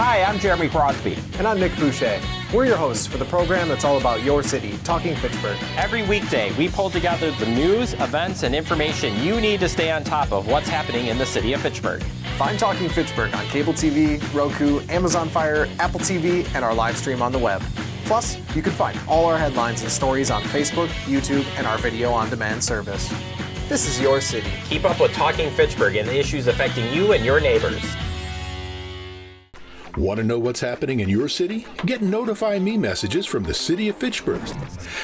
Hi, I'm Jeremy Crosby. And I'm Nick Boucher. We're your hosts for the program that's all about your city, Talking Fitchburg. Every weekday, we pull together the news, events, and information you need to stay on top of what's happening in the city of Fitchburg. Find Talking Fitchburg on cable TV, Roku, Amazon Fire, Apple TV, and our live stream on the web. Plus, you can find all our headlines and stories on Facebook, YouTube, and our video on demand service. This is your city. Keep up with Talking Fitchburg and the issues affecting you and your neighbors. Want to know what's happening in your city? Get Notify Me messages from the City of Fitchburg.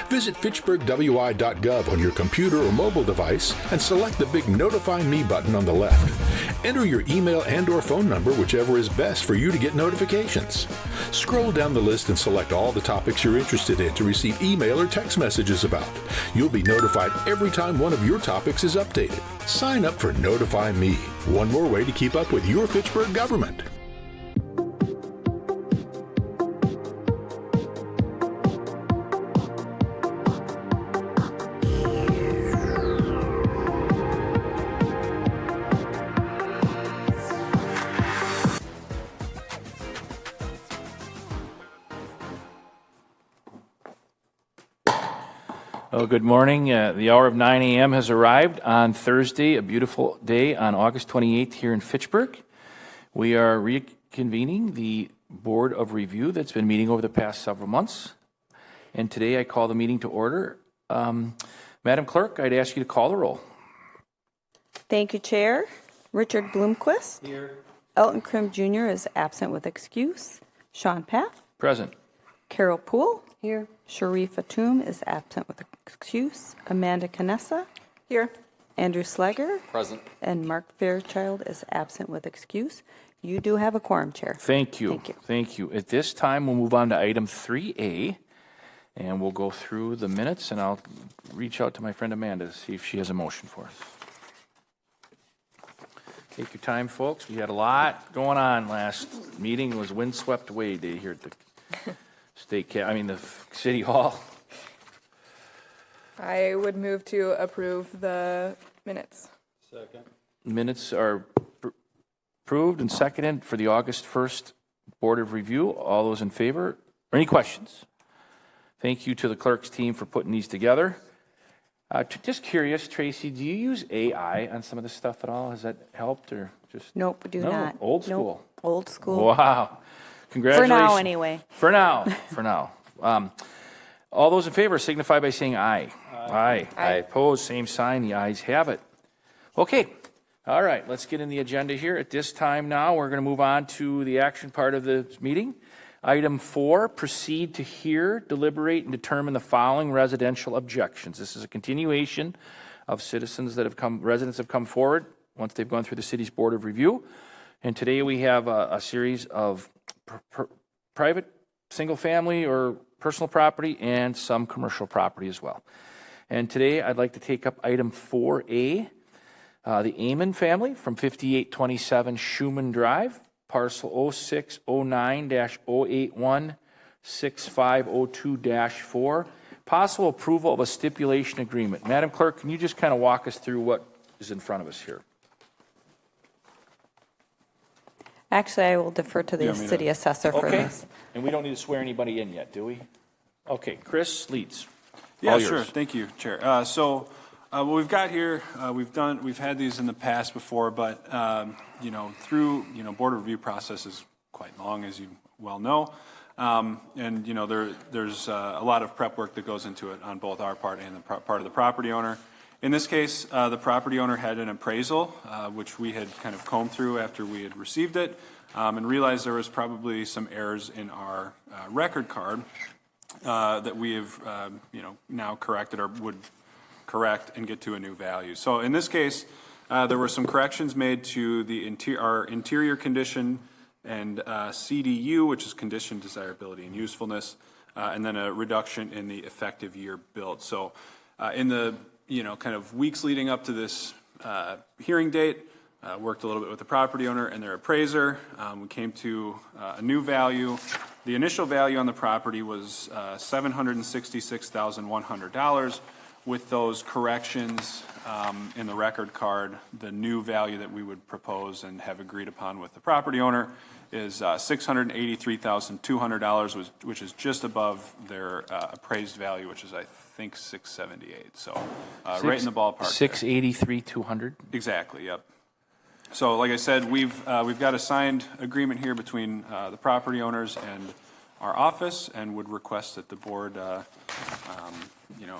Visit fitchburgwi.gov on your computer or mobile device and select the big Notify Me button on the left. Enter your email and/or phone number, whichever is best for you to get notifications. Scroll down the list and select all the topics you're interested in to receive email or text messages about. You'll be notified every time one of your topics is updated. Sign up for Notify Me. One more way to keep up with your Fitchburg government. Well, good morning. The hour of 9 a.m. has arrived on Thursday, a beautiful day on August 28th here in Fitchburg. We are reconvening the Board of Review that's been meeting over the past several months. And today I call the meeting to order. Madam Clerk, I'd ask you to call the roll. Thank you, Chair. Richard Bloomquist. Here. Elton Krim Jr. is absent with excuse. Sean Paff. Present. Carol Poole. Here. Sharif Atum is absent with excuse. Amanda Canessa. Here. Andrew Slager. Present. And Mark Fairchild is absent with excuse. You do have a quorum, Chair. Thank you. Thank you. Thank you. At this time, we'll move on to item 3A, and we'll go through the minutes, and I'll reach out to my friend Amanda to see if she has a motion for us. Take your time, folks. We had a lot going on last meeting. It was windswept away day here at the the City Hall. I would move to approve the minutes. Second. Minutes are approved and seconded for the August 1st Board of Review. All those in favor? Or any questions? Thank you to the clerk's team for putting these together. Just curious, Tracy, do you use AI on some of this stuff at all? Has that helped or just? Nope, do not. Old school. Nope. Old school. Wow. Congratulations. For now, anyway. For now. For now. All those in favor signify by saying aye. Aye. Aye. Opposed, same sign. The ayes have it. Okay. All right. Let's get in the agenda here. At this time now, we're going to move on to the action part of the meeting. Item 4, proceed to hear, deliberate, and determine the following residential objections. This is a continuation of residents have come forward once they've gone through the city's Board of Review. And today we have a series of private, single-family, or personal property, and some commercial property as well. And today I'd like to take up item 4A, the Amon family from 5827 Schumann Drive, parcel 0609-081-6502-4, possible approval of a stipulation agreement. Madam Clerk, can you just kind of walk us through what is in front of us here? Actually, I will defer to the city assessor for this. And we don't need to swear anybody in yet, do we? Okay, Chris Leeds. Yeah, sure. Thank you, Chair. What we've got here, we've had these in the past before, but through Board of Review process is quite long, as you well know, and there's a lot of prep work that goes into it on both our part and the part of the property owner. In this case, the property owner had an appraisal, which we had kind of combed through after we had received it, and realized there was probably some errors in our record card that we have, now corrected or would correct and get to a new value. So in this case, there were some corrections made to the our interior condition and CDU, which is condition, desirability, and usefulness, and then a reduction in the effective year built. So in the kind of weeks leading up to this hearing date, worked a little bit with the property owner and their appraiser. We came to a new value. The initial value on the property was $766,100. with those corrections in the record card, the new value that we would propose and have agreed upon with the property owner is $683,200, which is just above their appraised value, which is, I think, $678. So right in the ballpark. $683,200. Exactly. Yep. So, like I said, we've got a signed agreement here between the property owners and our office, and would request that the board,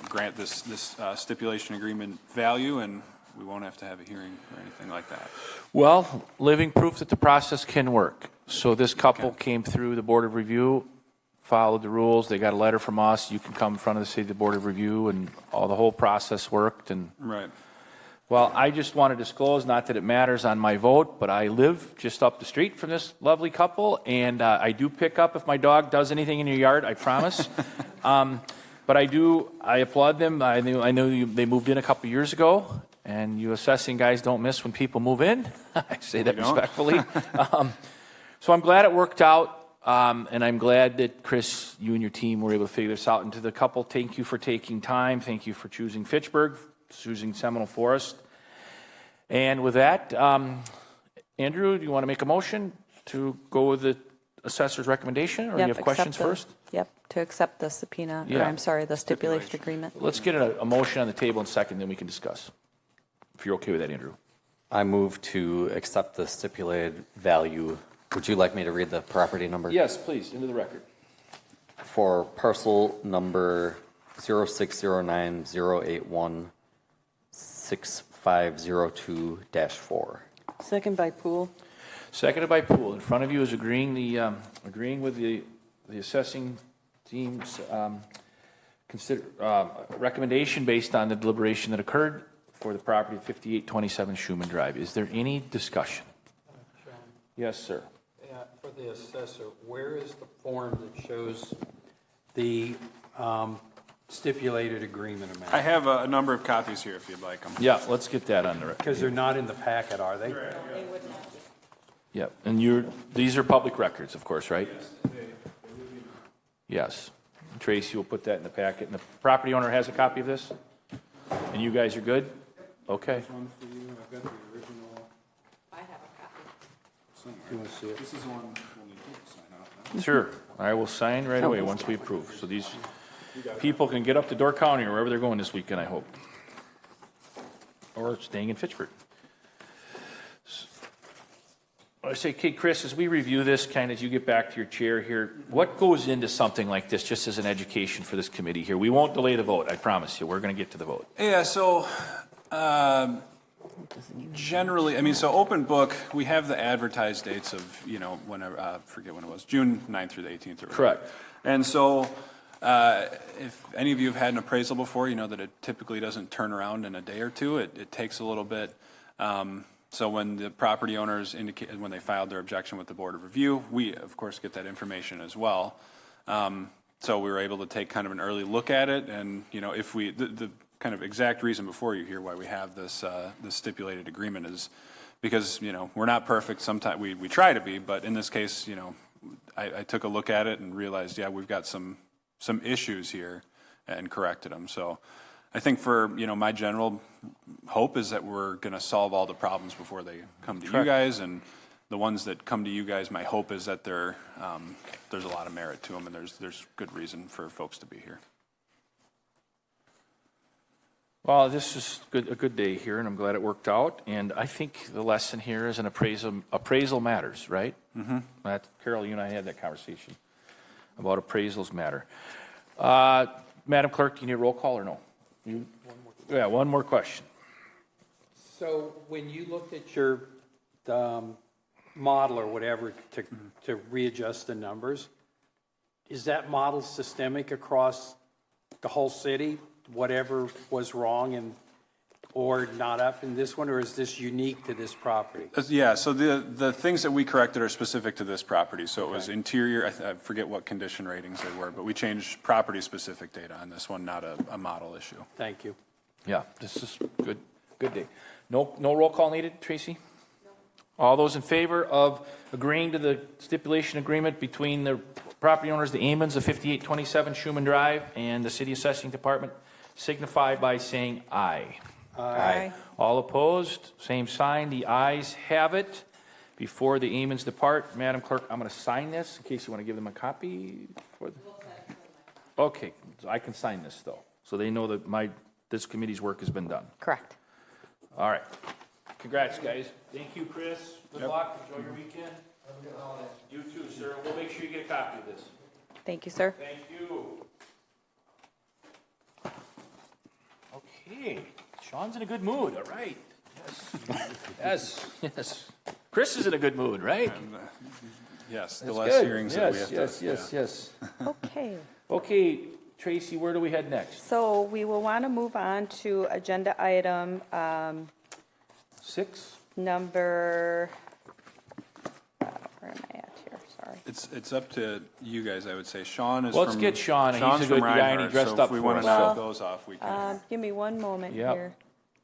grant this stipulation agreement value, and we won't have to have a hearing or anything like that. Well, living proof that the process can work. So this couple came through the Board of Review, followed the rules. They got a letter from us. You can come in front of the City Board of Review, and the whole process worked. And Right. well, I just want to disclose, not that it matters on my vote, but I live just up the street from this lovely couple, and I do pick up if my dog does anything in your yard, I promise. But I applaud them. I know they moved in a couple years ago, and you assessing guys don't miss when people move in. I say that respectfully. So I'm glad it worked out, and I'm glad that, Chris, you and your team were able to figure this out. And to the couple, thank you for taking time. Thank you for choosing Fitchburg, choosing Seminole Forest. And with that, Andrew, do you want to make a motion to go with the assessor's recommendation, or you have questions first? Yep, to accept the subpoena, or Yeah. I'm sorry, the stipulation agreement. Let's get a motion on the table in a second, then we can discuss. If you're okay with that, Andrew. I move to accept the stipulated value. Would you like me to read the property number? Yes, please, into the record. For parcel number 06090816502-4. Second by Poole. Seconded by Poole. In front of you is agreeing with the assessing team's recommendation based on the deliberation that occurred for the property at 5827 Schuman Drive. Is there any discussion? Yes, sir. For the assessor, where is the form that shows the stipulated agreement amount? I have a number of copies here if you'd like them. Yeah, let's get that on the record. Because they're not in the packet, are they? Yeah, and these are public records, of course, right? Yes. Tracy will put that in the packet. And the property owner has a copy of this? And you guys are good? Okay. One for you. I've got the original. I have a copy. You want to see it? This is the one we'll need to sign off. Sure. I will sign right away once we approve. So these people can get up to Door County or wherever they're going this weekend, I hope. Or staying in Fitchburg. I say, okay, Chris, as we review this, kind of as you get back to your chair here, what goes into something like this, just as an education for this committee here? We won't delay the vote, I promise you. We're going to get to the vote. Yeah, so generally, so open book, we have the advertised dates of, whenever, I forget when it was, June 9th through the 18th. Or whatever. Correct. And so if any of you have had an appraisal before, you know that it typically doesn't turn around in a day or two. It takes a little bit. So when the property owners indicated, when they filed their objection with the Board of Review, we, of course, get that information as well. So we were able to take kind of an early look at it, and, if the kind of exact reason before you hear why we have this stipulated agreement is because, we're not perfect. Sometimes we try to be, but in this case, I took a look at it and realized, yeah, we've got some issues here, and corrected them. So I think for, my general hope is that we're going to solve all the problems before they come to you guys, and the ones that come to you guys, my hope is that there's a lot of merit to them, and there's good reason for folks to be here. Well, this is a good day here, and I'm glad it worked out. And I think the lesson here is an appraisal matters, right? Mm-hmm. Carol, you and I had that conversation about appraisals matter. Madam Clerk, do you need a roll call or no? One more question. So when you looked at your model or whatever to readjust the numbers, is that model systemic across the whole city, whatever was wrong or not up in this one, or is this unique to this property? Yeah, so the things that we corrected are specific to this property. So it was interior, I forget what condition ratings they were, but we changed property-specific data on this one, not a model issue. Thank you. Yeah, this is good day. No roll call needed, Tracy? No. All those in favor of agreeing to the stipulation agreement between the property owners, the Amons of 5827 Schuman Drive, and the City Assessing Department, signify by saying aye. Aye. All opposed, same sign. The ayes have it. Before the amens depart, Madam Clerk, I'm going to sign this in case you want to give them a copy. Okay, so I can sign this though, so they know that this committee's work has been done. Correct. All right. Congrats, guys. Thank you, Chris. Good luck. Enjoy your weekend. You too, sir. We'll make sure you get a copy of this. Thank you, sir. Thank you. Okay. Sean's in a good mood. All right. Yes. Yes. Chris is in a good mood, right? Yes, the That's less good. hearings that we have to. Yes. Okay. Okay, Tracy, where do we head next? So we will want to move on to agenda item 6? number, where am I at here? Sorry. It's up to you guys, I would say. Sean is Let's from. get Sean, and Sean's he's a good from guy, and he Reinhardt, dressed so up if we for want us, to knock so- those off, we can. Give me one moment Yep. here.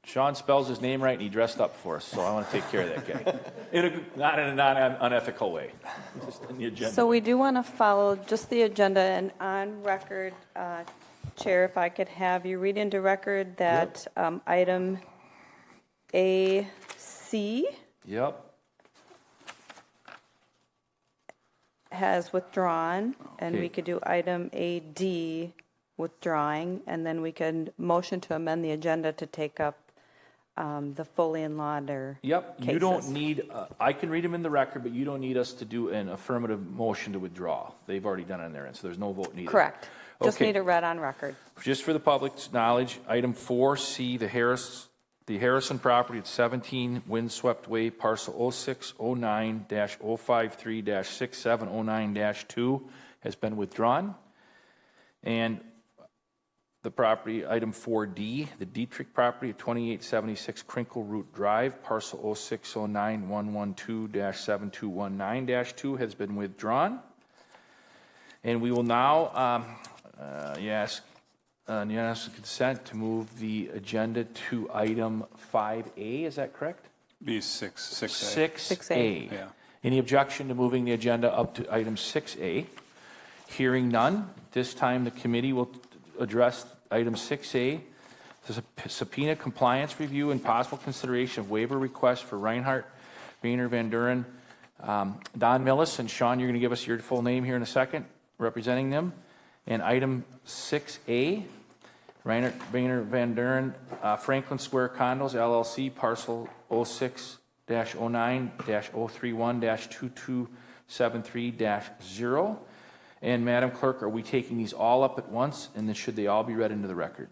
Sean spells his name right, and he dressed up for us, so I want to take care of that guy. Not in a non-unethical way, just in the agenda. So we do want to follow just the agenda, and on record, Chair, if I could have you read into record that item AC Yep. has withdrawn, and Okay. we could do item AD withdrawing, and then we can motion to amend the agenda to take up the Foley and Lauder Yep, you don't cases. need, I can read them in the record, but you don't need us to do an affirmative motion to withdraw. They've already done it on their end, so there's no vote needed. Correct. Just Okay. need it read on record. Just for the public's knowledge, item 4C, the Harrison property at 17 Windswept Way, parcel 0609-053-6709-2 has been withdrawn. And the property, item 4D, the Dietrich property at 2876 Crinkle Root Drive, parcel 0609-112-7219-2 has been withdrawn. And we will now ask unanimous consent to move the agenda to item 5A, is that correct? Be 6A. 6A. Yeah. Any objection to moving the agenda up to item 6A? Hearing none, this time the committee will address item 6A, the subpoena compliance review and possible consideration of waiver request for Reinhardt, Rainer Van Duren, Don Millis, and Sean, you're going to give us your full name here in a second, representing them. And item 6A, Reinhardt, Rainer Van Duren, Franklin Square Condos, LLC, parcel 06-09-031-2273-0. And Madam Clerk, are we taking these all up at once, and then should they all be read into the record?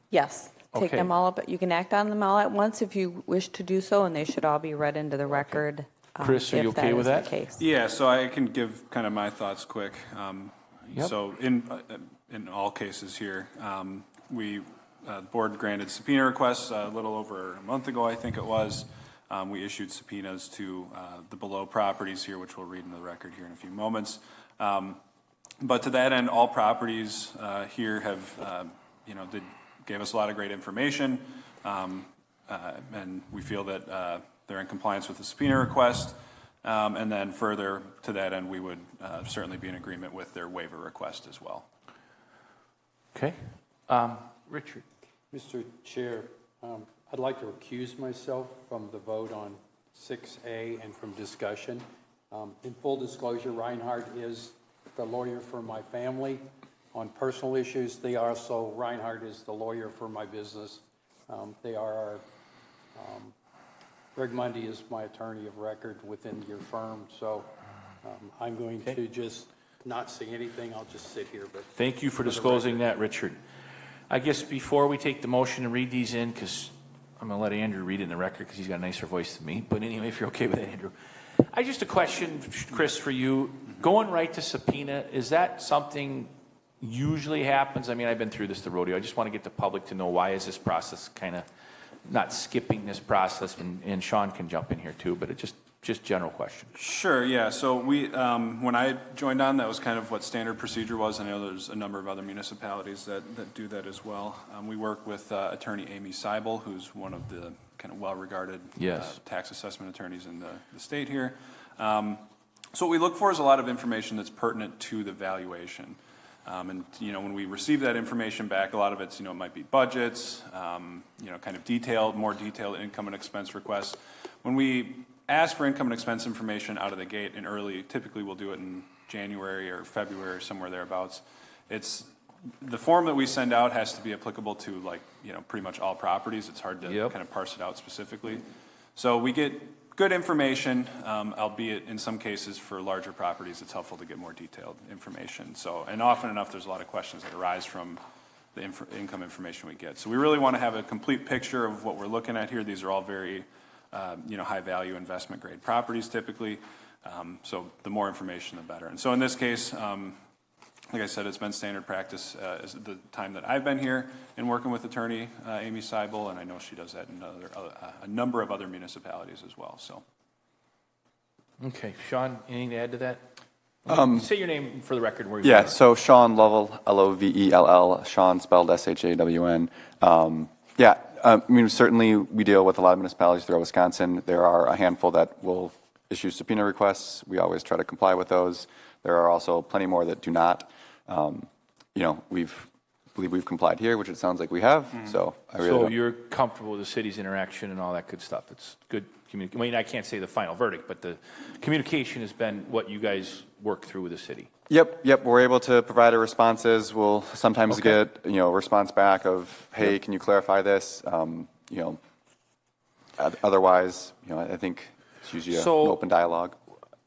Yes, take Okay. them all up. You can act on them all at once if you wish to do so, and they should all be read into the record. Chris, are you if okay with is that? the case. Yeah, so I can give kind of my thoughts quick. Yep. So in all cases here, the board granted subpoena requests a little over a month ago, I think it was. We issued subpoenas to the below properties here, which we'll read in the record here in a few moments. But to that end, all properties here have, gave us a lot of great information, and we feel that they're in compliance with the subpoena request. And then further to that end, we would certainly be in agreement with their waiver request as well. Okay. Richard. Mr. Chair, I'd like to recuse myself from the vote on 6A and from discussion. In full disclosure, Reinhardt is the lawyer for my family on personal issues. Reinhardt is the lawyer for my business. They are our, Greg Mundy is my attorney of record within your firm, so I'm going to just not say anything. I'll just sit here. But Thank you for disclosing that, Richard. I guess before we take the motion and read these in, because I'm going to let Andrew read it in the record because he's got a nicer voice than me. But anyway, if you're okay with that, Andrew. I just a question, Chris, for you. Going right to subpoena, is that something usually happens? I mean, I've been through this, the rodeo. I just want to get the public to know why is this process kind of not skipping this process, and Sean can jump in here too, but it just general question. Sure, yeah. So we, when I joined on, that was kind of what standard procedure was. I know there's a number of other municipalities that do that as well. We work with attorney Amy Seibel, who's one of the kind of well-regarded tax assessment attorneys in the state here. So what we look for is a lot of information that's pertinent to the valuation. And, when we receive that information back, a lot of it's, it might be budgets, kind of more detailed income and expense requests. When we ask for income and expense information out of the gate in early, typically we'll do it in January or February or somewhere thereabouts. The form that we send out has to be applicable to pretty much all properties. It's hard to kind of parse it out specifically. So we get good information, albeit in some cases for larger properties, it's helpful to get more detailed information. So, and often enough, there's a lot of questions that arise from the income information we get. So we really want to have a complete picture of what we're looking at here. These are all very, high value investment grade properties typically. So the more information, the better. And so in this case, like I said, it's been standard practice as the time that I've been here and working with attorney Amy Seibel, and I know she does that in a number of other municipalities as well. So, Okay, Sean, anything to add to that? Say your name for the record. Where Yeah, so Sean Lovell, Lovell, Sean spelled SHAWN. Certainly we deal with a lot of municipalities throughout Wisconsin. There are a handful that will issue subpoena requests. We always try to comply with those. There are also plenty more that do not. Believe we've complied here, which it sounds like we have. So you're comfortable with the city's interaction and all that good stuff. It's good communication. I mean, I can't say the final verdict, but the communication has been what you guys work through with the city. Yep. We're able to provide our responses. We'll sometimes get a response back of, hey, can you clarify this? Otherwise, I think it's usually an open dialogue.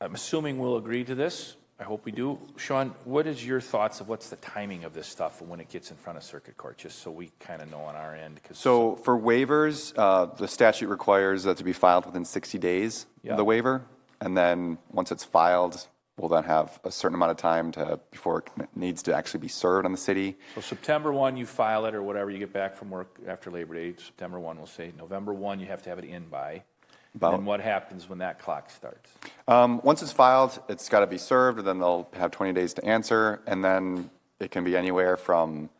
I'm assuming we'll agree to this. I hope we do. Sean, what is your thoughts of what's the timing of this stuff and when it gets in front of circuit court, just so we kind of know on our end? So for waivers, the statute requires that to be filed within 60 days, the waiver. And then once it's filed, we'll then have a certain amount of time before it needs to actually be served on the city. So September 1, you file it or whatever you get back from work after Labor Day. September 1, we'll say November 1, you have to have it in by. And what happens when that clock starts? Once it's filed, it's got to be served, and then they'll have 20 days to answer, and then it can be anywhere from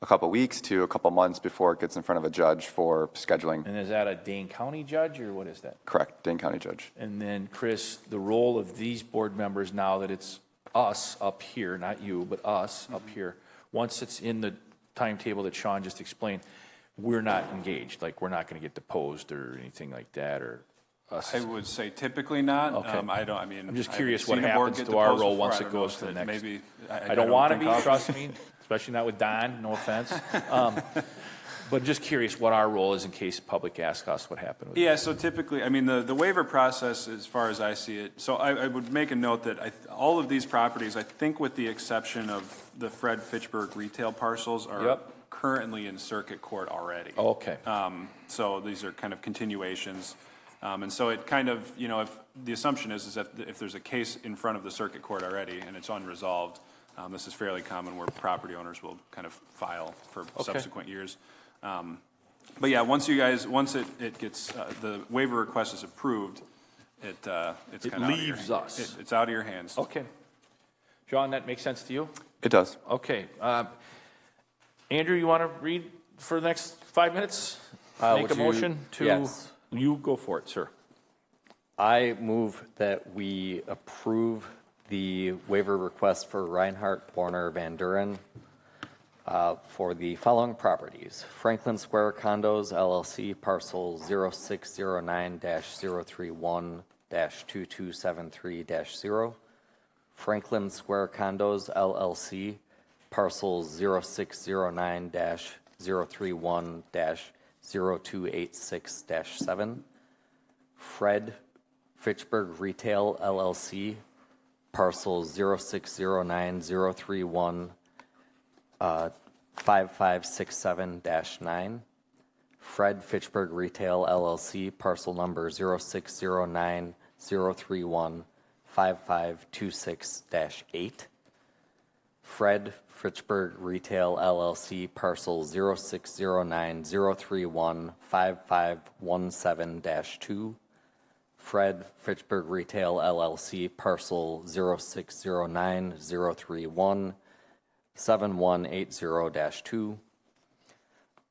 a couple weeks to a couple months before it gets in front of a judge for scheduling. And is that a Dane County judge, or what is that? Correct, Dane County judge. And then, Chris, the role of these board members now that it's us up here, not you, but us up here, once it's in the timetable that Sean just explained, we're not engaged, like we're not going to get deposed or anything like that, or us? I would say typically not. Okay. I'm just curious what happens to our role once it goes to the next. Maybe I don't want to be, trust me, especially not with Don, no offense. But just curious what our role is in case the public asks us what happened with it. Yeah, so typically, the waiver process, as far as I see it, so I would make a note that all of these properties, I think with the exception of the Fred Fitchburg retail parcels, are currently in circuit court already. Oh, okay. So these are kind of continuations. And so it kind of, if the assumption is that if there's a case in front of the circuit court already and it's unresolved, this is fairly common where property owners will kind of file for subsequent years. But yeah, once it gets, the waiver request is approved, it's kind of leaves us. It's out of your hands. Okay. John, that makes sense to you? It does. Okay. Andrew, you want to read for the next 5 minutes? Make a motion to... Yes. You go for it, sir. I move that we approve the waiver request for Reinhardt, Warner, Van Duren for the following properties: Franklin Square Condos, LLC, parcel 0609-031-2273-0. Franklin Square Condos, LLC, parcel 0609-031-0286-7. Fred Fitchburg Retail, LLC, parcel 0609-031-5567-9. Fred Fitchburg Retail, LLC, parcel number 0609-031-5526-8. Fred Fitchburg Retail, LLC, parcel 0609-031-5517-2. Fred Fitchburg Retail, LLC, parcel 0609-031-7180-2.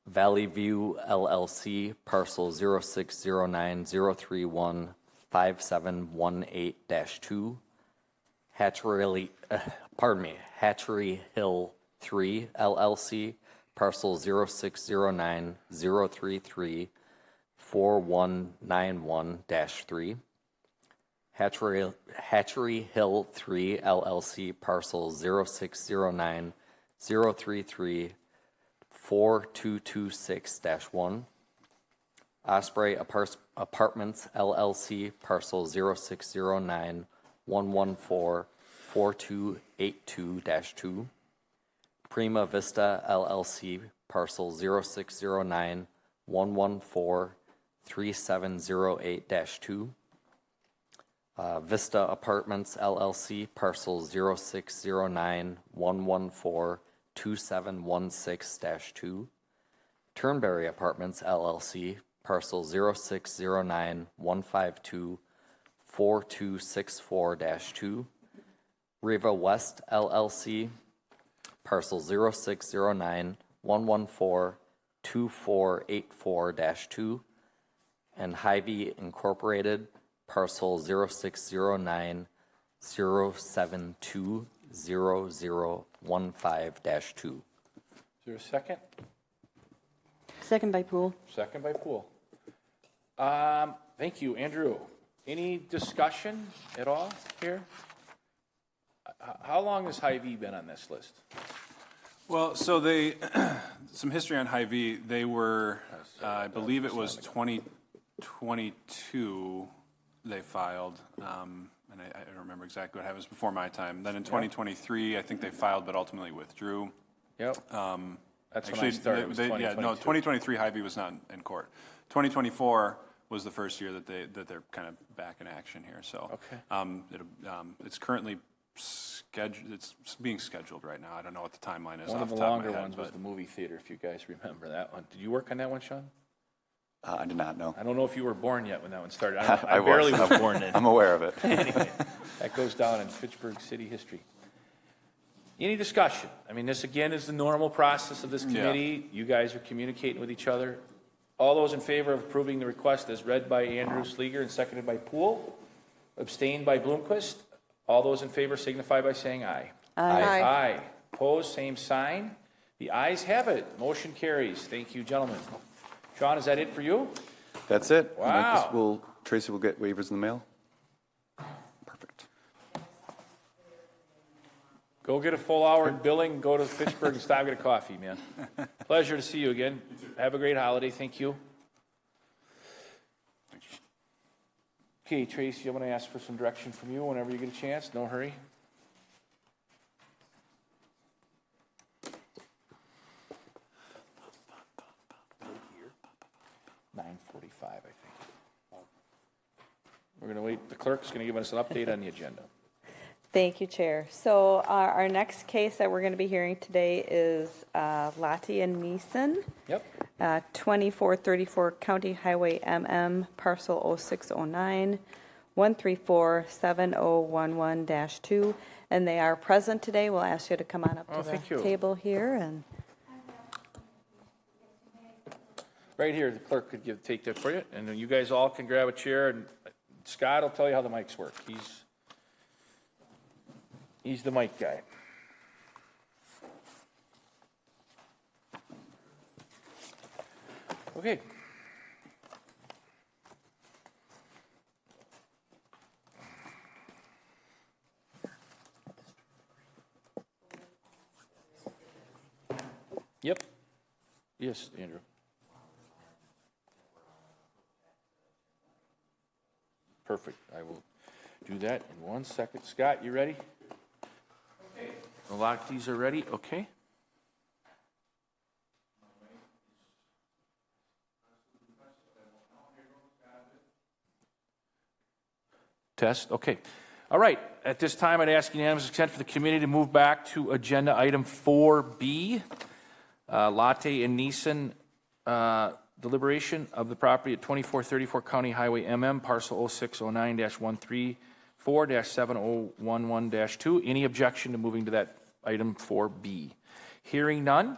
Valley View, LLC, parcel 0609-031-5718-2. Hatchery Hill 3 LLC, parcel 0609-033-4191-3. Hatchery Hill 3 LLC, parcel 0609-033-4226-1. Osprey Apartments LLC, parcel 0609-114-4282-2. Prima Vista LLC, parcel 0609-114-3708-2. Vista Apartments LLC, parcel 0609-114-2716-2. Turnberry Apartments LLC, parcel 0609-152-4264-2. Riva West LLC, parcel 0609-114-2484-2. And Hy-Vee Incorporated, parcel 0609-072-0015-2. Is there a second? Second by Poole. Second by Poole. Thank you, Andrew. Any discussion at all here? How long has Hy-Vee been on this list? Well, so some history on Hy-Vee. They were, I believe it was 2022 they filed, and I don't remember exactly what happened. It was before my time. Then in 2023, I think they filed, but ultimately withdrew. Yep. That's when I Actually, started. It was 2023 Hy-Vee was not in court. 2024 was the first year that they're kind of back in action here. So Okay. It's currently scheduled. It's being scheduled right now. I don't know what the timeline is. One off of the the top longer of my head, ones was but the movie theater, if you guys remember that one. Did you work on that one, Sean? I did not know. I don't know if you were born yet when that one started. I barely was born then. I'm aware of it. Anyway, that goes down in Fitchburg city history. Any discussion? I mean, this again is the normal process of this committee. You guys are communicating with each other. All those in favor of approving the request as read by Andrew Sleeger and seconded by Poole, abstained by Bloomquist. All those in favor signify by saying aye. Aye. Aye. Opposed, same sign. The ayes have it. Motion carries. Thank you, gentlemen. Sean, is that it for you? That's it. Wow. And I guess Tracy will get waivers in the mail. Perfect. Go get a full hour in billing and go to Fitchburg and stop and get a coffee, man. Pleasure to see you again. Have a great holiday. Thank you. Okay, Tracy, I'm going to ask for some direction from you whenever you get a chance. No hurry. Here. 9:45, I think. We're going to wait. The clerk's going to give us an update on the agenda. Thank you, Chair. So our next case that we're going to be hearing today is Lottie and Neeson. Yep. 2434 County Highway MM, parcel 0609-134-7011-2. And they are present today. We'll ask you to come on up to the table here. And right here, the clerk could take that for you. And then you guys all can grab a chair. And Scott will tell you how the mics work. He's the mic guy. Okay. Yep. Yes, Andrew. Perfect. I will do that in 1 second. Scott, you ready? Okay. The lock keys are ready. Okay. Test. Okay. All right. At this time, I'd ask unanimous consent for the committee to move back to agenda item 4B, Latte and Neeson deliberation of the property at 2434 County Highway MM, parcel 0609-134-7011-2. Any objection to moving to that item 4B? Hearing none.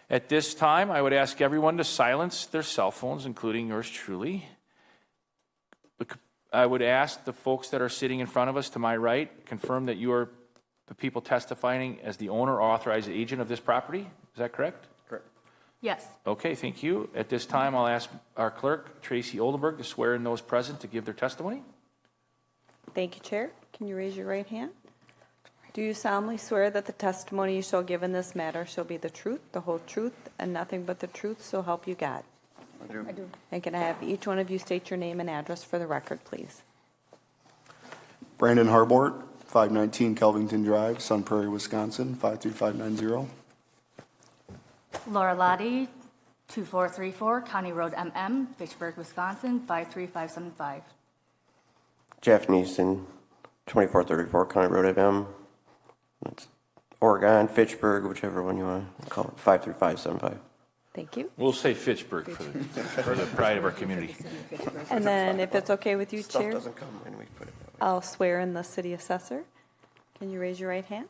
At this time, I would ask everyone to silence their cell phones, including yours truly. I would ask the folks that are sitting in front of us to my right, confirm that you are the people testifying as the owner or authorized agent of this property. Is that correct? Correct. Yes. Okay, thank you. At this time, I'll ask our clerk, Tracy Oldenburg, to swear in those present to give their testimony. Thank you, Chair. Can you raise your right hand? Do you solemnly swear that the testimony you shall give in this matter shall be the truth, the whole truth, and nothing but the truth, so help you God? I do. And can I have each one of you state your name and address for the record, please? Brandon Harbort, 519 Kelvington Drive, Sun Prairie, Wisconsin, 53590. Laura Lottie, 2434 County Road MM, Fitchburg, Wisconsin, 53575. Jeff Neeson, 2434 County Road MM. That's Oregon, Fitchburg, whichever one you want to call it, 53575. Thank you. We'll say Fitchburg for the pride of our community. And then if it's okay with you, Stuff Chair, doesn't come when we put it that way. I'll swear in the city assessor. Can you raise your right hand?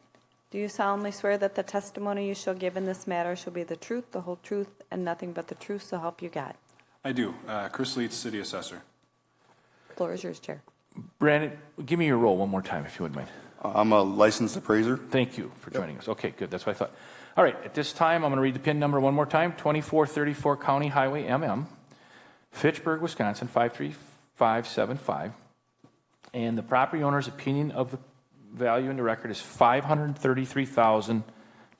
Do you solemnly swear that the testimony you shall give in this matter shall be the truth, the whole truth, and nothing but the truth, so help you God? I do. Chris Leeds, City Assessor. Floor is yours, Chair. Brandon, give me your role one more time, if you wouldn't mind. I'm a licensed appraiser. Thank you for joining us. Okay, good. That's what I thought. All right, at this time, I'm going to read the PIN number one more time. 2434 County Highway MM, Fitchburg, Wisconsin, 53575. And the property owner's opinion of the value in the record is $533,000.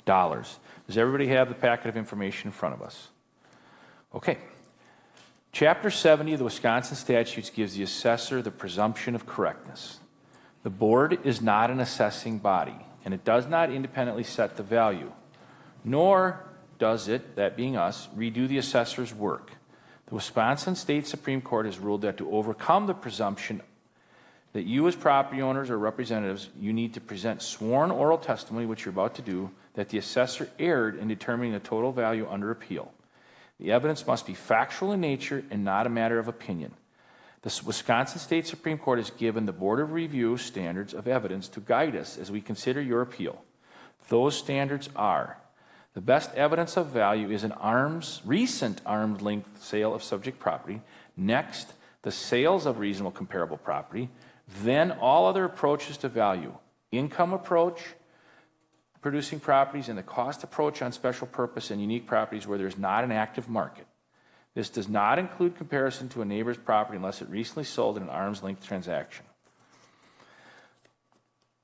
Does everybody have the packet of information in front of us? Okay. Chapter 70 of the Wisconsin statutes gives the assessor the presumption of correctness. The board is not an assessing body, and it does not independently set the value, nor does it, that being us, redo the assessor's work. The Wisconsin State Supreme Court has ruled that to overcome the presumption that you as property owners or representatives, you need to present sworn oral testimony, which you're about to do, that the assessor erred in determining the total value under appeal. The evidence must be factual in nature and not a matter of opinion. The Wisconsin State Supreme Court has given the Board of Review standards of evidence to guide us as we consider your appeal. Those standards are: the best evidence of value is an recent arm's length sale of subject property. Next, the sales of reasonable comparable property. Then all other approaches to value: income approach, producing properties, and the cost approach on special purpose and unique properties where there's not an active market. This does not include comparison to a neighbor's property unless it recently sold in an arm's length transaction.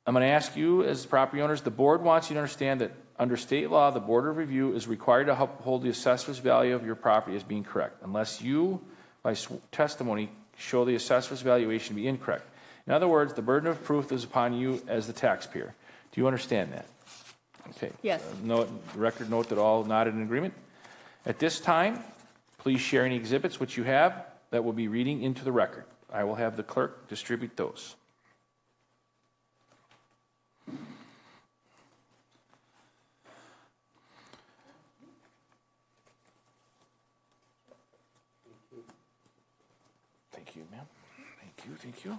I'm going to ask you as property owners, the board wants you to understand that under state law, the Board of Review is required to uphold the assessor's value of your property as being correct, unless you, by testimony, show the assessor's valuation to be incorrect. In other words, the burden of proof is upon you as the taxpayer. Do you understand that? Okay. Yes. Record note that all nodded in agreement. At this time, please share any exhibits which you have that will be reading into the record. I will have the clerk distribute those. Thank you, ma'am. Thank you.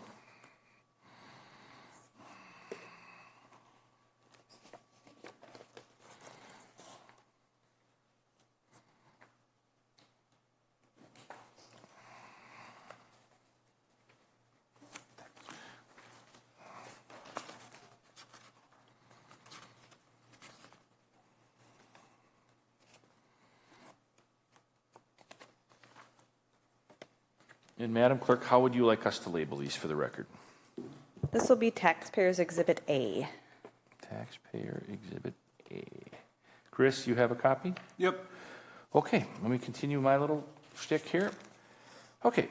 And Madam Clerk, how would you like us to label these for the record? This will be Taxpayers Exhibit A. Taxpayer Exhibit A. Chris, you have a copy? Yep. Okay, let me continue my little shtick here. Okay.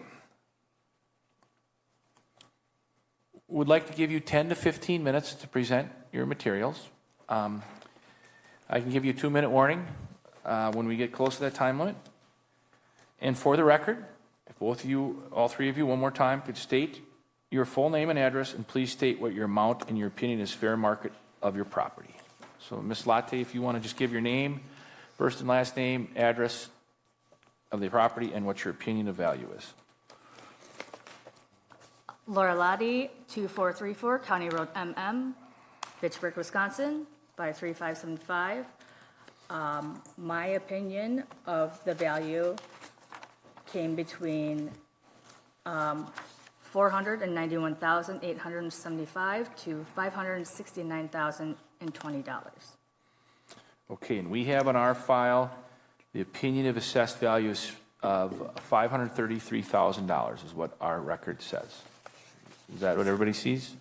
Would like to give you 10 to 15 minutes to present your materials. I can give you a 2-minute warning when we get close to that time limit. And for the record, if both of you, all three of you, one more time, could state your full name and address, and please state what your amount in your opinion is fair market of your property. So, Ms. Latte, if you want to just give your name, first and last name, address of the property, and what your opinion of value is. Laura Lottie, 2434 County Road MM, Fitchburg, Wisconsin, 53575. My opinion of the value came between $4 $491,875 to $569,020. Okay, and we have on our file the opinion of assessed values of $533,000 is what our record says. Is that what everybody sees?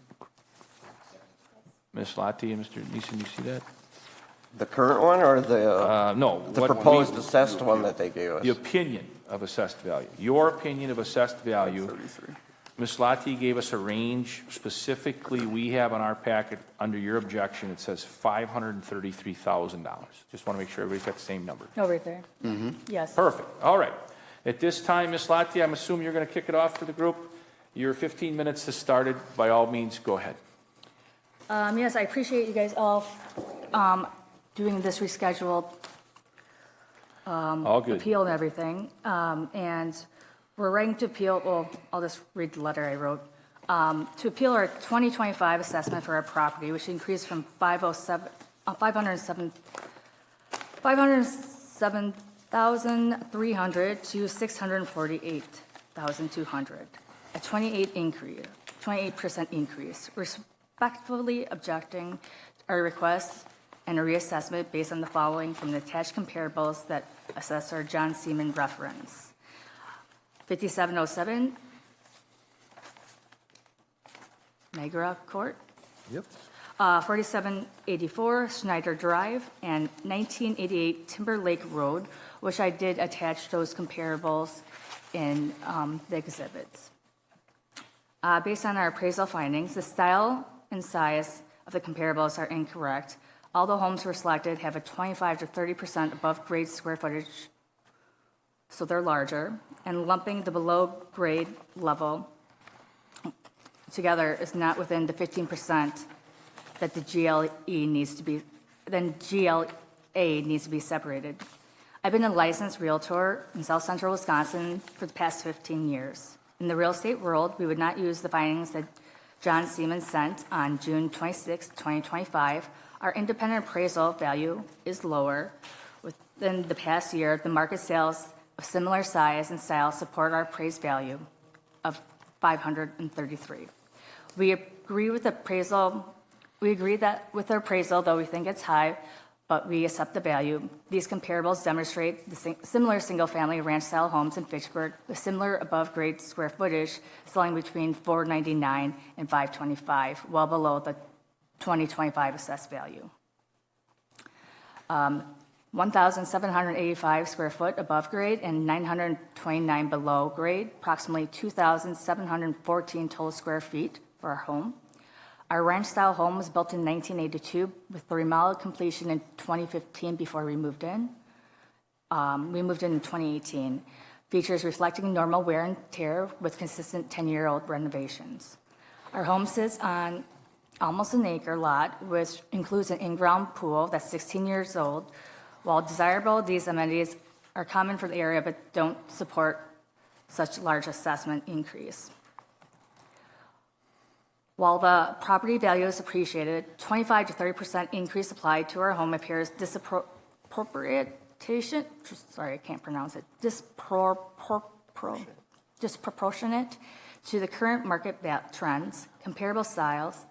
Ms. Lottie and Mr. Neeson, you see that? The current one or the No. the proposed assessed one that they gave us? The opinion of assessed value. Your opinion of assessed value. Ms. Lottie gave us a range. Specifically, we have on our packet, under your objection, it says $533,000. Just want to make sure everybody's got the same number. Oh, right there. Yes. Perfect. All right. At this time, Ms. Lottie, I'm assuming you're going to kick it off for the group. Your 15 minutes has started. By all means, go ahead. Yes, I appreciate you guys all doing this rescheduled All good. appeal and everything. And we're writing to appeal, well, I'll just read the letter I wrote. To appeal our 2025 assessment for our property, which increased from $507,300 to $648,200, a 28% increase. Respectfully objecting our request and a reassessment based on the following from the attached comparables that Assessor John Seaman referenced. 5707 Niagara Court. Yep. 4784 Schneider Drive, and 1988 Timber Lake Road, which I did attach those comparables in the exhibits. Based on our appraisal findings, the style and size of the comparables are incorrect. All the homes were selected have a 25 to 30% above grade square footage, so they're larger, and lumping the below grade level together is not within the 15% that the GLA needs to be separated. I've been a licensed realtor in South Central Wisconsin for the past 15 years. In the real estate world, we would not use the findings that John Seaman sent on June 26, 2025. Our independent appraisal value is lower. Within the past year, the market sales of similar size and style support our appraised value of $533. We agree with the appraisal. We agree that with the appraisal, though we think it's high, but we accept the value. These comparables demonstrate the similar single-family ranch-style homes in Fitchburg with similar above-grade square footage selling between $499 and $525, well below the 2025 assessed value. 1,785 square foot above grade and 929 below grade, approximately 2,714 total square feet for our home. Our ranch-style home was built in 1982 with the remodel completion in 2015 before we moved in. We moved in 2018. Features reflecting normal wear and tear with consistent 10-year-old renovations. Our home sits on almost an acre lot, which includes an in-ground pool that's 16 years old. While desirable, these amenities are common for the area but don't support such large assessment increase. While the property value is appreciated, 25 to 30% increase applied to our home appears disproportionate to the current market trends, comparable sales,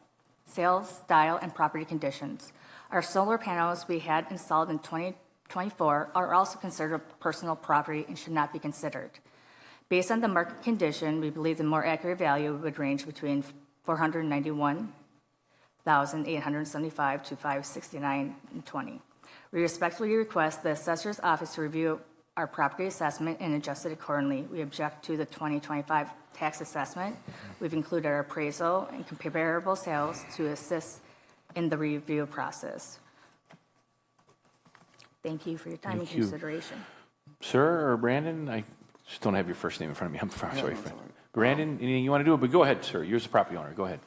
style, and property conditions. Our solar panels we had installed in 2024 are also considered personal property and should not be considered. Based on the market condition, we believe the more accurate value would range between $491,875 to $569,020. We respectfully request the Assessor's Office to review our property assessment and adjust it accordingly. We object to the 2025 tax assessment. We've included our appraisal and comparable sales to assist in the review process. Thank you for your time and consideration. Sir or Brandon, I just don't have your first name in front of me. I'm sorry. Brandon, anything you want to do? But go ahead, sir. You're the property owner. Go ahead.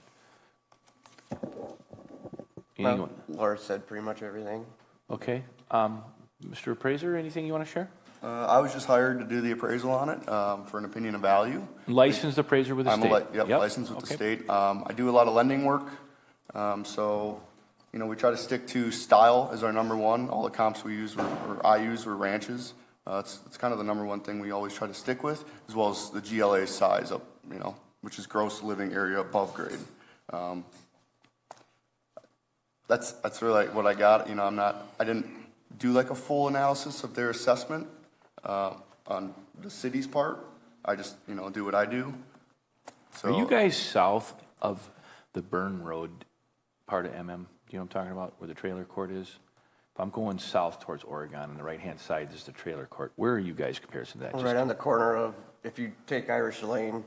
Well, Laura said pretty much everything. Okay. Mr. Appraiser, anything you want to share? I was just hired to do the appraisal on it for an opinion of value. Licensed appraiser with the state? Licensed with the state. I do a lot of lending work. So, we try to stick to style as our number one. All the comps we use I use were ranches. It's kind of the number one thing we always try to stick with, as well as the GLA size of, which is gross living area above grade. That's really what I got. You know, I didn't do like a full analysis of their assessment on the city's part. I just, you know, do what I do. So, Are you guys south of the Burn Road part of MM? Do you know what I'm talking about, where the trailer court is? If I'm going south towards Oregon, on the right-hand side is the trailer court. Where are you guys compared to that? Right on the corner of, if you take Irish Lane,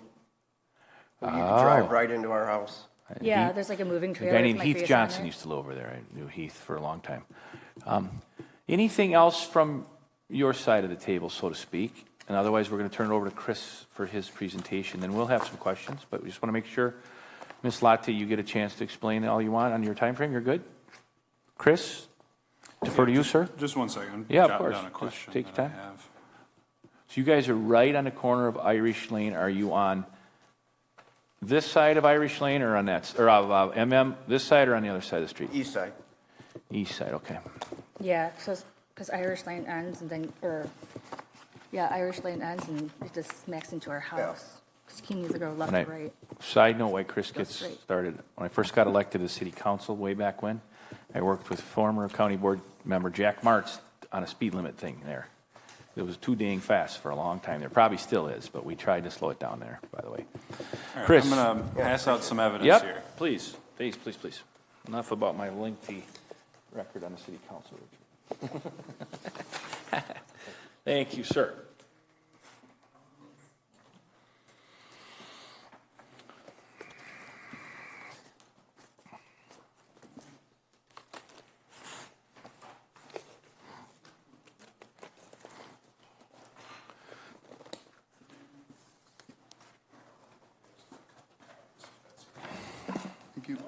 you can drive right into our house. Yeah, there's like a moving A trailer. guy with named my Heath face on Johnson it. used to live over there. I knew Heath for a long time. Anything else from your side of the table, so to speak? And otherwise, we're going to turn it over to Chris for his presentation. Then we'll have some questions, but we just want to make sure, Ms. Latte, you get a chance to explain all you want on your time frame. You're good? Chris, defer to you, sir. Just 1 second. Yeah, of Jotting course. down a Just question take your that I time. have. So you guys are right on the corner of Irish Lane. Are you on this side of Irish Lane or on that, or MM, this side or on the other side of the street? East side. East side, okay. Yeah, because Irish Lane ends and then, Irish Lane ends and it just smacks into our house. Because you can either go left And or right. Side note, why Chris gets straight. started. When I first got elected to the city council way back when, I worked with former county board member Jack Martz on a speed limit thing there. It was too dang fast for a long time. There probably still is, but we tried to slow it down there, by the way. All right, Chris. I'm going to pass out some evidence Yep, here. please. Enough about my lengthy record on the city council. Thank you, sir. thank you.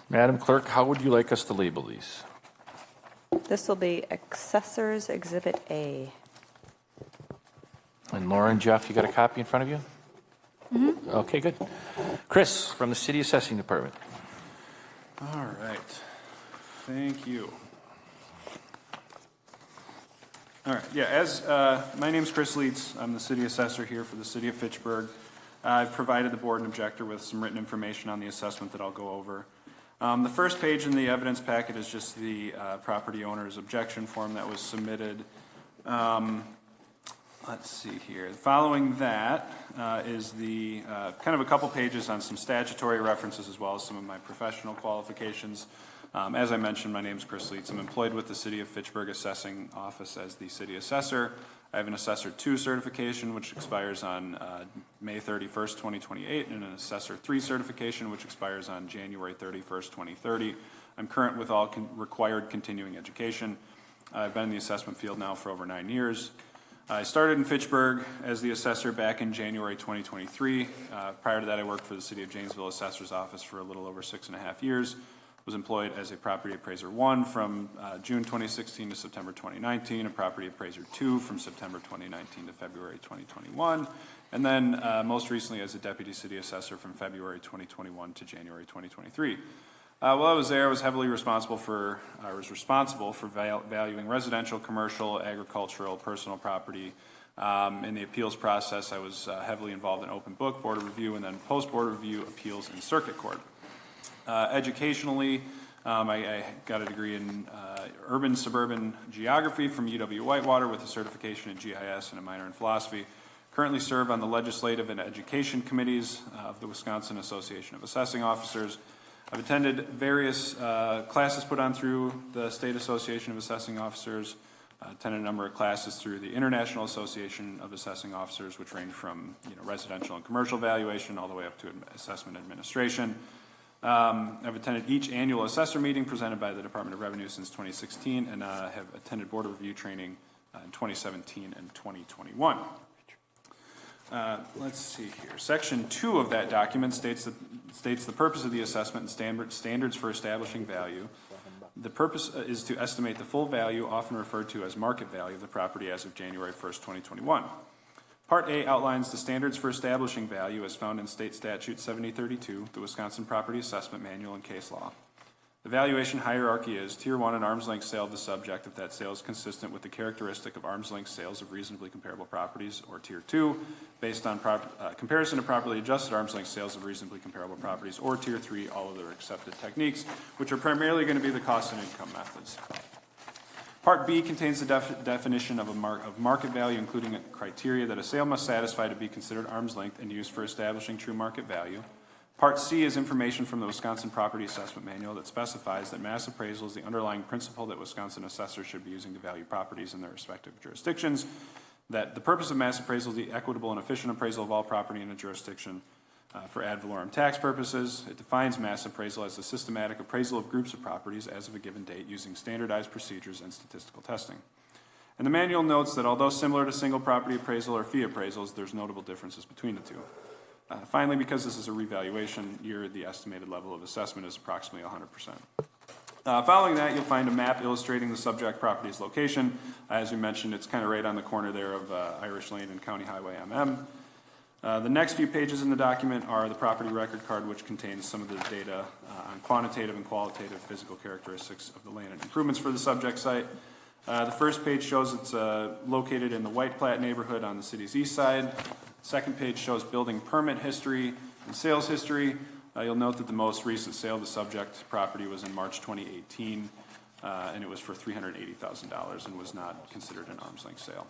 Madam Clerk, how would you like us to label these? This will be Accessors Exhibit A. And Laura and Jeff, you got a copy in front of you? Mm-hmm. Okay, good. Chris, from the City Assessing Department. All right. Thank you. All right. Yeah, as my name's Chris Leeds. I'm the city assessor here for the city of Fitchburg. I've provided the board and objector with some written information on the assessment that I'll go over. The first page in the evidence packet is just the property owner's objection form that was submitted. Let's see here. Following that is the kind of a couple pages on some statutory references as well as some of my professional qualifications. As I mentioned, my name is Chris Leeds. I'm employed with the City of Fitchburg Assessing Office as the city assessor. I have an Assessor 2 certification, which expires on May 31st, 2028, and an Assessor 3 certification, which expires on January 31st, 2030. I'm current with all required continuing education. I've been in the assessment field now for over 9 years. I started in Fitchburg as the assessor back in January 2023. Prior to that, I worked for the City of Janesville Assessor's Office for a little over 6.5 years. Was employed as a Property Appraiser 1 from June 2016 to September 2019, a Property Appraiser 2 from September 2019 to February 2021, and then most recently as a Deputy City Assessor from February 2021 to January 2023. While I was there, I was responsible for valuing residential, commercial, agricultural, personal property. In the appeals process, I was heavily involved in open book, board of review, and then post-board review appeals in circuit court. Educationally, I got a degree in urban suburban geography from UW-Whitewater with a certification in GIS and a minor in philosophy. Currently serve on the legislative and education committees of the Wisconsin Association of Assessing Officers. I've attended various classes put on through the State Association of Assessing Officers, attended a number of classes through the International Association of Assessing Officers, which range from residential and commercial valuation all the way up to assessment administration. I've attended each annual assessor meeting presented by the Department of Revenue since 2016 and have attended board of review training in 2017 and 2021. Let's see here. Section 2 of that document states the purpose of the assessment and standards for establishing value. The purpose is to estimate the full value, often referred to as market value, of the property as of January 1st, 2021. Part A outlines the standards for establishing value as found in State Statute 7032, the Wisconsin Property Assessment Manual and Case Law. The valuation hierarchy is Tier 1, an arm's length sale of the subject if that sale is consistent with the characteristic of arm's length sales of reasonably comparable properties, or Tier 2, based on comparison to properly adjusted arm's length sales of reasonably comparable properties, or Tier 3, all other accepted techniques, which are primarily going to be the cost and income methods. Part B contains the definition of market value, including a criteria that a sale must satisfy to be considered arm's length and used for establishing true market value. Part C is information from the Wisconsin Property Assessment Manual that specifies that mass appraisal is the underlying principle that Wisconsin assessors should be using to value properties in their respective jurisdictions, that the purpose of mass appraisal is the equitable and efficient appraisal of all property in a jurisdiction for ad valorem tax purposes. It defines mass appraisal as the systematic appraisal of groups of properties as of a given date using standardized procedures and statistical testing. And the manual notes that although similar to single property appraisal or fee appraisals, there's notable differences between the two. Finally, because this is a revaluation year, the estimated level of assessment is approximately 100%. Following that, you'll find a map illustrating the subject property's location. As we mentioned, it's kind of right on the corner there of Irish Lane and County Highway MM. The next few pages in the document are the property record card, which contains some of the data on quantitative and qualitative physical characteristics of the land and improvements for the subject site. The first page shows it's located in the White Platte neighborhood on the city's east side. Second page shows building permit history and sales history. You'll note that the most recent sale of the subject property was in March 2018, and it was for $380,000 and was not considered an arm's length sale.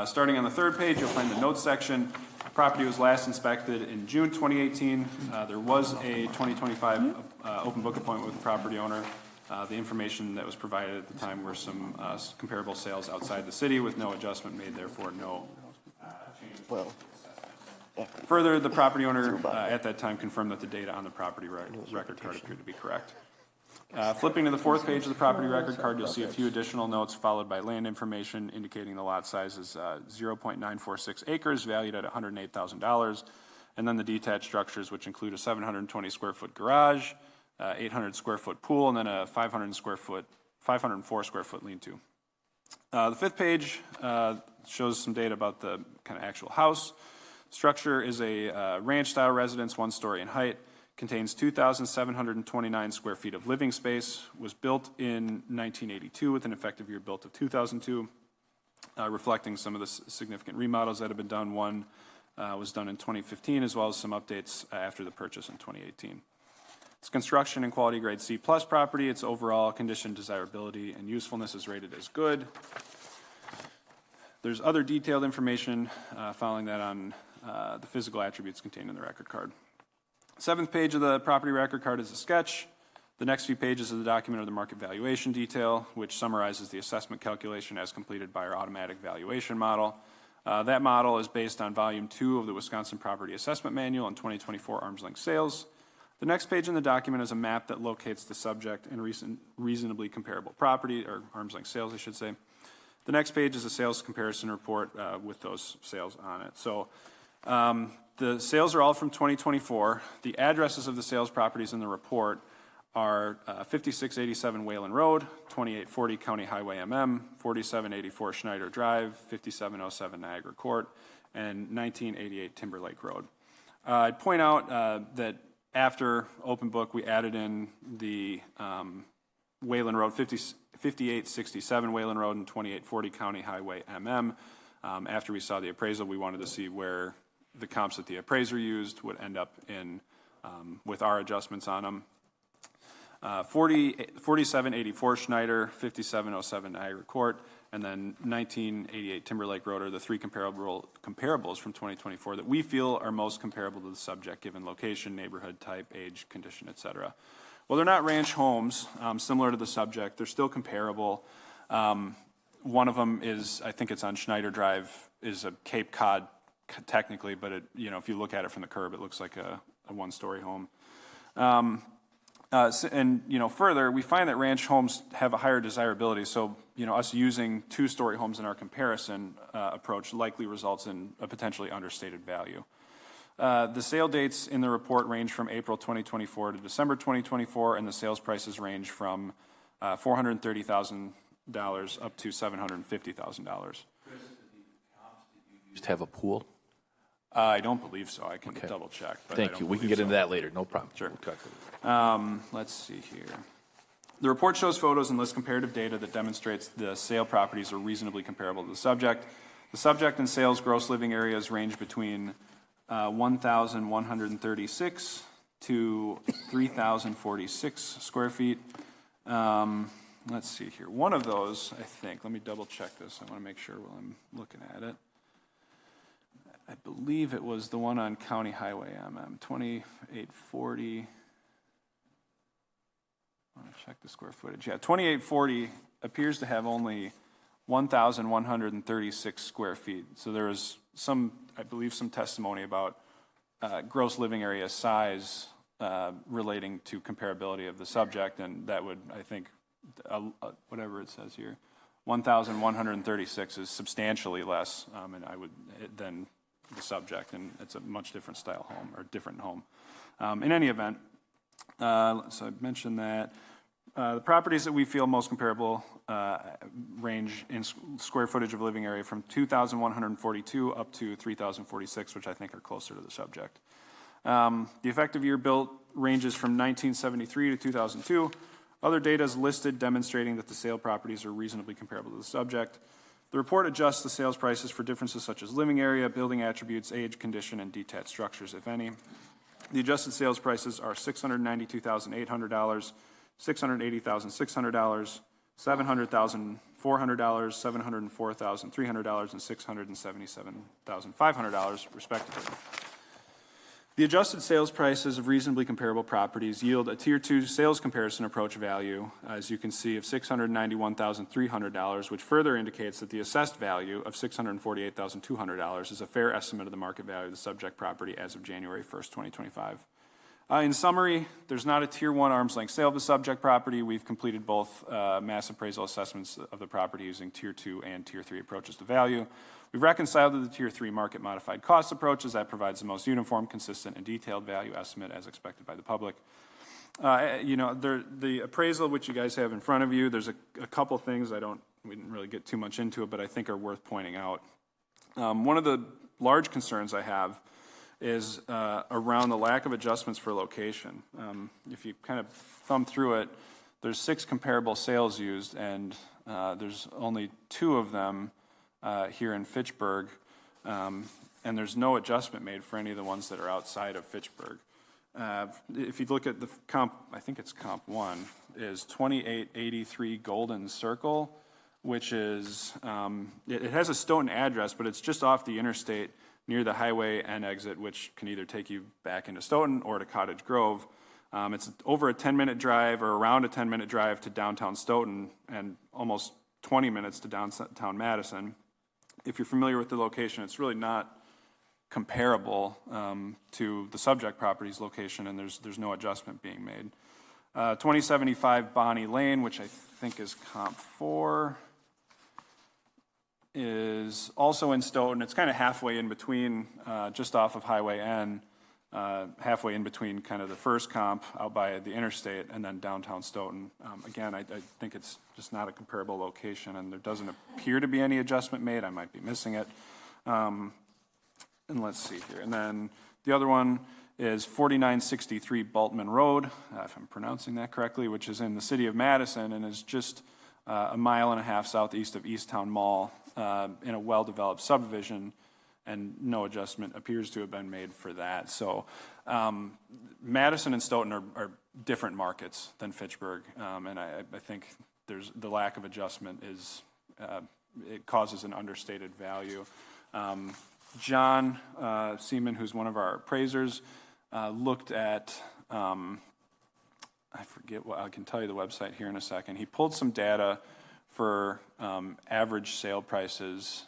Starting on the third page, you'll find the notes section. Property was last inspected in June 2018. There was a 2025 open book appointment with the property owner. The information that was provided at the time were some comparable sales outside the city with no adjustment made, therefore no change. Further, the property owner at that time confirmed that the data on the property record card appeared to be correct. Flipping to the fourth page of the property record card, you'll see a few additional notes followed by land information indicating the lot size is 0.946 acres, valued at $108,000, and then the detached structures, which include a 720 square foot garage, 800 square foot pool, and then a 504 square foot lean-to. The fifth page shows some data about the kind of actual house. Structure is a ranch-style residence, 1 story in height, contains 2,729 square feet of living space, was built in 1982 with an effective year built of 2002, reflecting some of the significant remodels that have been done. One was done in 2015, as well as some updates after the purchase in 2018. It's construction and quality grade C+ property. Its overall condition, desirability, and usefulness is rated as good. There's other detailed information following that on the physical attributes contained in the record card. Seventh page of the property record card is a sketch. The next few pages of the document are the market valuation detail, which summarizes the assessment calculation as completed by our automatic valuation model. That model is based on volume 2 of the Wisconsin Property Assessment Manual and 2024 arm's length sales. The next page in the document is a map that locates the subject and reasonably comparable property, or arm's length sales, I should say. The next page is a sales comparison report with those sales on it. So the sales are all from 2024. The addresses of the sales properties in the report are 5687 Whalen Road, 2840 County Highway MM, 4784 Schneider Drive, 5707 Niagara Court, and 1988 Timberlake Road. I'd point out that after open book, we added in the Whalen Road, 5867 Whalen Road, and 2840 County Highway MM. After we saw the appraisal, we wanted to see where the comps that the appraiser used would end up in with our adjustments on them. 4784 Schneider, 5707 Niagara Court, and then 1988 Timberlake Road are the 3 comparables from 2024 that we feel are most comparable to the subject given location, neighborhood type, age, condition, etc. Well, they're not ranch homes, similar to the subject. They're still comparable. One of them is, I think it's on Schneider Drive, is a Cape Cod technically, but it, if you look at it from the curb, it looks like a 1-story home. Further, we find that ranch homes have a higher desirability. So, us using 2-story homes in our comparison approach likely results in a potentially understated value. The sale dates in the report range from April 2024 to December 2024, and the sales prices range from $430,000 up to $750,000. Just have a pool? I don't believe so. I can double check. But Thank you. We can get into that later. No problem. Sure. We'll talk about it. Let's see here. The report shows photos and lists comparative data that demonstrates the sale properties are reasonably comparable to the subject. The subject and sales gross living areas range between 1,136 to 3,046 square feet. Let's see here. One of those, I think, let me double check this. I want to make sure while I'm looking at it. I believe it was the one on County Highway MM, 2840. I want to check the square footage. Yeah, 2840 appears to have only 1,136 square feet. So there is some, I believe, some testimony about gross living area size relating to comparability of the subject, and that would, I think, whatever it says here, 1,136 is substantially less, and than the subject, and it's a much different style home or different home. In any event, so I mentioned that. The properties that we feel most comparable range in square footage of living area from 2,142 up to 3,046, which I think are closer to the subject. The effective year built ranges from 1973 to 2002. Other data is listed demonstrating that the sale properties are reasonably comparable to the subject. The report adjusts the sales prices for differences such as living area, building attributes, age, condition, and detached structures, if any. The adjusted sales prices are $692,800, $680,600, $700,400, $704,300, and $677,500, respectively. The adjusted sales prices of reasonably comparable properties yield a Tier 2 sales comparison approach value, as you can see, of $691,300, which further indicates that the assessed value of $648,200 is a fair estimate of the market value of the subject property as of January 1st, 2025. In summary, there's not a Tier 1 arm's length sale of the subject property. We've completed both mass appraisal assessments of the property using Tier 2 and Tier 3 approaches to value. We've reconciled to the Tier 3 market modified cost approaches that provides the most uniform, consistent, and detailed value estimate as expected by the public. The appraisal, which you guys have in front of you, there's a couple things we didn't really get too much into it, but I think are worth pointing out. One of the large concerns I have is around the lack of adjustments for location. If you kind of thumb through it, there's 6 comparable sales used, and there's only 2 of them here in Fitchburg, and there's no adjustment made for any of the ones that are outside of Fitchburg. If you look at the comp, I think it's comp 1, is 2883 Golden Circle, which is, it has a Stoughton address, but it's just off the interstate near the highway N exit, which can either take you back into Stoughton or to Cottage Grove. It's over a 10-minute drive or around a 10-minute drive to downtown Stoughton and almost 20 minutes to downtown Madison. If you're familiar with the location, it's really not comparable to the subject property's location, and there's no adjustment being made. 2075 Bonnie Lane, which I think is comp 4, is also in Stoughton. It's kind of halfway in between, just off of Highway N, halfway in between kind of the first comp out by the interstate and then downtown Stoughton. Again, I think it's just not a comparable location, and there doesn't appear to be any adjustment made. I might be missing it. And let's see here. And then the other one is 4963 Baltman Road, if I'm pronouncing that correctly, which is in the city of Madison and is just a mile and a half southeast of Easttown Mall in a well-developed subdivision, and no adjustment appears to have been made for that. So Madison and Stoughton are different markets than Fitchburg, and I think there's the lack of adjustment is it causes an understated value. John Seaman, who's one of our appraisers, looked at, I forget what, I can tell you the website here in a second. He pulled some data for average sale prices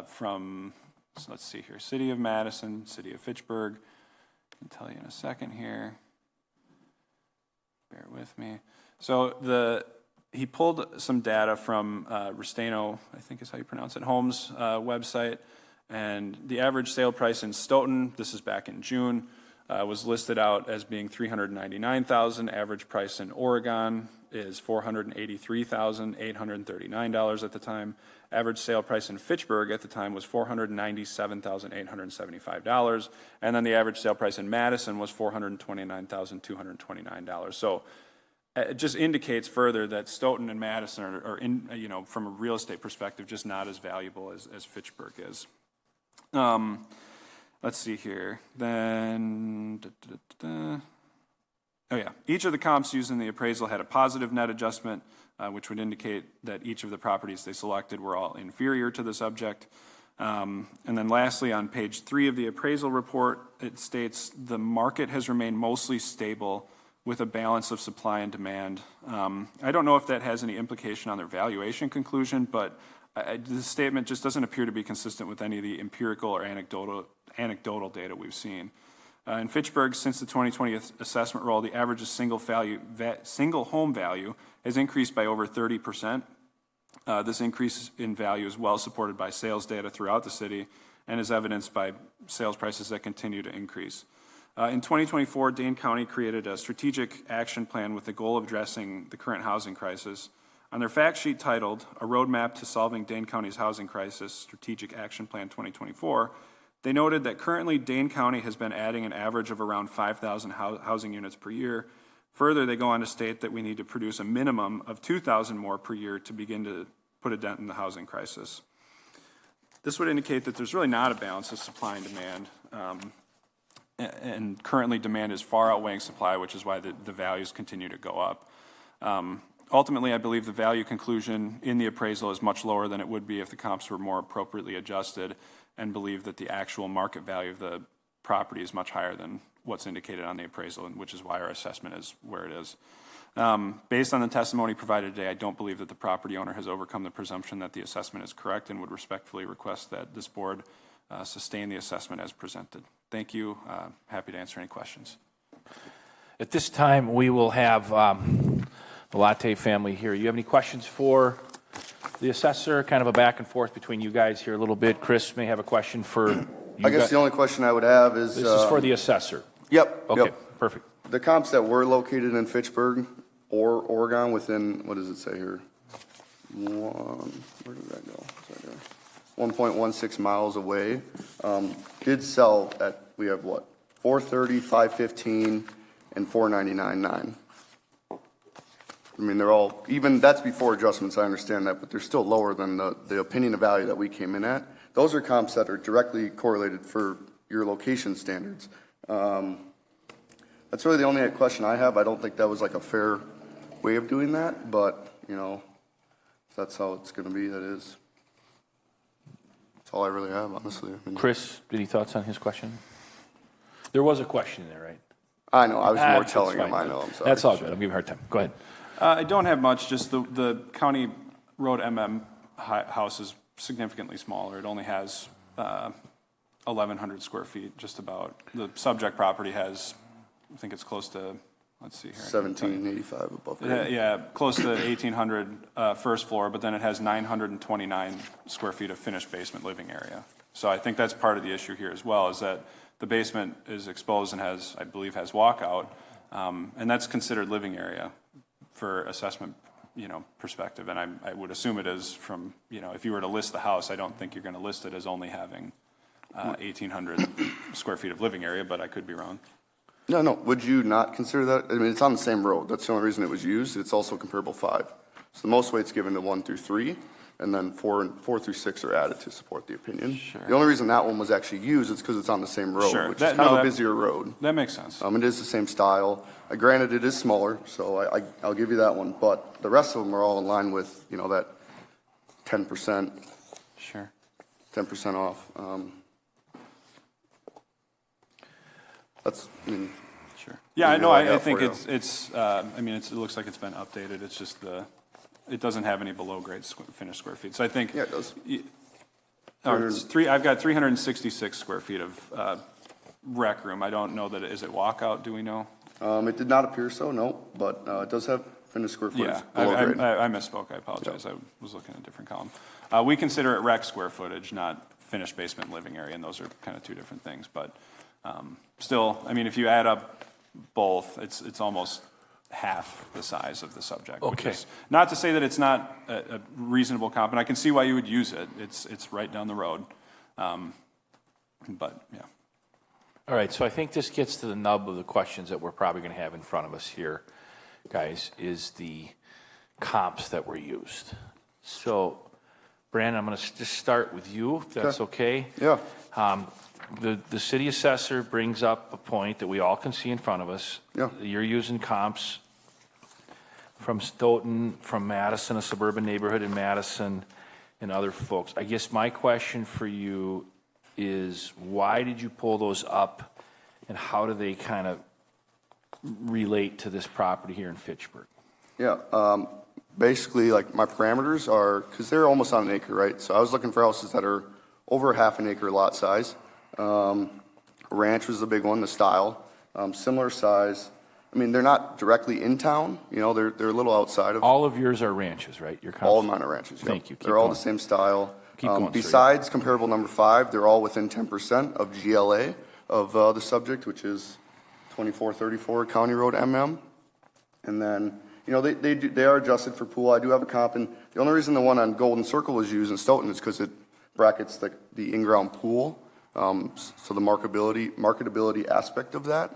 from, so let's see here, City of Madison, City of Fitchburg. I can tell you in a second here. Bear with me. So he pulled some data from Restaino, I think is how you pronounce it, Homes website, and the average sale price in Stoughton, this is back in June, was listed out as being $399,000. Average price in Oregon is $483,839 at the time. Average sale price in Fitchburg at the time was $497,875. And then the average sale price in Madison was $429,229. So it just indicates further that Stoughton and Madison are in, from a real estate perspective, just not as valuable as Fitchburg is. Let's see here. Then, oh yeah, each of the comps used in the appraisal had a positive net adjustment, which would indicate that each of the properties they selected were all inferior to the subject. And then lastly, on page 3 of the appraisal report, it states the market has remained mostly stable with a balance of supply and demand. I don't know if that has any implication on their valuation conclusion, but the statement just doesn't appear to be consistent with any of the empirical or anecdotal data we've seen. In Fitchburg, since the 2020 assessment roll, the average of single home value has increased by over 30%. This increase in value is well supported by sales data throughout the city and is evidenced by sales prices that continue to increase. In 2024, Dane County created a strategic action plan with the goal of addressing the current housing crisis. On their fact sheet titled, A Roadmap to Solving Dane County's Housing Crisis, Strategic Action Plan 2024, they noted that currently Dane County has been adding an average of around 5,000 housing units per year. Further, they go on to state that we need to produce a minimum of 2,000 more per year to begin to put a dent in the housing crisis. This would indicate that there's really not a balance of supply and demand, and currently demand is far outweighing supply, which is why the values continue to go up. Ultimately, I believe the value conclusion in the appraisal is much lower than it would be if the comps were more appropriately adjusted, and believe that the actual market value of the property is much higher than what's indicated on the appraisal, and which is why our assessment is where it is. Based on the testimony provided today, I don't believe that the property owner has overcome the presumption that the assessment is correct, and would respectfully request that this board sustain the assessment as presented. Thank you. Happy to answer any questions. At this time, we will have the Latte family here. You have any questions for the assessor? Kind of a back and forth between you guys here a little bit. Chris may have a question for you. I guess the only question I would have is... This is for the assessor. Yep. Okay, yep. perfect. The comps that were located in Fitchburg or Oregon within, what does it say here? Where did that go? 1.16 miles away, did sell at, we have what, 430, 515, and 499.9. I mean, they're all, even, that's before adjustments, I understand that, but they're still lower than the opinion of value that we came in at. Those are comps that are directly correlated for your location standards. That's really the only question I have. I don't think that was like a fair way of doing that, but, if that's how it's going to be, that is. That's all I really have, honestly. Chris, any thoughts on his question? There was a question there, right? I know. I was more telling him. I know. I'm sorry. That's all good. I'll give you a hard time. Go ahead. I don't have much. Just the county road house is significantly smaller. It only has 1,100 square feet, just about. The subject property has, I think it's close to, let's see here. 1785 above grade. Yeah, close to 1,800 first floor, but then it has 929 square feet of finished basement living area. So I think that's part of the issue here as well, is that the basement is exposed and has, I believe, has walkout, and that's considered living area for assessment, perspective. And I would assume it is from, if you were to list the house, I don't think you're going to list it as only having 1,800 square feet of living area, but I could be wrong. No. Would you not consider that? I mean, it's on the same road. That's the only reason it was used. It's also comparable 5. So the most weight's given to 1 through 3, and then 4 through 6 are added to support the opinion. Sure. The only reason that one was actually used is because it's on the same road, Sure. which is kind of a busier road. That makes sense. It is the same style. Granted, it is smaller, so I'll give you that one. But the rest of them are all in line with, that 10%. Sure. 10% off. Sure. Yeah, I know. I think it's. It looks like it's been updated. It's just it doesn't have any below grade finished square feet. So I think. Yeah, it does. I've got 366 square feet of rec room. I don't know that is it walkout. Do we know? It did not appear so, no. But it does have finished square footage. Yeah, below grade. I misspoke. I apologize. I was looking at a different column. We consider it rec square footage, not finished basement living area, and those are kind of two different things. But Still, I mean, if you add up both, it's almost half the size of the subject. Okay. Which is not to say that it's not a reasonable comp, and I can see why you would use it. It's right down the road. But, yeah. All right, so I think this gets to the nub of the questions that we're probably going to have in front of us here, guys, is the comps that were used. So, Brandon, I'm going to just start with you, if that's okay. Yeah. The city assessor brings up a point that we all can see in front of us. Yeah. You're using comps from Stoughton, from Madison, a suburban neighborhood in Madison, and other folks. I guess my question for you is, why did you pull those up, and how do they kind of relate to this property here in Fitchburg? Yeah, basically, like, my parameters are, because they're almost on an acre, right? So I was looking for houses that are over half an acre lot size. Ranch was the big one, the style. Similar size. I mean, they're not directly in town, you know, they're a little outside of. All of yours are ranches, right? Your all of mine are ranches, yep. Thank you. Keep They're all going. the same style. Keep going, Besides comparable number 5, they're all within 10% of GLA of the subject, which is 2434 County Road MM. And then, you know, they are adjusted for pool. I do have a comp, and the only reason the one on Golden Circle was used in Stoughton is because it brackets the in-ground pool. So the marketability aspect of that.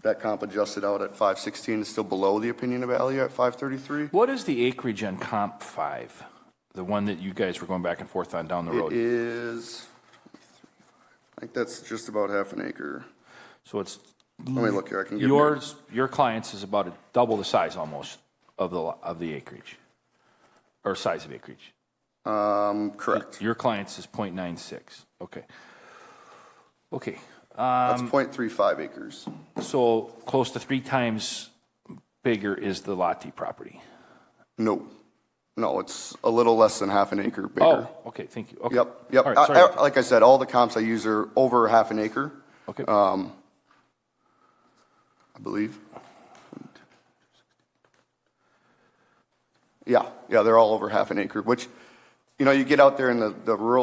That comp adjusted out at 516 is still below the opinion of value at 533. What is the acreage on comp 5? The one that you guys were going back and forth on down the road? It is, I think that's just about half an acre. So it's. Let me look here. I can give your client's is about double the size almost of the acreage, or size of acreage. Correct. Your client's is 0.96. Okay. Okay. That's 0.35 acres. So close to 3 times bigger is the Lotte property. No, it's a little less than half an acre bigger. Oh, okay. Thank you. Okay. Yep. All right, sorry. Like I said, all the comps I use are over half an acre. Okay. I believe. Yeah, they're all over half an acre, which, you know, you get out there in the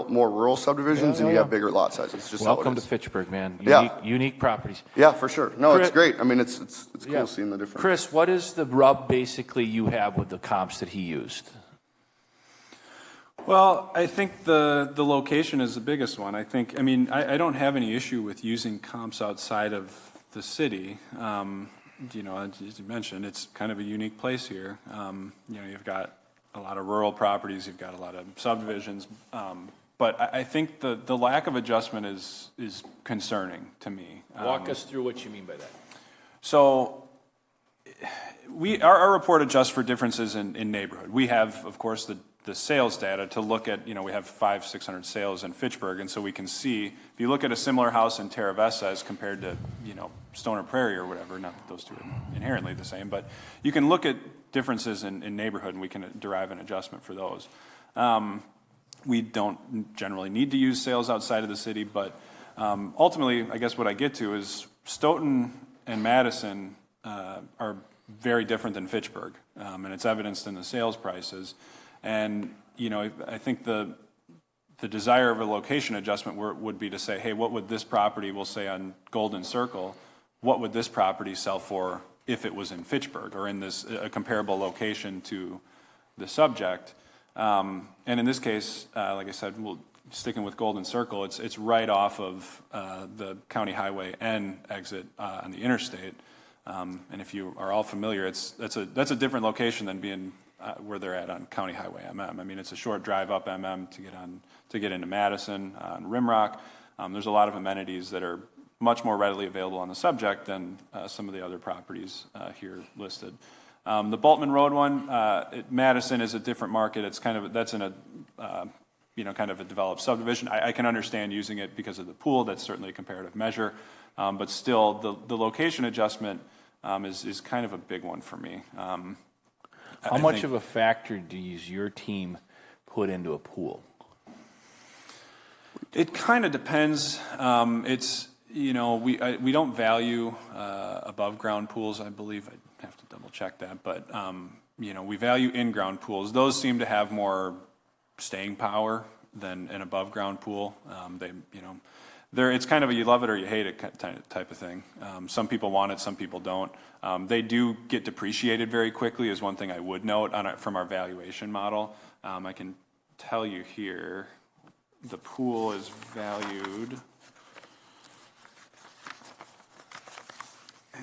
more rural subdivisions and you have bigger lot sizes. It's just Welcome how it to is. Fitchburg, man. Yeah. Unique properties. Yeah, for sure. No, Chris, it's great. I mean, it's cool seeing the difference. Chris, what is the rub basically you have with the comps that he used? Well, I think the location is the biggest one. I don't have any issue with using comps outside of the city. You know, as you mentioned, it's kind of a unique place here. You know, you've got a lot of rural properties, you've got a lot of subdivisions, but I think the lack of adjustment is concerning to me. Walk us through what you mean by that. So, our report adjusts for differences in neighborhood. We have, of course, the sales data to look at. You know, we have 500-600 sales in Fitchburg, and so we can see, if you look at a similar house in Terra Vista as compared to, you know, Stoner Prairie or whatever, not that those two are inherently the same, but you can look at differences in neighborhood, and we can derive an adjustment for those. We don't generally need to use sales outside of the city, but ultimately, I guess what I get to is Stoughton and Madison are very different than Fitchburg, and it's evidenced in the sales prices. And, you know, I think the desire of a location adjustment would be to say, hey, what would this property, we'll say on Golden Circle, what would this property sell for if it was in Fitchburg or in a comparable location to the subject? And in this case, like I said, sticking with Golden Circle, it's right off of the County Highway N exit on the interstate. And if you are all familiar, that's a different location than being where they're at on County Highway MM. I mean, it's a short drive up MM to get into Madison on Rimrock. There's a lot of amenities that are much more readily available on the subject than some of the other properties here listed. The Boltman Road one, Madison is a different market. It's that's in a kind of a developed subdivision. I can understand using it because of the pool. That's certainly a comparative measure, but still, the location adjustment is kind of a big one for me. How much of a factor does your team put into a pool? It kind of depends. It's, you know, we don't value above ground pools. I believe I'd have to double check that, but you know, we value in ground pools. Those seem to have more staying power than an above ground pool. it's kind of a you love it or you hate it type of thing. Some people want it, some people don't. They do get depreciated very quickly is one thing I would note from our valuation model. I can tell you here, the pool is valued at,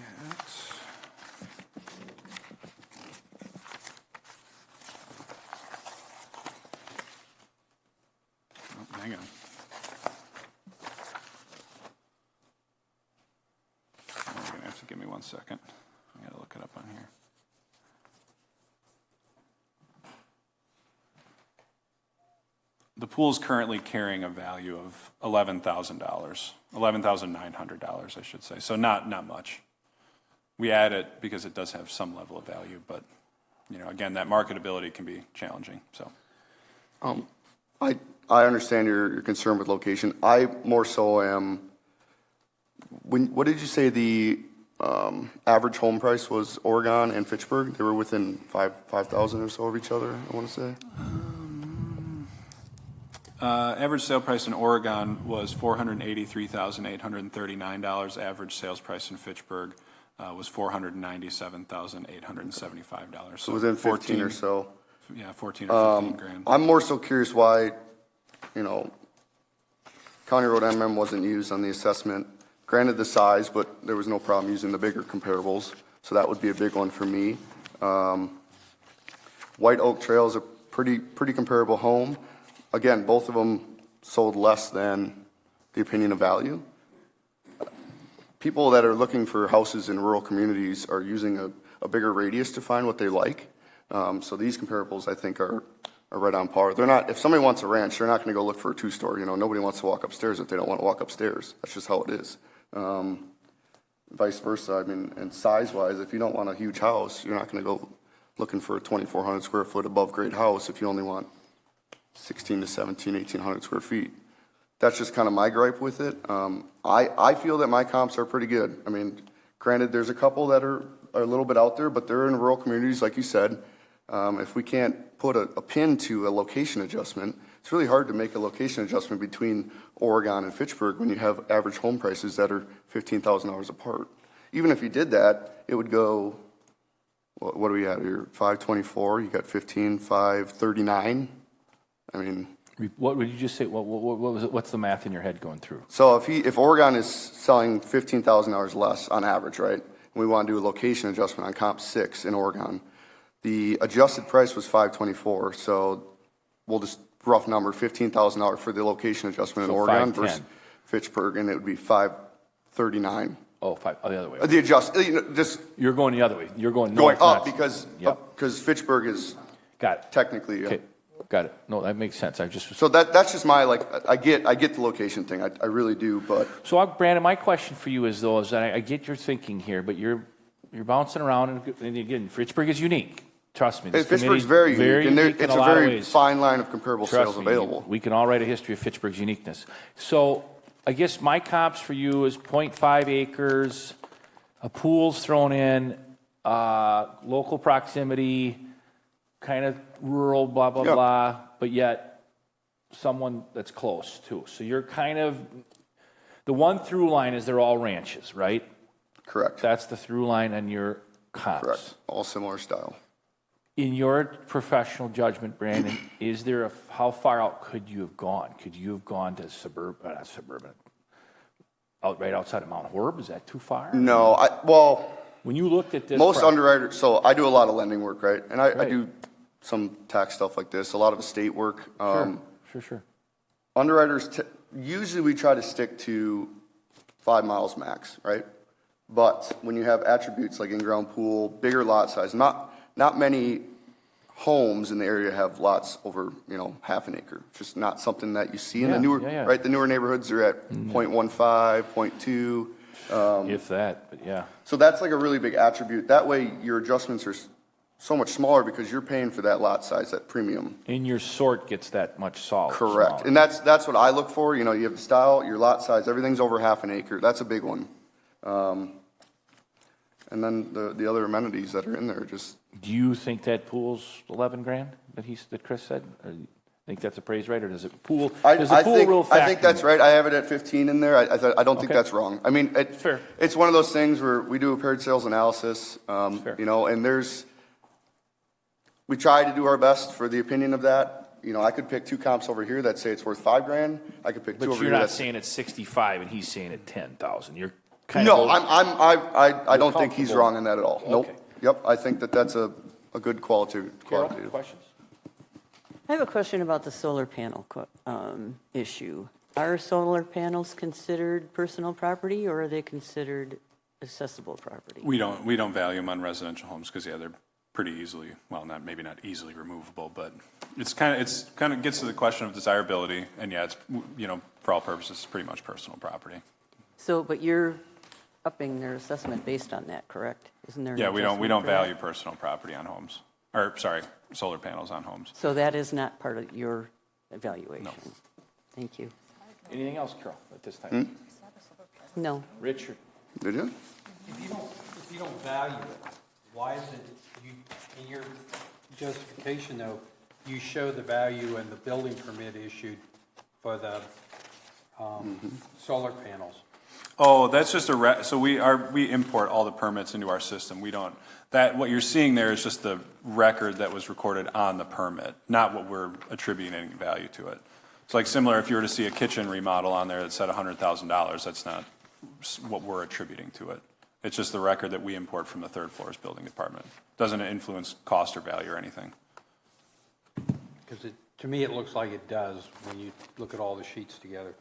oh, hang on. You're gonna have to give me 1 second. I gotta look it up on here. The pool's currently carrying a value of $11,000, $11,900, I should say. So not much. We add it because it does have some level of value, but again, that marketability can be challenging. So, I understand your concern with location. I more so am. What did you say the average home price was? Oregon and Fitchburg. They were within 5,000 or so of each other, I want to say. Average sale price in Oregon was $483,839. Average sales price in Fitchburg was $497,875. So within 15 or so. Yeah, 14 or 15 grand. I'm more so curious why, County Road MM wasn't used on the assessment. Granted the size, but there was no problem using the bigger comparables. So that would be a big one for me. White Oak Trail is a pretty comparable home. Again, both of them sold less than the opinion of value. People that are looking for houses in rural communities are using a bigger radius to find what they like. So these comparables, I think, are right on par. They're not. If somebody wants a ranch, they're not going to go look for a two-story. Nobody wants to walk upstairs if they don't want to walk upstairs. That's just how it is. Vice versa. I mean, and size-wise, if you don't want a huge house, you're not going to go looking for a 2,400 square foot above-grade house if you only want 16 to 17, 1,800 square feet. That's just kind of my gripe with it. I feel that my comps are pretty good. I mean, granted, there's a couple that are a little bit out there, but they're in rural communities, like you said. If we can't put a pin to a location adjustment, it's really hard to make a location adjustment between Oregon and Fitchburg when you have average home prices that are $15,000 apart. Even if you did that, it would go, what do we have here? 524, you got 15, 539. I mean, what would you just say? What was it? What's the math in your head going through? So if Oregon is selling $15,000 less on average, right? And we want to do a location adjustment on comp 6 in Oregon, the adjusted price was $524. So we'll just rough number $15,000 for the location adjustment in Oregon versus Fitchburg, and it would be $539. Oh, the other way. The adjust, you're going the other way. You're going up because Fitchburg is technically. Okay. Got it. No, that makes sense. So that's just my I get the location thing. I really do, but. So Brandon, my question for you is that I get your thinking here, but you're bouncing around, and again, Fitchburg is unique. Trust me. Fitchburg's very unique, and it's a very fine line of comparable sales available. We can all write a history of Fitchburg's uniqueness. So I guess my comps for you is 0.5 acres, a pool's thrown in, local proximity, kind of rural, blah, blah, blah, but yet someone that's close too. So you're kind of, the one through line is they're all ranches, right? Correct. That's the through line on your comps. Correct. All similar style. In your professional judgment, Brandon, how far out could you have gone? Could you have gone to right outside of Mount Horeb? Is that too far? No, when you looked at this, most underwriters, so I do a lot of lending work, right? And I do some tax stuff like this, a lot of estate work. Sure. Underwriters, usually we try to stick to 5 miles max, right? But when you have attributes like in-ground pool, bigger lot size, not many homes in the area have lots over, half an acre. It's just not something that you see in the newer, right? The newer neighborhoods are at 0.15, 0.2. If that, but yeah. So that's like a really big attribute. That way your adjustments are so much smaller because you're paying for that lot size, that premium. And your sort gets that much smaller. Correct. And that's what I look for. You have the style, your lot size, everything's over half an acre. That's a big one. And then the other amenities that are in there just. Do you think that pool's 11 grand that Chris said? Or Think that's appraised right, or does it pool? I Does the pool rule think, I think factor that's in? right. I have it at 15 in there. I don't think Okay. that's wrong. I mean, Fair. it's one of those things where we do a paired sales analysis, Fair. you know, and we try to do our best for the opinion of that. You know, I could pick two comps over here that say it's worth $5,000. I could pick two But over you're here not that's saying it's 65 and he's saying it 10,000. You're kind no. of. I don't think he's comfortable. wrong in that at all. Nope. Okay. Yep. I think that's a good Carol, qualitative. questions? I have a question about the solar panel issue. Are solar panels considered personal property, or are they considered accessible property? We don't value them on residential homes because, yeah, they're pretty easily, well, maybe not easily removable, but it's kind of gets to the question of desirability, and yeah, it's, you know, for all purposes, it's pretty much personal property. So, but you're upping their assessment based on that, correct? Isn't there? Yeah, we don't adjustment for that? value personal property on homes, or sorry, solar panels on homes. So that is not part of your evaluation? No. Thank you. Anything else, Carol, at this time? No. Richard? Did you? If you don't value it, why is it, in your justification though, you show the value and the building permit issued for the solar panels? Oh, that's just so we import all the permits into our system. We don't, what you're seeing there is just the record that was recorded on the permit, not what we're attributing any value to it. It's like similar if you were to see a kitchen remodel on there that said $100,000, that's not what we're attributing to it. It's just the record that we import from the third floor's building department. Doesn't influence cost or value or anything. Because to me, it looks like it does when you look at all the sheets together.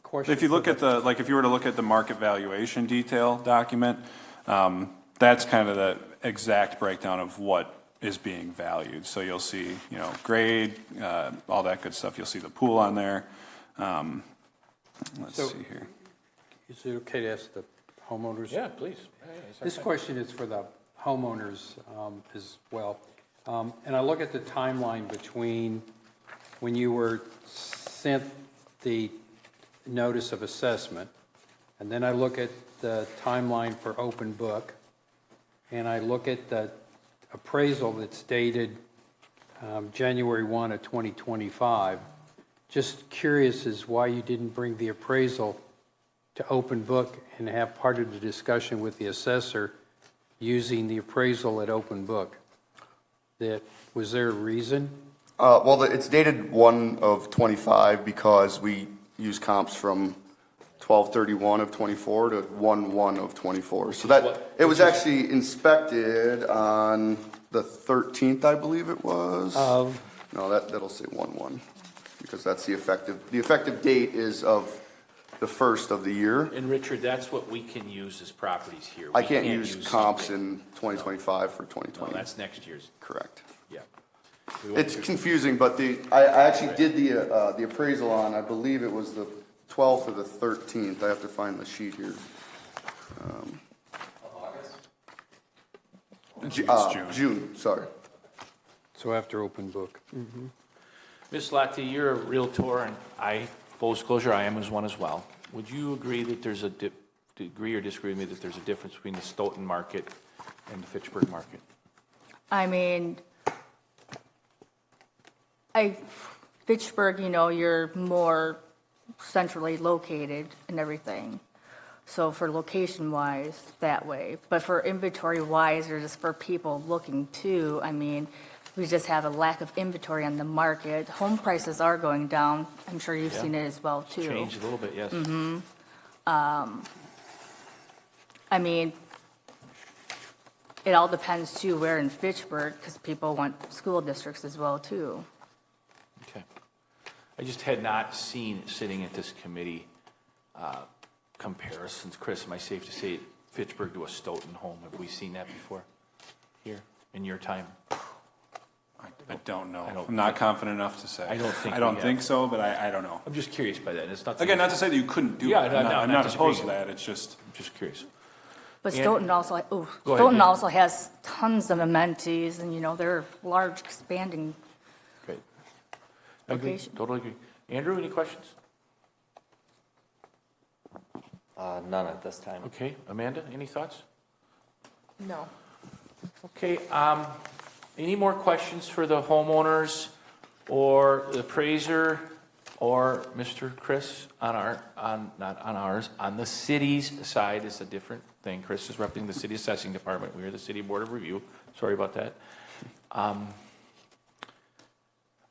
Question If you look at if you were to look at the market valuation detail document, that's kind of the exact breakdown of what is being valued. So you'll see, you know, grade, all that good stuff. You'll see the pool on there. Let's see here. Is it okay to ask the homeowners? Yeah, please. This question is for the homeowners as well. And I look at the timeline between when you were sent the notice of assessment, and then I look at the timeline for open book, and I look at the appraisal that's dated January 1 of 2025. Just curious as why you didn't bring the appraisal to open book and have part of the discussion with the assessor using the appraisal at open book. Was there a reason? Well, it's dated 1 of 25 because we use comps from 12/31 of 24 to 1/1 of 24. So that it was actually inspected on the 13th, I believe it was. No, that'll say 1/1 because that's the effective date is of the first of the year. And Richard, that's what we can use as properties here. I We can't use comps something. in 2025 for 2020. No, that's next year's. Correct. Yeah. It's confusing, but I actually did the appraisal on, I believe it was the 12th or the 13th. I have to find the sheet here. June, sorry. So after open book. Ms. Latte, you're a Realtor, and full disclosure, I am as one as well. Would you agree that there's agree or disagree with me that there's a difference between the Stoughton market and the Fitchburg market? I mean, Fitchburg, you know, you're more centrally located and everything. So for location-wise, that way. But for inventory-wise, or just for people looking too, I mean, we just have a lack of inventory on the market. Home prices are going down. I'm sure you've seen it as well too. Changed a little bit, yes. I mean, it all depends too where in Fitchburg, because people want school districts as well too. Okay. I just had not seen, sitting at this committee, comparisons. Chris, am I safe to say Fitchburg to a Stoughton home? Have we seen that before here in your time? I don't know. I'm not confident enough to say. I don't I don't think so, but I don't know. I'm just curious by that. It's not Again, not to say that you couldn't do it. I'm not opposed to that. It's just I'm just curious. But And- Stoughton also, Go ahead, Stoughton yeah. also has tons of amenities, and you know they're large, expanding. Great. I agree. Location. Totally agree. Andrew, any questions? None at this time. Okay. Amanda, any thoughts? No. Okay. Any more questions for the homeowners or the appraiser, or Mr. Chris on not on ours, on the city's side is a different thing. Chris is representing the city assessing department. We are the city board of review. Sorry about that.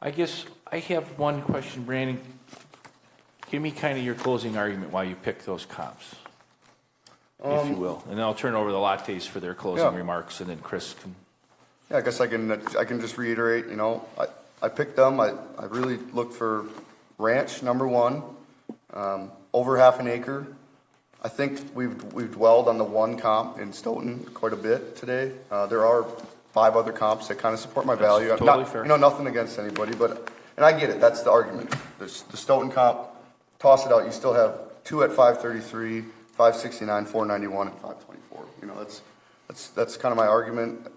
I guess I have one question, Brandon. Give me kind of your closing argument why you picked those comps, if you will. And then I'll turn over the lattes for their closing remarks, and then Chris can. Yeah, I guess I can just reiterate, you know, I picked them. I really looked for ranch, number one, over half an acre. I think we've dwelled on the one comp in Stoughton quite a bit today. There are 5 other comps that kind of support my value. Totally fair. You know, nothing against anybody, and I get it. That's the argument. The Stoughton comp, toss it out. You still have 2 at 533, 569, 491, and 524. You know, that's kind of my argument.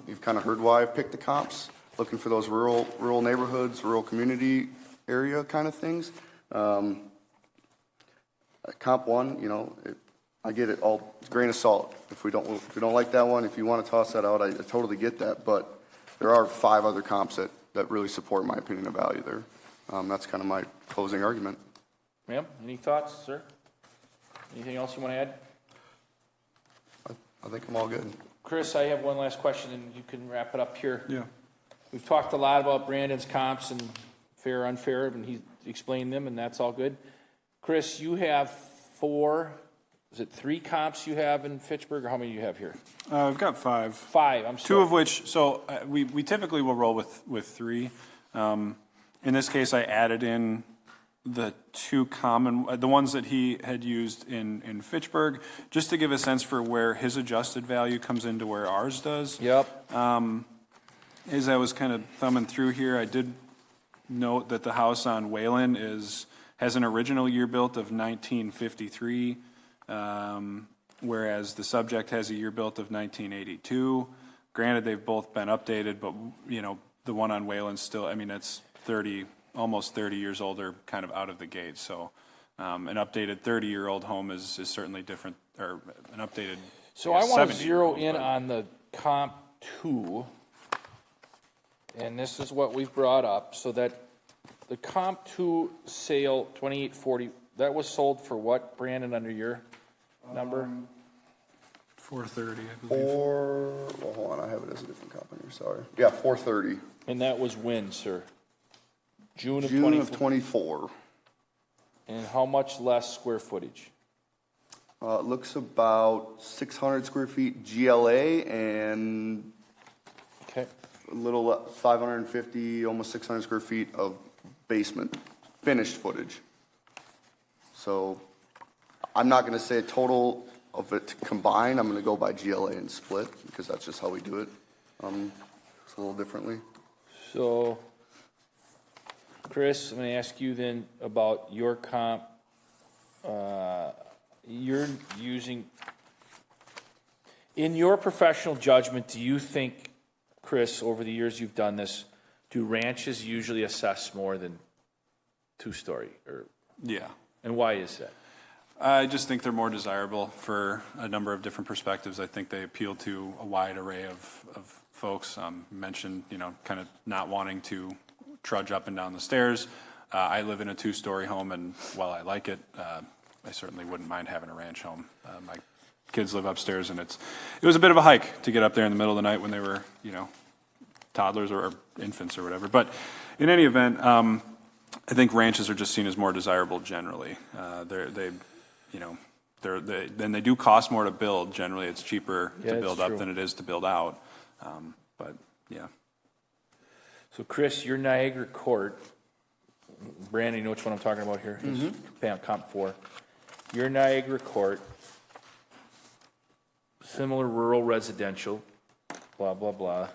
You've kind of heard why I picked the comps, looking for those rural neighborhoods, rural community area kind of things. Comp 1, you know, I get it, all grain of salt. If we don't like that one, if you want to toss that out, I totally get that. But there are 5 other comps that really support my opinion of value there. That's kind of my closing argument. Ma'am, any thoughts, sir? Anything else you want to add? I think I'm all good. Chris, I have one last question, and you can wrap it up here. Yeah. We've talked a lot about Brandon's comps and fair, unfair, and he explained them, and that's all good. Chris, you have 3 comps you have in Fitchburg, or how many do you have here? I've got 5. 5, I'm sorry. 2 of which, so we typically will roll with 3. In this case, I added in the 2 common, the ones that he had used in Fitchburg, just to give a sense for where his adjusted value comes into where ours does. Yep. As I was kind of thumbing through here, I did note that the house on Whalen has an original year built of 1953, whereas the subject has a year built of 1982. Granted, they've both been updated, but you know, the one on Whalen's still, I mean, it's almost 30 years old, or kind of out of the gate. So an updated 30-year-old home is certainly different, or an updated. So I want to zero in on the comp 2, and this is what we've brought up, so that the comp 2 sale 2840, that was sold for what, Brandon, under your number? 430, I believe. Well, hold on, I have it as a different company, sorry. Yeah, 430. And that was when, sir? June of 24. And how much less square footage? It looks about 600 square feet GLA and a little 550, almost 600 square feet of basement, finished footage. So I'm not going to say a total of it combined. I'm going to go by GLA and split, because that's just how we do it. It's a little differently. So, Chris, I'm going to ask you then about your comp. You're using, in your professional judgment, do you think, Chris, over the years you've done this, do ranches usually assess more than 2-story? Yeah. And why is that? I just think they're more desirable for a number of different perspectives. I think they appeal to a wide array of folks. Mentioned, you know, kind of not wanting to trudge up and down the stairs. I live in a 2-story home, and while I like it, I certainly wouldn't mind having a ranch home. My kids live upstairs, and it was a bit of a hike to get up there in the middle of the night when they were, you know, toddlers or infants or whatever. But in any event, I think ranches are just seen as more desirable generally. Then they do cost more to build. Generally, it's cheaper to build up than it is to build out. But yeah. So, Chris, your Niagara Court, Brandon, you know which one I'm talking about here? Comp 4. Your Niagara Court, similar rural residential, blah, blah, blah.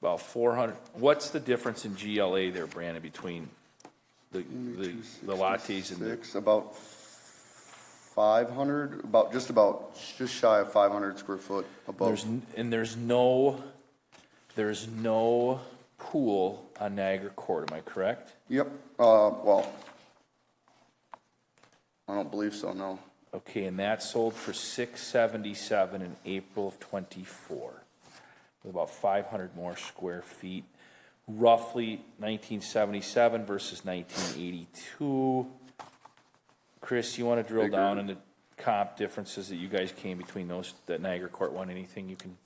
About 400. What's the difference in GLA there, Brandon, between the lattes and the... About 500, just shy of 500 square foot above. There's no pool on Niagara Court, am I correct? Yep. Well, I don't believe so, no. Okay, and that sold for $677 in April of '24, with about 500 more square feet. roughly 1977 versus 1982. Chris, you want to drill down into comp differences that you guys came between those, that Niagara Court one? Anything you can?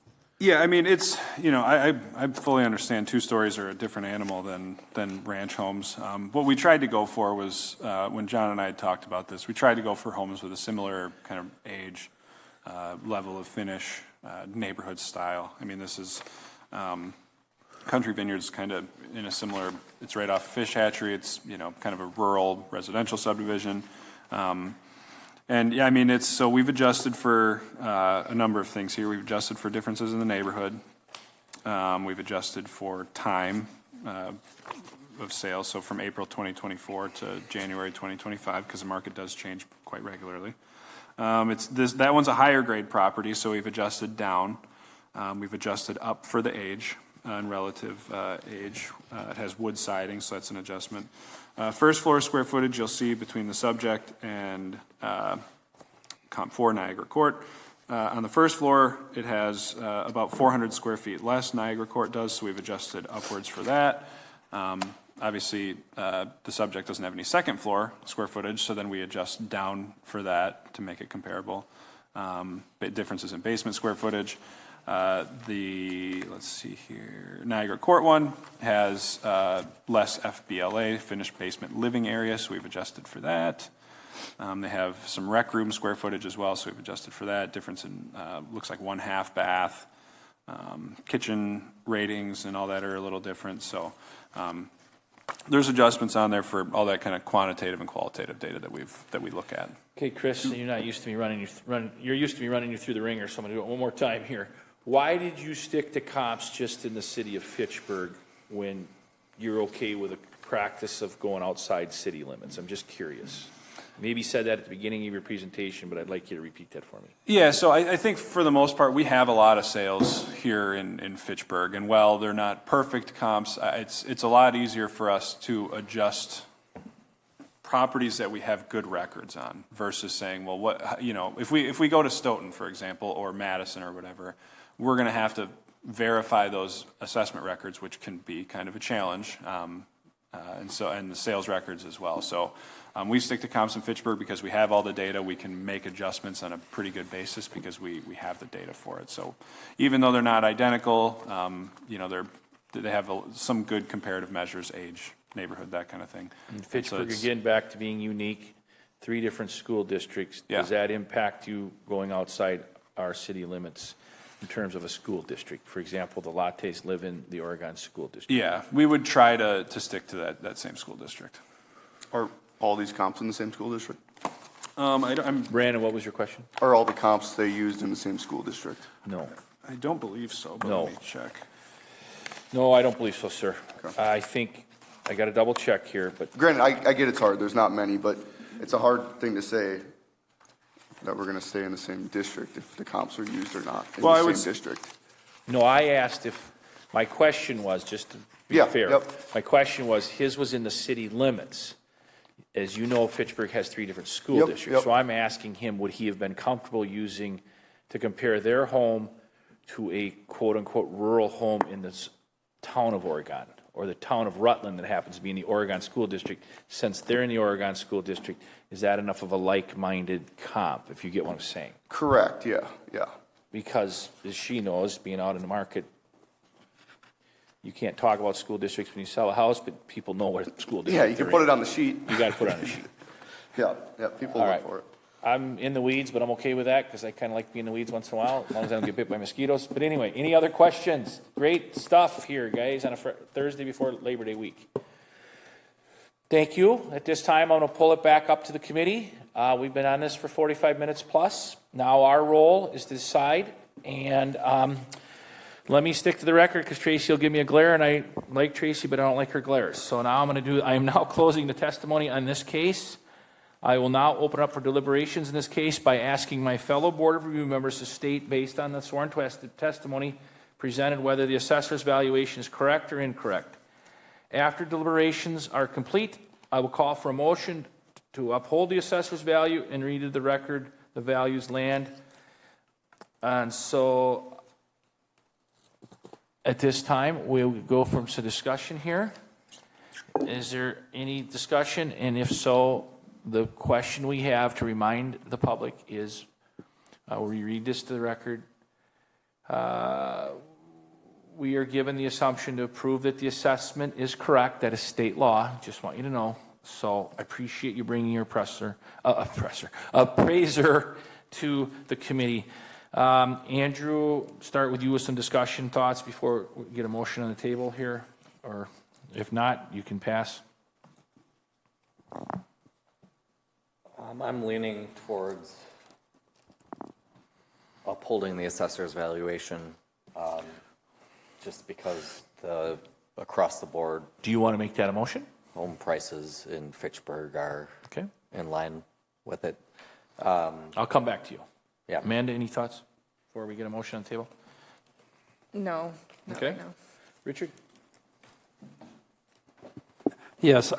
Yeah, I mean, it's, I fully understand two-stories are a different animal than ranch homes. What we tried to go for was, when John and I had talked about this, we tried to go for homes with a similar kind of age, level of finish, neighborhood style. I mean, this is, Country Vineyards kind of in a similar, it's right off Fish Hatchery. It's, kind of a rural residential subdivision. And yeah, I mean, so we've adjusted for a number of things here. We've adjusted for differences in the neighborhood. We've adjusted for time of sales, so from April 2024 to January 2025, because the market does change quite regularly. That one's a higher grade property, so we've adjusted down. We've adjusted up for the age and relative age. It has wood siding, so that's an adjustment. First floor square footage you'll see between the subject and Comp 4 Niagara Court. On the first floor, it has about 400 square feet less Niagara Court does, so we've adjusted upwards for that. Obviously, the subject doesn't have any second floor square footage, so then we adjust down for that to make it comparable. Differences in basement square footage. Let's see here, Niagara Court one has less FBLA, finished basement living area, so we've adjusted for that. They have some rec room square footage as well, so we've adjusted for that. Difference in, looks like 1/2 bath. Kitchen ratings and all that are a little different, so there's adjustments on there for all that kind of quantitative and qualitative data that we look at. Okay, Chris, you're not used to me you're used to me running you through the ringer, so I'm going to do it one more time here. Why did you stick to comps just in the city of Fitchburg when you're okay with a practice of going outside city limits? I'm just curious. Maybe you said that at the beginning of your presentation, but I'd like you to repeat that for me. Yeah, so I think for the most part, we have a lot of sales here in Fitchburg, and while they're not perfect comps, it's a lot easier for us to adjust properties that we have good records on versus saying, well, what, if we go to Stoughton, for example, or Madison or whatever, we're going to have to verify those assessment records, which can be kind of a challenge, and the sales records as well. So we stick to comps in Fitchburg because we have all the data. We can make adjustments on a pretty good basis because we have the data for it. So even though they're not identical, they have some good comparative measures, age, neighborhood, that kind of thing. And Fitchburg, again, back to being unique, 3 different school districts. Yeah. Does that impact you going outside our city limits in terms of a school district? For example, the Lattes live in the Oregon School District. Yeah, we would try to stick to that same school district. Are all these comps in the same school district? Brandon, what was your question? Are all the comps they used in the same school district? No. I don't believe so, but No. let me check. No, I don't believe so, sir. Okay. I think, I got to double check here, but Granted, I get it's hard, there's not many, but it's a hard thing to say that we're gonna stay in the same district if the comps are used or not in the same district. no, I asked if, my question was, just to be Yeah, fair, yep. my question was, his was in the city limits. As you know, Fitchburg has 3 different school districts. Yep. So I'm asking him, would he have been comfortable using, to compare their home to a quote-unquote rural home in this town of Oregon, or the town of Rutland that happens to be in the Oregon School District? Since they're in the Oregon School District, is that enough of a like-minded comp, if you get what I'm saying? Correct, yeah. Because, as she knows, being out in the market, you can't talk about school districts when you sell a house, but people know what school district Yeah, you can put it on the sheet. You got to put it on the sheet. Yeah, people All look right. for it. I'm in the weeds, but I'm okay with that because I kind of like being in the weeds once in a while, as long as I don't get bit by mosquitoes. But anyway, any other questions? Great stuff here, guys, on a Thursday before Labor Day week. Thank you. At this time, I'm going to pull it back up to the committee. We've been on this for 45 minutes plus. Now our role is to decide, and let me stick to the record because Tracy will give me a glare, and I like Tracy, but I don't like her glares. So now I am now closing the testimony on this case. I will now open up for deliberations in this case by asking my fellow Board of Review members to state, based on the sworn testimony presented, whether the assessor's valuation is correct or incorrect. After deliberations are complete, I will call for a motion to uphold the assessor's value and read to the record the values land. And At this time, we'll go from some discussion here. Is there any discussion? And if so, the question we have to remind the public is, we read this to the record. We are given the assumption to prove that the assessment is correct. That is state law. Just want you to know. So I appreciate you bringing your appraiser to the committee. Andrew, start with you with some discussion thoughts before we get a motion on the table here, or if not, you can pass. I'm leaning towards upholding the assessor's valuation, just because across the board. Do you want to make that a motion? Home prices in Fitchburg are okay in line with it. I'll come back to you. Yeah. Amanda, any thoughts before we get a motion on the table? No. Okay. No. Richard? Yes,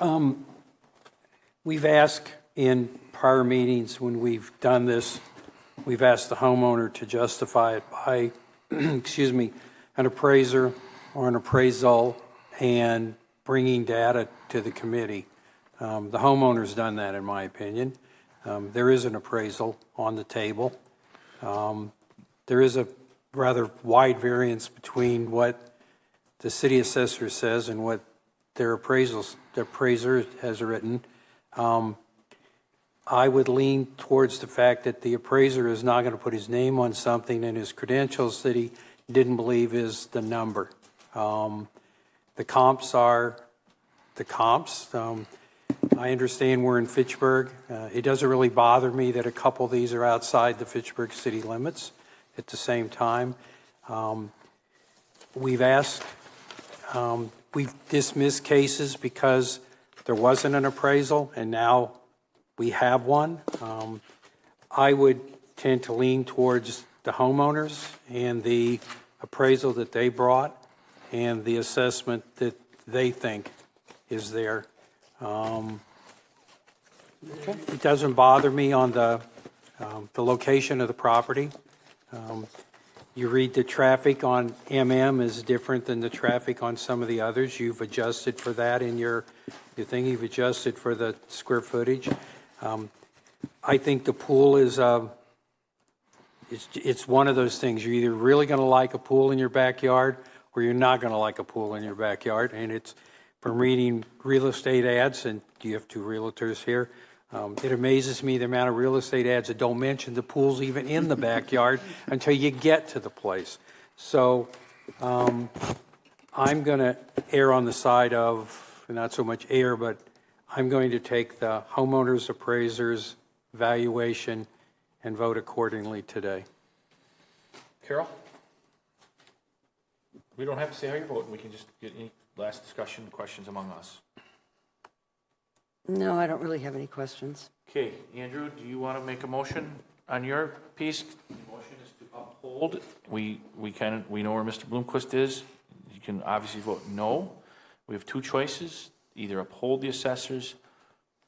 we've asked in prior meetings when we've done this, we've asked the homeowner to justify it by, excuse me, an appraiser or an appraisal and bringing data to the committee. The homeowner's done that, in my opinion. There is an appraisal on the table. There is a rather wide variance between what the city assessor says and what their appraiser has written. I would lean towards the fact that the appraiser is not going to put his name on something and his credentials that he didn't believe is the number. The comps are the comps. I understand we're in Fitchburg. It doesn't really bother me that a couple of these are outside the Fitchburg city limits at the same time. We've asked, we've dismissed cases because there wasn't an appraisal and now we have one. I would tend to lean towards the homeowners and the appraisal that they brought and the assessment that they think is there. It doesn't bother me on the location of the property. You read the traffic on MM is different than the traffic on some of the others. You've adjusted for that in your thing. You've adjusted for the square footage. I think the pool is it's one of those things. You're either really going to like a pool in your backyard or you're not going to like a pool in your backyard. And it's from reading real estate ads, and you have two realtors here. It amazes me the amount of real estate ads that don't mention the pools even in the backyard until you get to the place. So I'm going to err on the side of, not so much err, but I'm going to take the homeowner's appraiser's valuation and vote accordingly today. Carol? We don't have to say how you're voting. We can just get any last discussion questions among us. No, I don't really have any questions. Okay, Andrew, do you want to make a motion on your piece? The motion is to uphold. We know where Mr. Bloomquist is. You can obviously vote no. We have two choices: either uphold the assessors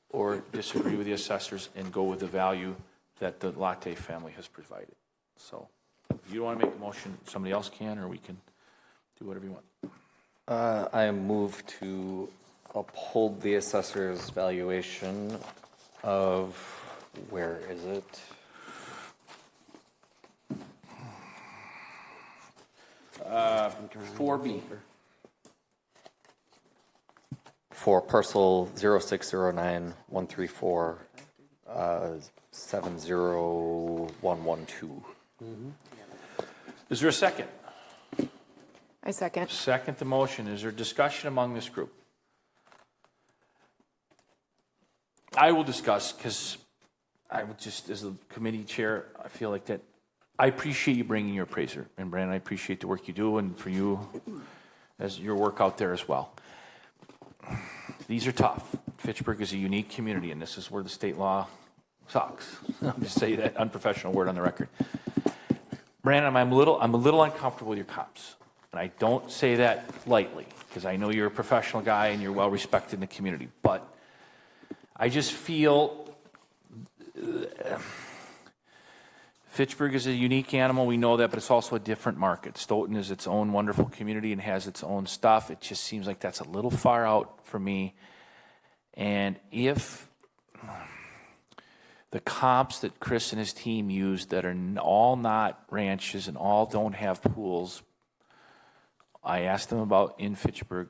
or disagree with the assessors and go with the value that the Latte family has provided. So, if you don't want to make a motion, somebody else can, or we can do whatever you want. I move to uphold the assessor's valuation of, where is it? Uh, 4B. For parcel 0609-134, 70112. Is there a second? I second. Second the motion. Is there discussion among this group? I will discuss, because I would just, as the committee chair, I feel like that I appreciate you bringing your appraiser. And Brandon, I appreciate the work you do, and for you, as your work out there as well. These are tough. Fitchburg is a unique community, and this is where the state law sucks. I'll just say that unprofessional word on the record. Brandon, I'm a little uncomfortable with your comps. And I don't say that lightly, because I know you're a professional guy and you're well respected in the community. But I just feel Fitchburg is a unique animal, we know that, but it's also a different market. Stoughton is its own wonderful community and has its own stuff. It just seems like that's a little far out for me. And if the comps that Chris and his team used that are all not ranches and all don't have pools, I asked them about in Fitchburg,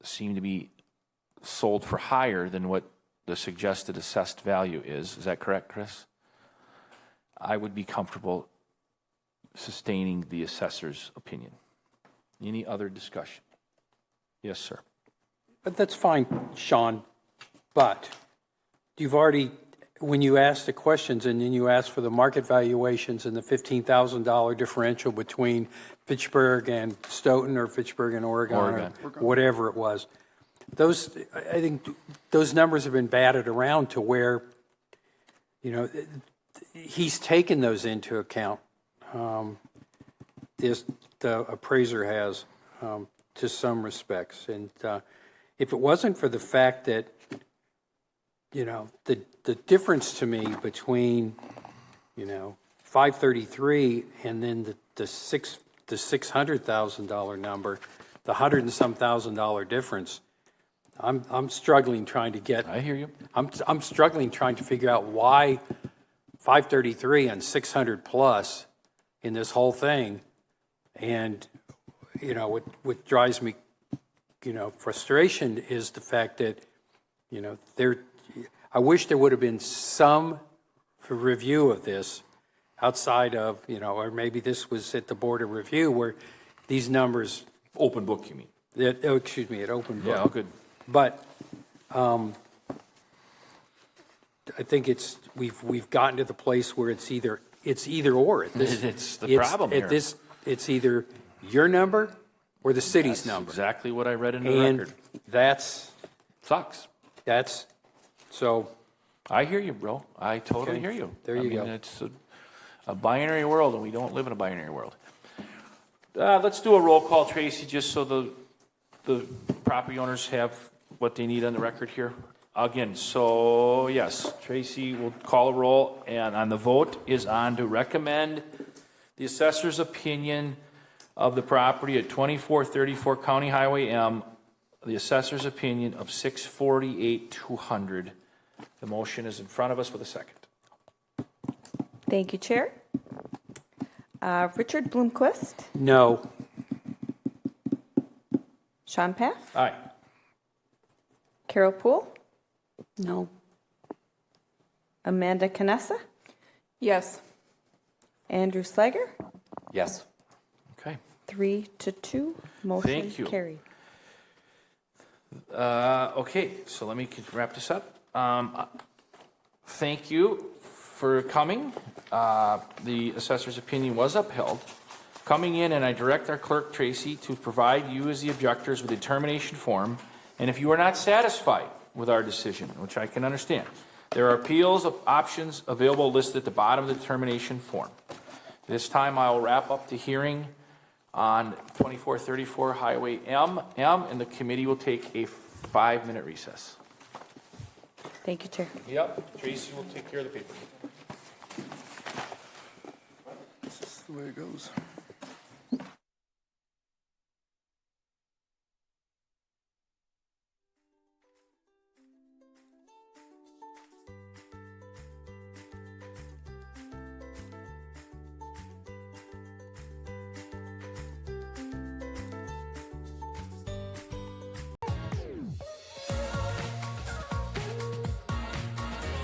seem to be sold for higher than what the suggested assessed value is. Is that correct, Chris? I would be comfortable sustaining the assessor's opinion. Any other discussion? Yes, sir. But that's fine, Sean, but you've already, when you asked the questions and then you asked for the market valuations and the $15,000 differential between Fitchburg and Stoughton or Fitchburg and Oregon. Or whatever it was, those, I think those numbers have been batted around to where, you know, he's taken those into account. The appraiser has, to some respects. And if it wasn't for the fact that, you know, the difference to me between, you know, 533 and then the $600,000 number, the $100 and some thousand difference, I'm struggling trying to get. I hear you. I'm struggling trying to figure out why 533 and 600 plus in this whole thing, and you know what drives me, you know, frustration is the fact that, you know, I wish there would have been some review of this outside of, you know, or maybe this was at the board of review where these numbers. Open book, you mean? Excuse me, at open book. Yeah, all good. But I think we've gotten to the place where it's either or. It's the problem here. It's either your number or the city's number. Exactly what I read in the record. That's sucks. That's so. I hear you, bro. I totally hear you. There you go. It's a binary world, and we don't live in a binary world. Let's do a roll call, Tracy, just so the property owners have what they need on the record here. Again, so yes, Tracy will call a roll, and on the vote is on to recommend the assessor's opinion of the property at 2434 County Highway M, the assessor's opinion of $648,200. The motion is in front of us with a second. Thank you, Chair. Richard Bloomquist, No. Sean Paff, Aye. Carol Poole, No. Amanda Canessa, Yes. Andrew Slager, Yes. Okay. 3-2, motion Thank you. carried. Okay, so let me wrap this up. Thank you for coming. The assessor's opinion was upheld. Coming in, and I direct our clerk, Tracy, to provide you as the objectors with a determination form. And if you are not satisfied with our decision, which I can understand, there are appeals options available listed at the bottom of the determination form. This time I will wrap up the hearing on 2434 Highway M, and the committee will take a 5-minute recess. Thank you, Chair. Yep, Tracy will take care of the paper. This is the way it goes.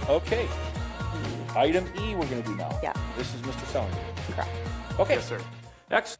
Okay. Item E we're going to do now. Yeah. This is Mr. Selling. Correct. Okay. Yes, sir. Next.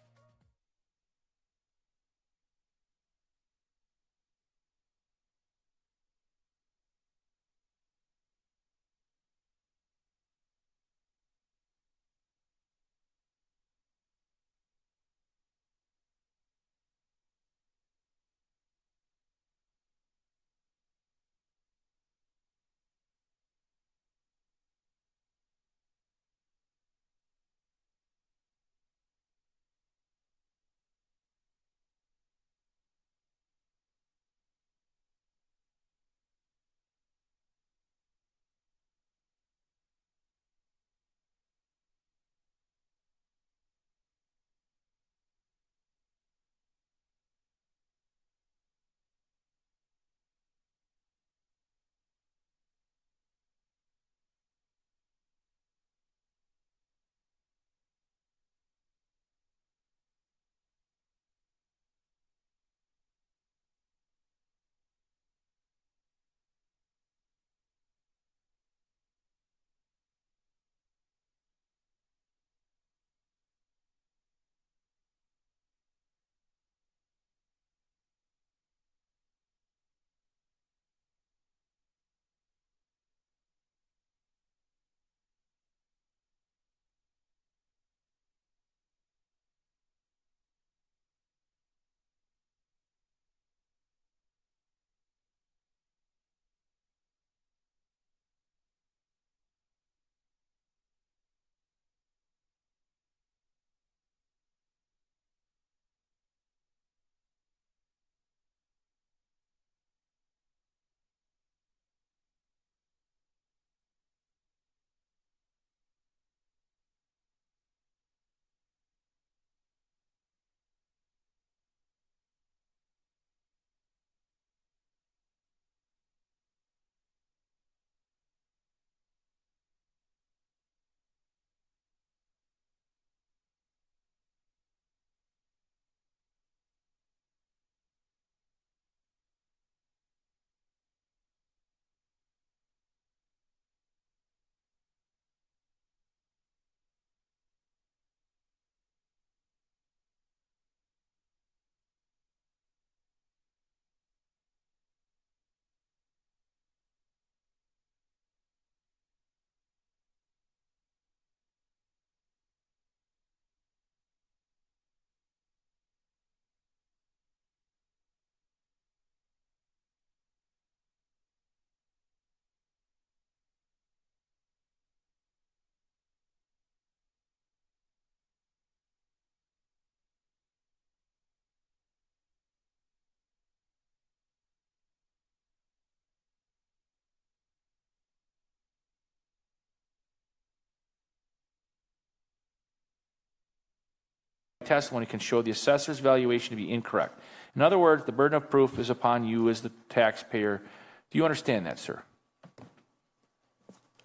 testimony can show the assessor's valuation to be incorrect. In other words, the burden of proof is upon you as the taxpayer. Do you understand that, sir?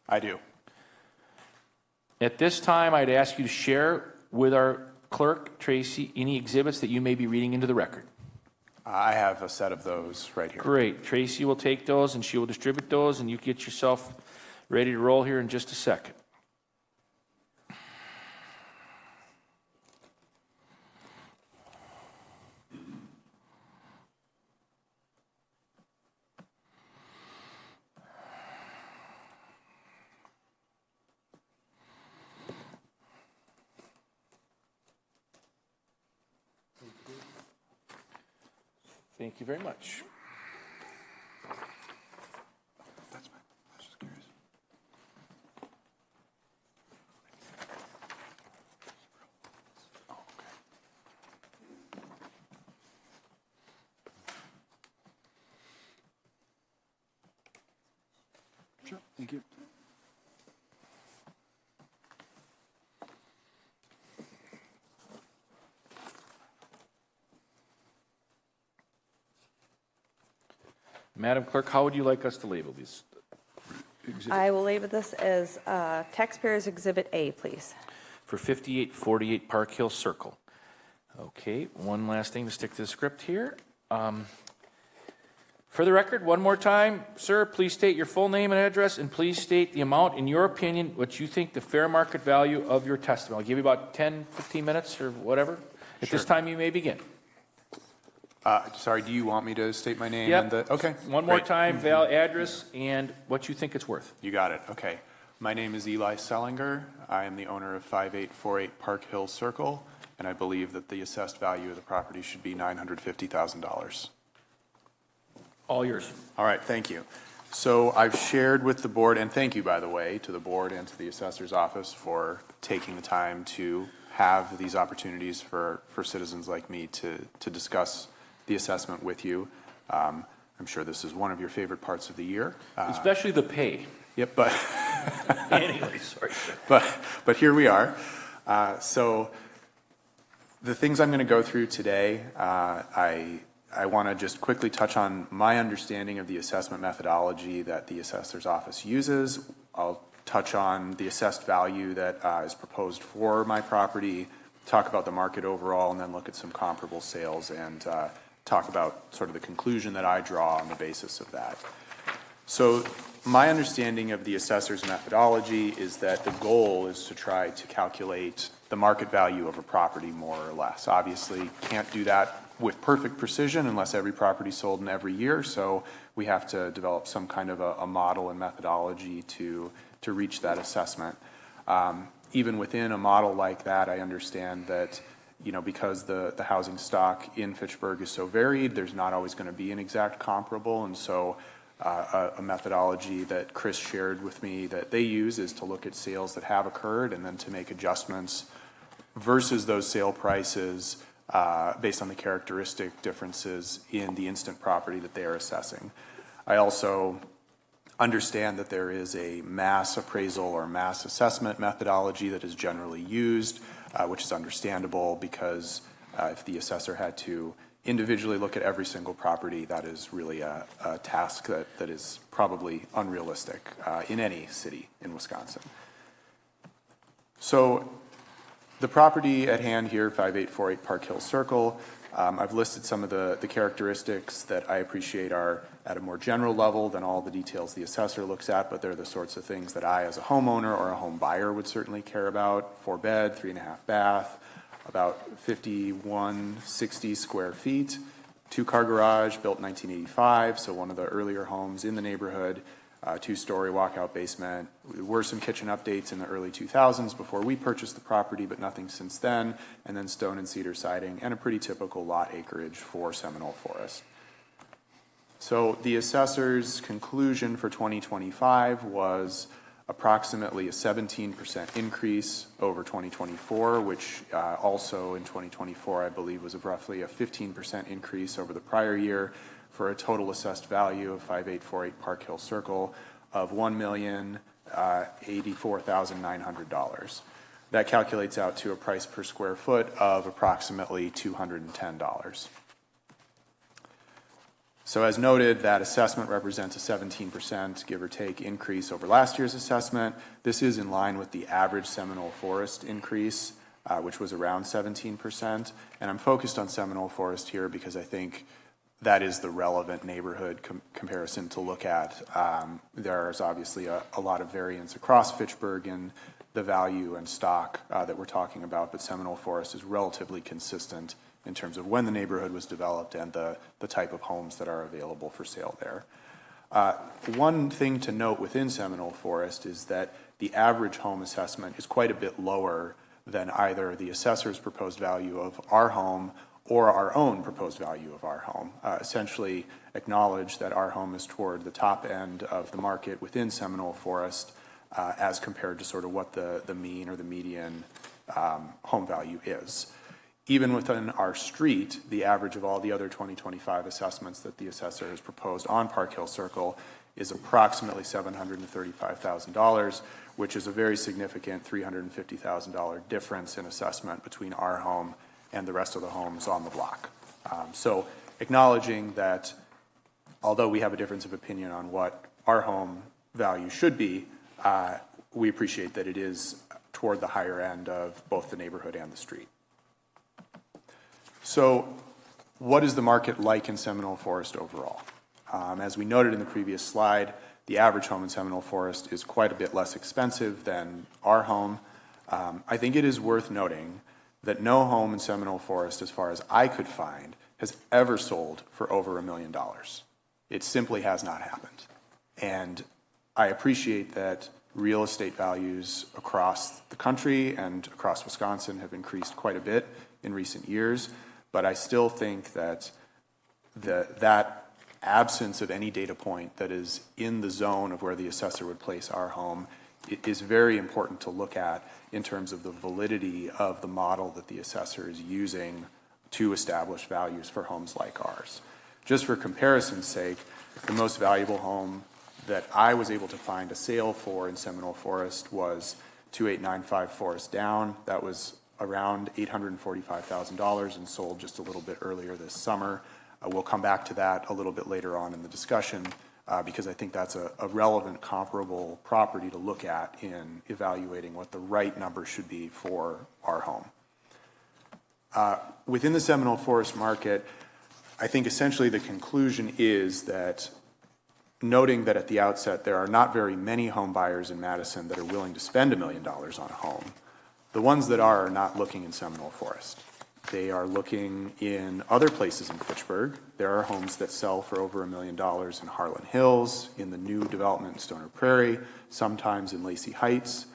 I do. At this time, I'd ask you to share with our clerk, Tracy, any exhibits that you may be reading into the record. I have a set of those right here. Great. Tracy will take those and she will distribute those, and you get yourself ready to roll here in just a second. Thank you very much. That's fine. I was just curious. Oh, okay. Sure. Thank you. Madam Clerk, how would you like us to label these exhibits? I will label this as Taxpayers Exhibit A, please. For 5848 Park Hill Circle. Okay, one last thing to stick to the script here. For the record, one more time, sir, please state your full name and address, and please state the amount, in your opinion, what you think the fair market value of your testimony. I'll give you about 10, 15 minutes or whatever. At this time, you may begin. Sorry, do you want me to state my name? Yep. And okay. One more Great. time, address, and what you think it's worth. You got it. Okay. My name is Eli Sellinger. I am the owner of 5848 Park Hill Circle, and I believe that the assessed value of the property should be $950,000. All yours. All right, thank you. So I've shared with the board, and thank you, by the way, to the board and to the assessor's office for taking the time to have these opportunities for citizens like me to discuss the assessment with you. I'm sure this is one of your favorite parts of the year. Especially the pay. Yep, but anyway, sorry. But here we are. So the things I'm going to go through today, I want to just quickly touch on my understanding of the assessment methodology that the assessor's office uses. I'll touch on the assessed value that is proposed for my property, talk about the market overall, and then look at some comparable sales and talk about sort of the conclusion that I draw on the basis of that. So my understanding of the assessor's methodology is that the goal is to try to calculate the market value of a property more or less. Obviously, can't do that with perfect precision unless every property is sold in every year, so we have to develop some kind of a model and methodology to reach that assessment. Even within a model like that, I understand that because the housing stock in Fitchburg is so varied, there's not always going to be an exact comparable, and so a methodology that Chris shared with me that they use is to look at sales that have occurred and then to make adjustments versus those sale prices based on the characteristic differences in the instant property that they are assessing. I also understand that there is a mass appraisal or mass assessment methodology that is generally used, which is understandable because if the assessor had to individually look at every single property, that is really a task that is probably unrealistic in any city in Wisconsin. So the property at hand here, 5848 Park Hill Circle, I've listed some of the characteristics that I appreciate are at a more general level than all the details the assessor looks at, but they're the sorts of things that I as a homeowner or a home buyer would certainly care about. 4-bed, 3.5 bath, about 5160 square feet, 2-car garage, built in 1985, so one of the earlier homes in the neighborhood, 2-story walkout basement. There were some kitchen updates in the early 2000s before we purchased the property, but nothing since then, and then stone and cedar siding, and a pretty typical lot acreage for Seminole Forest. So the assessor's conclusion for 2025 was approximately a 17% increase over 2024, which also in 2024, I believe, was roughly a 15% increase over the prior year for a total assessed value of 5848 Park Hill Circle of $1,084,900. that calculates out to a price per square foot of approximately $210. So as noted, that assessment represents a 17%, give or take, increase over last year's assessment. This is in line with the average Seminole Forest increase, which was around 17%. And I'm focused on Seminole Forest here because I think that is the relevant neighborhood comparison to look at. There's obviously a lot of variance across Fitchburg in the value and stock that we're talking about, but Seminole Forest is relatively consistent in terms of when the neighborhood was developed and the type of homes that are available for sale there. One thing to note within Seminole Forest is that the average home assessment is quite a bit lower than either the assessor's proposed value of our home or our own proposed value of our home. Essentially acknowledge that our home is toward the top end of the market within Seminole Forest as compared to sort of what the mean or the median home value is. Even within our street, the average of all the other 2025 assessments that the assessor has proposed on Park Hill Circle is approximately $735,000, which is a very significant $350,000 difference in assessment between our home and the rest of the homes on the block. So acknowledging that although we have a difference of opinion on what our home value should be, we appreciate that it is toward the higher end of both the neighborhood and the street. So what is the market like in Seminole Forest overall? As we noted in the previous slide, the average home in Seminole Forest is quite a bit less expensive than our home. I think it is worth noting that no home in Seminole Forest, as far as I could find, has ever sold for over $1 million. It simply has not happened. And I appreciate that real estate values across the country and across Wisconsin have increased quite a bit in recent years. But I still think that that absence of any data point that is in the zone of where the assessor would place our home is very important to look at in terms of the validity of the model that the assessor is using to establish values for homes like ours. Just for comparison's sake, the most valuable home that I was able to find a sale for in Seminole Forest was 2895 Forest Down. That was around $845,000 and sold just a little bit earlier this summer. We'll come back to that a little bit later on in the discussion because I think that's a relevant comparable property to look at in evaluating what the right number should be for our home. Within the Seminole Forest market, I think essentially the conclusion is that noting that at the outset there are not very many home buyers in Madison that are willing to spend $1 million on a home. The ones that are not looking in Seminole Forest. They are looking in other places in Fitchburg. There are homes that sell for over $1 million in Harlan Hills, in the new development in Stoner Prairie, sometimes in Lacey Heights.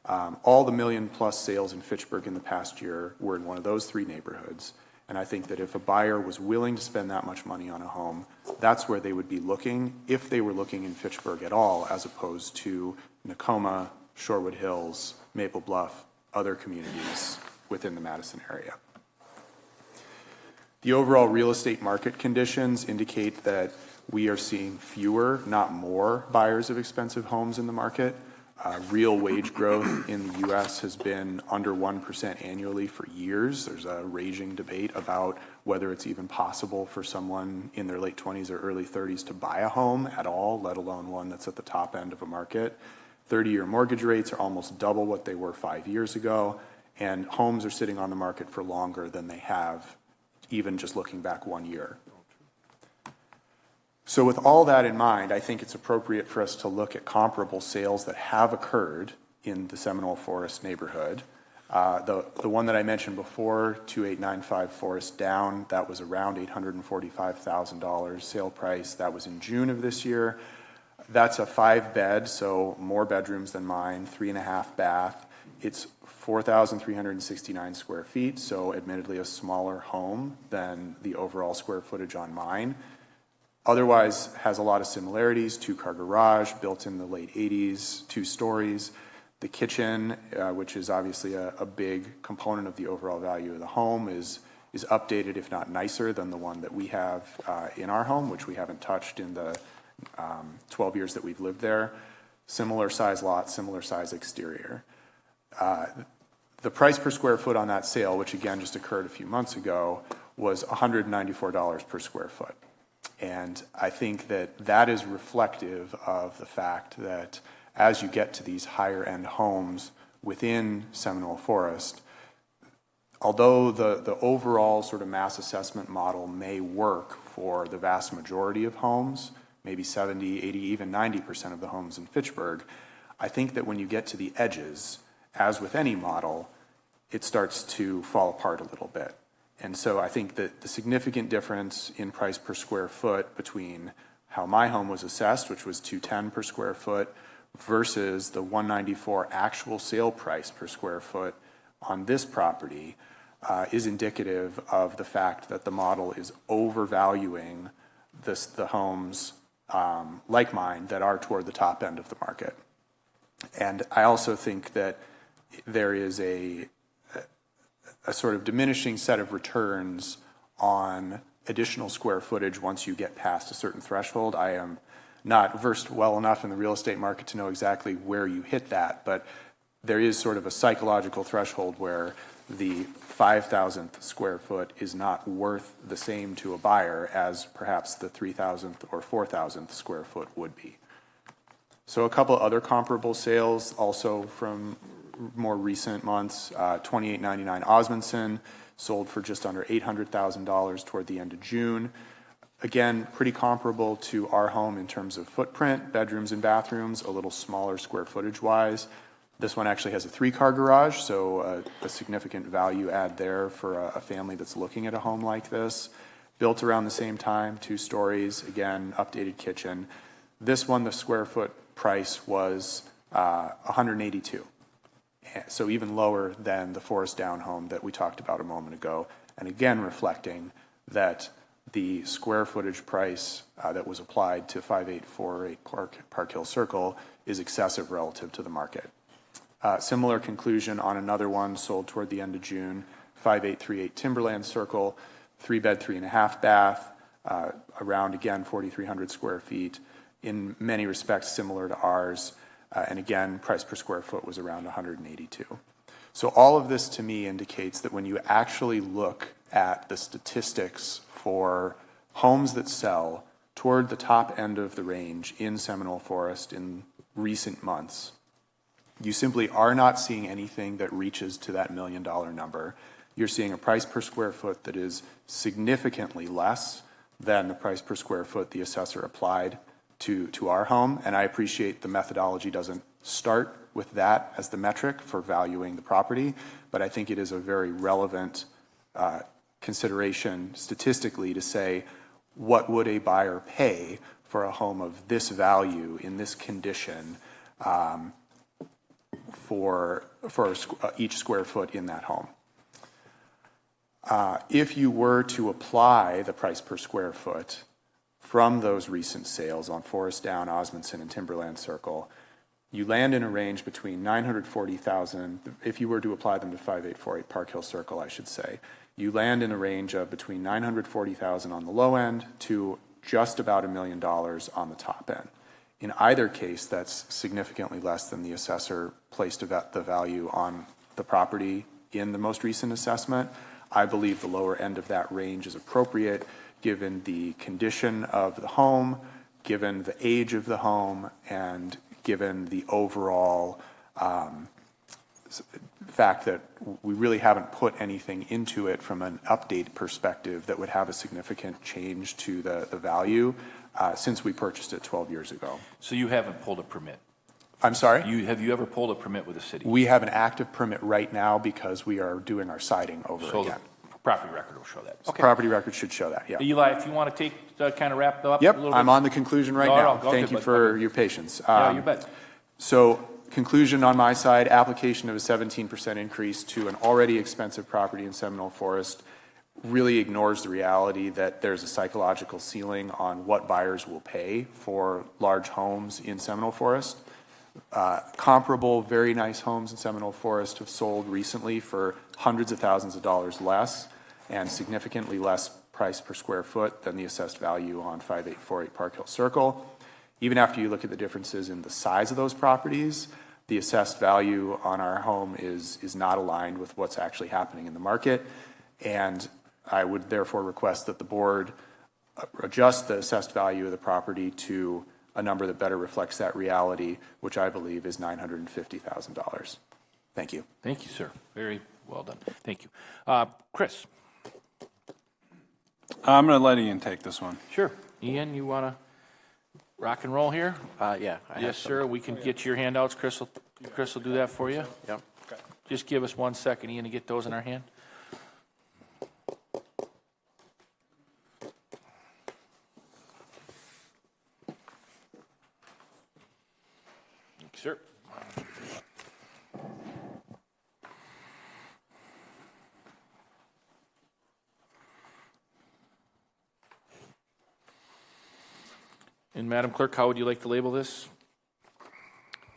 All the $1 million+ sales in Fitchburg in the past year were in one of those three neighborhoods. And I think that if a buyer was willing to spend that much money on a home, that's where they would be looking if they were looking in Fitchburg at all, as opposed to Nakoma, Shorewood Hills, Maple Bluff, other communities within the Madison area. The overall real estate market conditions indicate that we are seeing fewer, not more, buyers of expensive homes in the market. Real wage growth in the U.S. has been under 1% annually for years. There's a raging debate about whether it's even possible for someone in their late 20s or early 30s to buy a home at all, let alone one that's at the top end of a market. 30-year mortgage rates are almost double what they were 5 years ago, and homes are sitting on the market for longer than they have even just looking back 1 year. So with all that in mind, I think it's appropriate for us to look at comparable sales that have occurred in the Seminole Forest neighborhood. The one that I mentioned before, 2895 Forest Down, that was around $845,000 sale price. That was in June of this year. That's a 5-bed, so more bedrooms than mine, 3.5 bath. It's 4,369 square feet, so admittedly a smaller home than the overall square footage on mine. Otherwise has a lot of similarities, 2-car garage, built in the late 80s, 2 stories. The kitchen, which is obviously a big component of the overall value of the home, is updated, if not nicer, than the one that we have in our home, which we haven't touched in the 12 years that we've lived there. Similar size lot, similar size exterior. The price per square foot on that sale, which again just occurred a few months ago, was $194 per square foot. And I think that that is reflective of the fact that as you get to these higher end homes within Seminole Forest, although the overall sort of mass assessment model may work for the vast majority of homes, maybe 70, 80, even 90% of the homes in Fitchburg, I think that when you get to the edges, as with any model, it starts to fall apart a little bit. And so I think that the significant difference in price per square foot between how my home was assessed, which was $210 per square foot, versus the $194 actual sale price per square foot on this property is indicative of the fact that the model is overvaluing the homes like mine that are toward the top end of the market. And I also think that there is a sort of diminishing set of returns on additional square footage once you get past a certain threshold. I am not versed well enough in the real estate market to know exactly where you hit that, but there is sort of a psychological threshold where the 5,000th square foot is not worth the same to a buyer as perhaps the 3,000th or 4,000th square foot would be. So a couple other comparable sales also from more recent months. 2899 Osmondson sold for just under $800,000 toward the end of June. Again, pretty comparable to our home in terms of footprint, bedrooms and bathrooms, a little smaller square footage wise. This one actually has a 3-car garage, so a significant value add there for a family that's looking at a home like this. Built around the same time, 2 stories, again, updated kitchen. This one, the square foot price was $182. So even lower than the Forest Down home that we talked about a moment ago. And again, reflecting that the square footage price that was applied to 5848 Park Hill Circle is excessive relative to the market. Similar conclusion on another one sold toward the end of June, 5838 Timberland Circle, 3-bed, 3.5 bath, around again 4,300 square feet. In many respects similar to ours. And again, price per square foot was around $182. So all of this to me indicates that when you actually look at the statistics for homes that sell toward the top end of the range in Seminole Forest in recent months, you simply are not seeing anything that reaches to that $1 million number. You're seeing a price per square foot that is significantly less than the price per square foot the assessor applied to our home, and I appreciate the methodology doesn't start with that as the metric for valuing the property, but I think it is a very relevant consideration statistically to say, what would a buyer pay for a home of this value in this condition for each square foot in that home? If you were to apply the price per square foot from those recent sales on Forest Down, Osmondson, and Timberland Circle, you land in a range between $940,000, if you were to apply them to 5848 Park Hill Circle, I should say, you land in a range of between $940,000 on the low end to just about $1 million on the top end. In either case, that's significantly less than the assessor placed the value on the property in the most recent assessment. I believe the lower end of that range is appropriate given the condition of the home, given the age of the home, and given the overall fact that we really haven't put anything into it from an update perspective that would have a significant change to the value since we purchased it 12 years ago. So you haven't pulled a permit? I'm sorry? Have you ever pulled a permit with the city? We have an active permit right now because we are doing our siding over again. Property record will show that. Okay. Property record should show that, yeah. Eli, if you want to take, kind of wrap up Yep, a little I'm bit. on the conclusion right now. Thank you for your patience. Yeah, you bet. So conclusion on my side, application of a 17% increase to an already expensive property in Seminole Forest really ignores the reality that there's a psychological ceiling on what buyers will pay for large homes in Seminole Forest. Comparable, very nice homes in Seminole Forest have sold recently for hundreds of thousands of dollars less and significantly less price per square foot than the assessed value on 5848 Park Hill Circle. Even after you look at the differences in the size of those properties, the assessed value on our home is not aligned with what's actually happening in the market. And I would therefore request that the board adjust the assessed value of the property to a number that better reflects that reality, which I believe is $950,000. Thank you. Thank you, sir. Very well done. Thank you. Chris. I'm going to let Ian take this one. Sure. Ian, you want to rock and roll here? Yeah. Yes, sir. We can get your handouts. Chris will do that for you. Yep. Just give us 1 second, Ian, to get those in our hand. Thank you, sir. And Madam Clerk, how would you like to label this?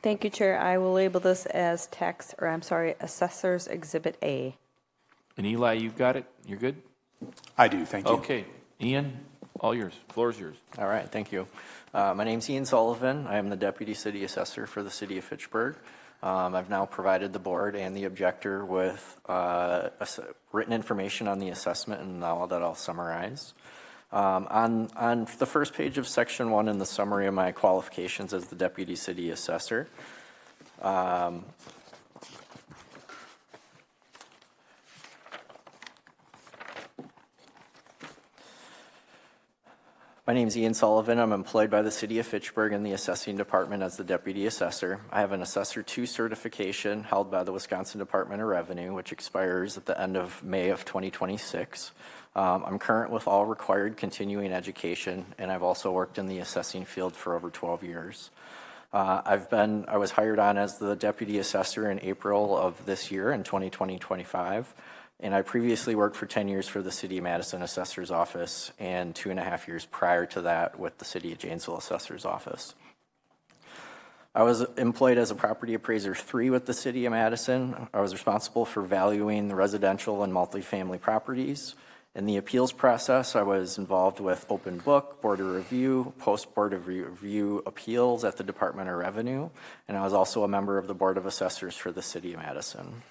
Thank you, Chair. I will label this as Assessor's Exhibit A. And Eli, you got it? You're good? I do, thank you. Okay. Ian, all yours. Floor is yours. All right, thank you. My name's Ian Sullivan. I am the Deputy City Assessor for the City of Fitchburg. I've now provided the board and the objector with written information on the assessment, and now that I'll summarize. On the first page of Section 1 in the summary of my qualifications as the Deputy City Assessor, my name is Ian Sullivan. I'm employed by the City of Fitchburg in the Assessing Department as the Deputy Assessor. I have an Assessor 2 certification held by the Wisconsin Department of Revenue, which expires at the end of May of 2026. I'm current with all required continuing education, and I've also worked in the assessing field for over 12 years. I was hired on as the Deputy Assessor in April of this year in 2025. And I previously worked for 10 years for the City of Madison Assessor's Office and 2.5 years prior to that with the City of Janesville Assessor's Office. I was employed as a Property Appraiser 3 with the City of Madison. I was responsible for valuing the residential and multifamily properties. In the appeals process, I was involved with open book, board of review, post-board of review appeals at the Department of Revenue, and I was also a member of the Board of Assessors for the City of Madison.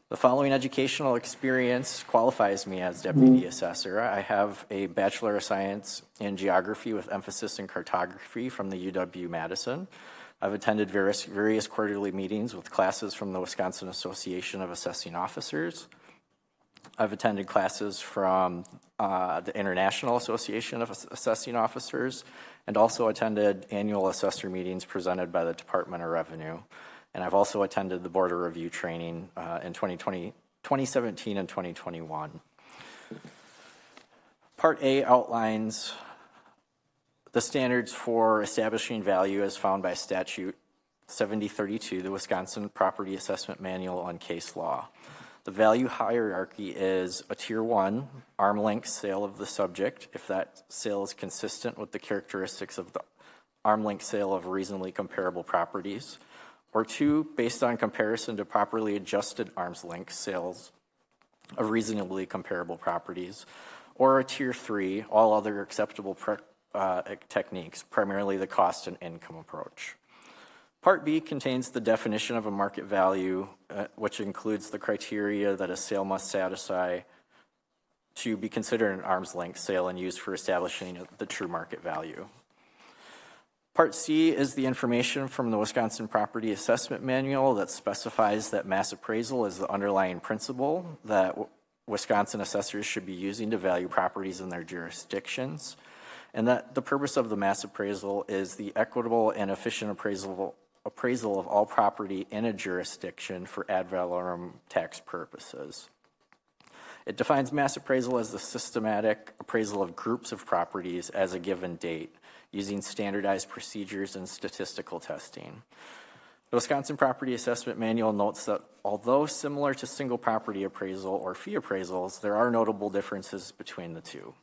The following educational experience qualifies me as Deputy Assessor. I have a Bachelor of Science in Geography with emphasis in cartography from the UW-Madison. I've attended various quarterly meetings with classes from the Wisconsin Association of Assessing Officers. I've attended classes from the International Association of Assessing Officers and also attended annual assessor meetings presented by the Department of Revenue. And I've also attended the Board of Review training in 2017 and 2021. Part A outlines the standards for establishing value as found by Statute 7032, the Wisconsin Property Assessment Manual on Case Law. The value hierarchy is a Tier 1, arm-length sale of the subject, if that sale is consistent with the characteristics of the arm-length sale of reasonably comparable properties. Or 2, based on comparison to properly adjusted arm's-length sales of reasonably comparable properties. Or a Tier 3, all other acceptable techniques, primarily the cost and income approach. Part B contains the definition of a market value, which includes the criteria that a sale must satisfy to be considered an arm's-length sale and used for establishing the true market value. Part C is the information from the Wisconsin Property Assessment Manual that specifies that mass appraisal is the underlying principle that Wisconsin assessors should be using to value properties in their jurisdictions, and that the purpose of the mass appraisal is the equitable and efficient appraisal of all property in a jurisdiction for ad valorem tax purposes. It defines mass appraisal as the systematic appraisal of groups of properties as a given date, using standardized procedures and statistical testing. The Wisconsin Property Assessment Manual notes that although similar to single property appraisal or fee appraisals, there are notable differences between the two.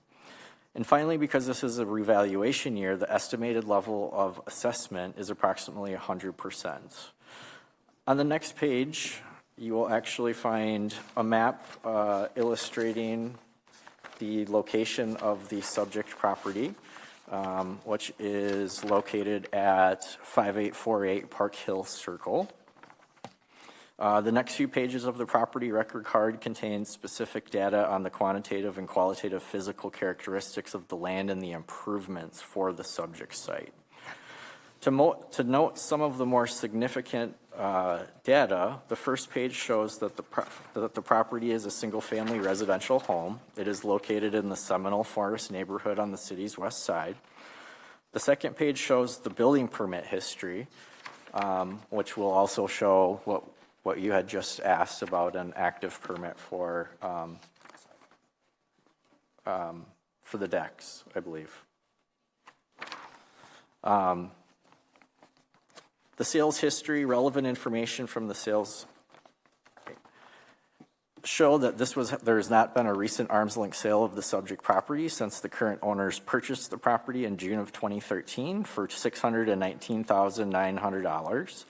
And finally, because this is a revaluation year, the estimated level of assessment is approximately 100%. On the next page, you will actually find a map illustrating the location of the subject property. which is located at 5848 Park Hill Circle. The next few pages of the property record card contain specific data on the quantitative and qualitative physical characteristics of the land and the improvements for the subject site. To note some of the more significant data, the first page shows that the property is a single-family residential home. It is located in the Seminole Forest neighborhood on the city's west side. The second page shows the building permit history, which will also show what you had just asked about an active permit for the decks, I believe. The sales history, relevant information from the sales show that there has not been a recent arm's length sale of the subject property since the current owners purchased the property in June of 2013 for $619,900.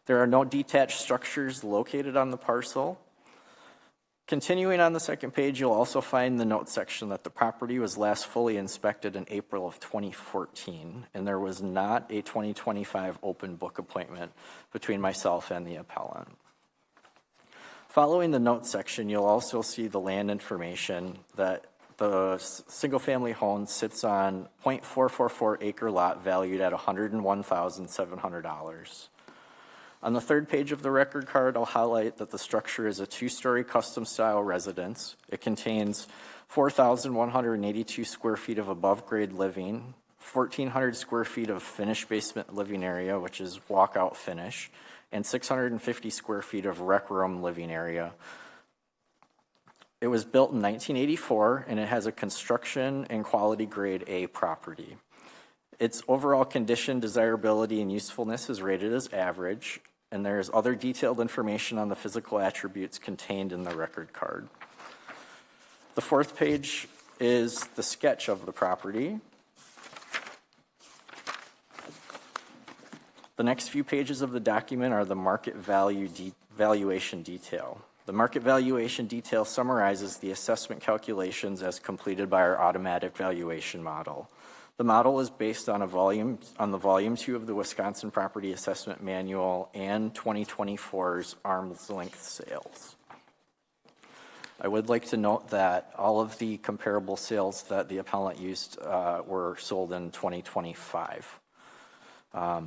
There are no detached structures located on the parcel. Continuing on the second page, you'll also find the note section that the property was last fully inspected in April of 2014, and there was not a 2025 open book appointment between myself and the appellant. Following the note section, you'll also see the land information that the single-family home sits on 0.444 acre lot valued at $101,700. On the third page of the record card, I'll highlight that the structure is a two-story custom-style residence. It contains 4,182 square feet of above-grade living, 1,400 square feet of finished basement living area, which is walkout finish, and 650 square feet of rec room living area. It was built in 1984, and it has a construction and quality grade A property. Its overall condition, desirability, and usefulness is rated as average, and there is other detailed information on the physical attributes contained in the record card. The fourth page is the sketch of the property. The next few pages of the document are the market valuation detail. The market valuation detail summarizes the assessment calculations as completed by our automatic valuation model. The model is based on the volume 2 of the Wisconsin Property Assessment Manual and 2024's arm's length sales. I would like to note that all of the comparable sales that the appellant used were sold in 2025. The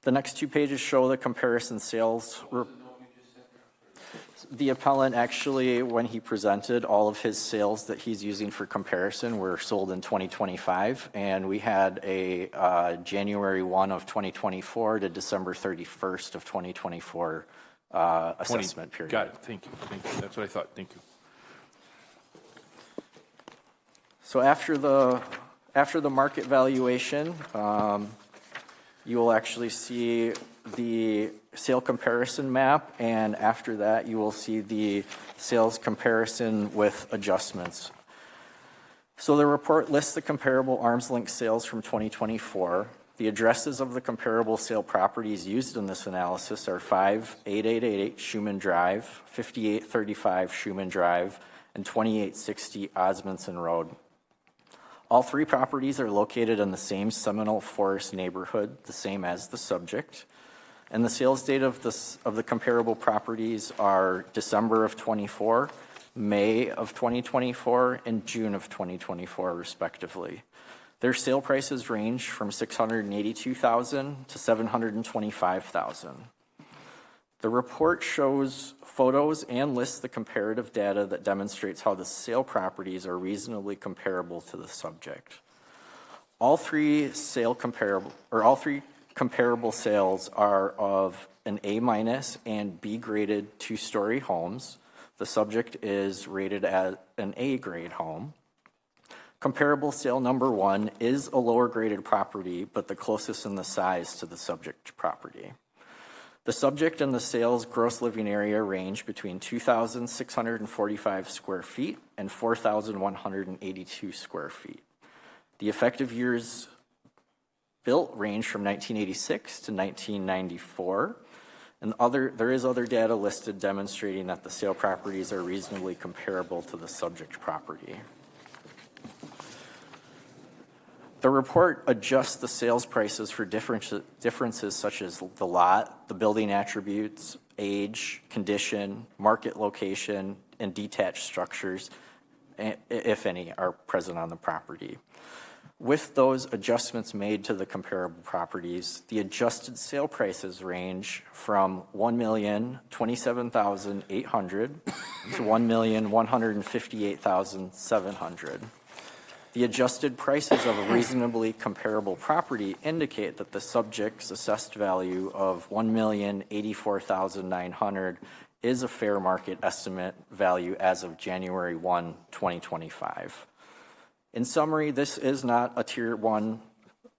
next two pages show the comparison sales. The appellant actually, when he presented, all of his sales that he's using for comparison were sold in 2025, and we had a January 1 of 2024 to December 31st of 2024 assessment period. Got it. Thank you. That's what I thought. Thank you. So after the market valuation, you will actually see the sale comparison map, and after that you will see the sales comparison with adjustments. So the report lists the comparable arm's length sales from 2024. The addresses of the comparable sale properties used in this analysis are 5888 Schumann Drive, 5835 Schumann Drive, and 2860 Osmondson Road. All three properties are located in the same Seminole Forest neighborhood, the same as the subject. And the sales date of the comparable properties are December of 24, May of 2024, and June of 2024, respectively. Their sale prices range from $682,000 to $725,000. The report shows photos and lists the comparative data that demonstrates how the sale properties are reasonably comparable to the subject. All three comparable sales are of an A- and B graded two-story homes. The subject is rated as an A grade home. Comparable sale number 1 is a lower graded property, but the closest in the size to the subject property. The subject and the sales gross living area range between 2,645 square feet and 4,182 square feet. The effective years built range from 1986 to 1994, and there is other data listed demonstrating that the sale properties are reasonably comparable to the subject property. The report adjusts the sales prices for differences such as the lot, the building attributes, age, condition, market location, and detached structures, if any, are present on the property. With those adjustments made to the comparable properties, the adjusted sale prices range from $1,027,800 to $1,158,700. The adjusted prices of a reasonably comparable property indicate that the subject's assessed value of $1,084,900 is a fair market estimate value as of January 1, 2025. In summary, this is not a tier one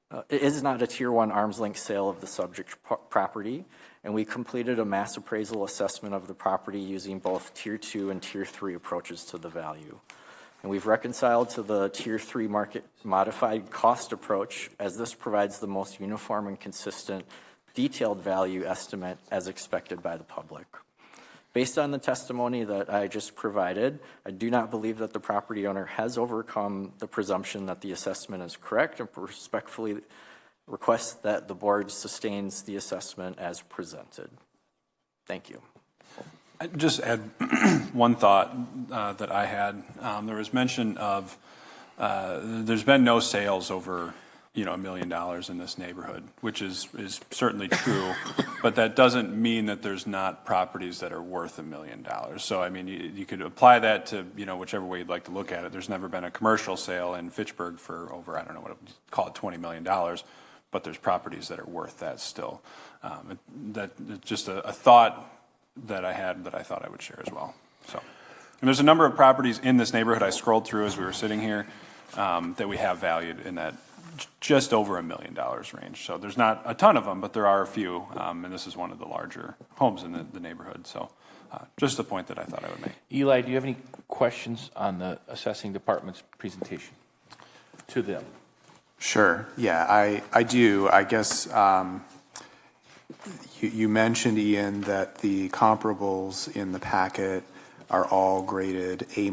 arm's length sale of the subject property, and we completed a mass appraisal assessment of the property using both tier 2 and tier 3 approaches to the value. And we've reconciled to the tier 3 market modified cost approach, as this provides the most uniform and consistent detailed value estimate as expected by the public. Based on the testimony that I just provided, I do not believe that the property owner has overcome the presumption that the assessment is correct, and respectfully request that the board sustains the assessment as presented. Thank you. I'd just add one thought that I had. There was mention of there's been no sales over $1 million in this neighborhood, which is certainly true, but that doesn't mean that there's not properties that are worth $1 million. So I mean, you could apply that to whichever way you'd like to look at it. There's never been a commercial sale in Fitchburg for over, I don't know what call it, $20 million, but there's properties that are worth that still. That's just a thought that I had that I thought I would share as well. So, and there's a number of properties in this neighborhood I scrolled through as we were sitting here that we have valued in that just over $1 million range. So there's not a ton of them, but there are a few, and this is one of the larger homes in the neighborhood. So just a point that I thought I would make. Eli, do you have any questions on the assessing department's presentation to them? Sure. Yeah, I do. I guess you mentioned, Ian, that the comparables in the packet are all graded A-.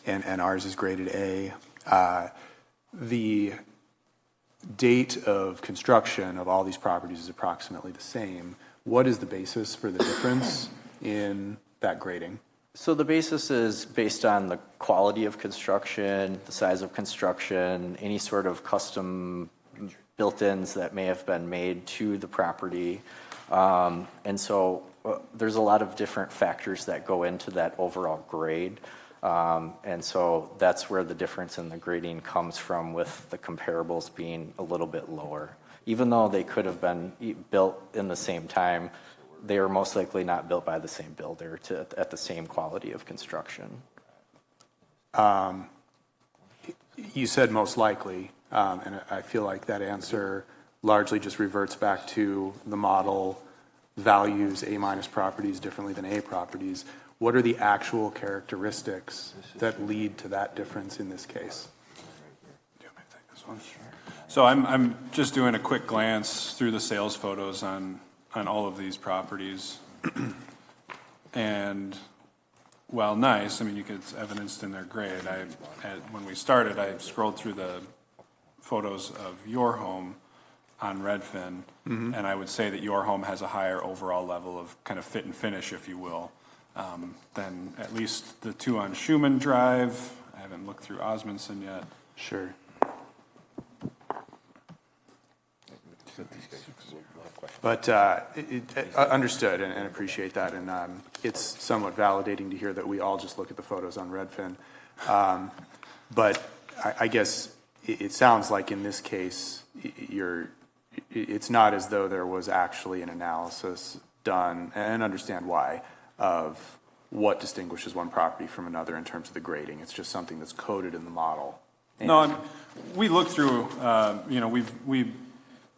And ours is graded A. The date of construction of all these properties is approximately the same. What is the basis for the difference in that grading? So the basis is based on the quality of construction, the size of construction, any sort of custom built-ins that may have been made to the property. And so there's a lot of different factors that go into that overall grade. And so that's where the difference in the grading comes from, with the comparables being a little bit lower. Even though they could have been built in the same time, they are most likely not built by the same builder at the same quality of construction. You said most likely, and I feel like that answer largely just reverts back to the model values A- properties differently than A properties. What are the actual characteristics that lead to that difference in this case? So I'm just doing a quick glance through the sales photos on all of these properties. And while nice, I mean, it's evidenced in their grade. When we started, I scrolled through the photos of your home on Redfin, and I would say that your home has a higher overall level of kind of fit and finish, if you will, than at least the two on Schumann Drive. I haven't looked through Osmondson yet. Sure. But understood and appreciate that, and it's somewhat validating to hear that we all just look at the photos on Redfin. But I guess it sounds like in this case, it's not as though there was actually an analysis done, and understand why, of what distinguishes one property from another in terms of the grading. It's just something that's coded in the model. No, we look through,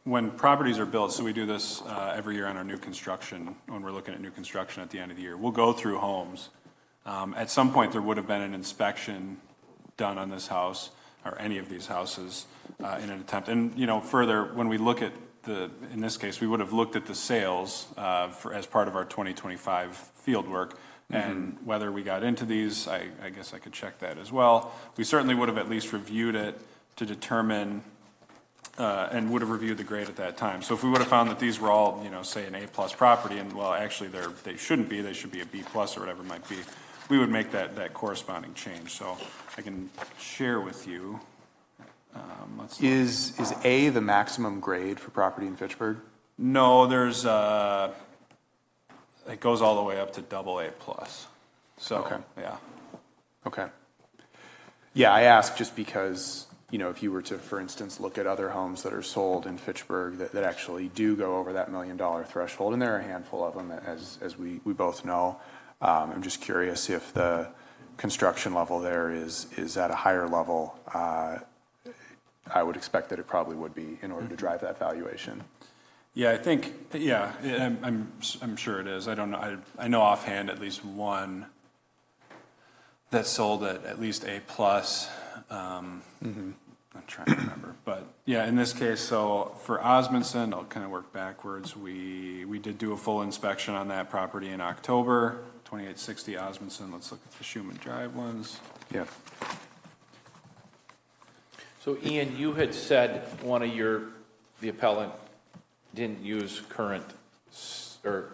when properties are built, so we do this every year on our new construction, when we're looking at new construction at the end of the year, we'll go through homes. At some point, there would have been an inspection done on this house, or any of these houses, in an attempt. And, further, when we look at in this case, we would have looked at the sales as part of our 2025 field work. And whether we got into these, I guess I could check that as well. We certainly would have at least reviewed it to determine, and would have reviewed the grade at that time. So if we would have found that these were all, say an A+ property, and well, actually they shouldn't be, they should be a B+ or whatever it might be, we would make that corresponding change. So I can share with you. Is A the maximum grade for property in Fitchburg? No, there's it goes all the way up to AA+. So, okay. Yeah. Okay. Yeah, I ask just because, if you were to, for instance, look at other homes that are sold in Fitchburg that actually do go over that $1 million threshold, and there are a handful of them, as we both know. I'm just curious if the construction level there is at a higher level. I would expect that it probably would be in order to drive that valuation. Yeah, I think, I'm sure it is. I don't know. I know offhand at least one that sold at least A+. I'm trying to remember. But yeah, in this case, so for Osmondson, I'll kind of work backwards. We did do a full inspection on that property in October, 2860 Osmondson. Let's look at the Schumann Drive ones. Yeah. So Ian, you had said the appellant didn't use current, or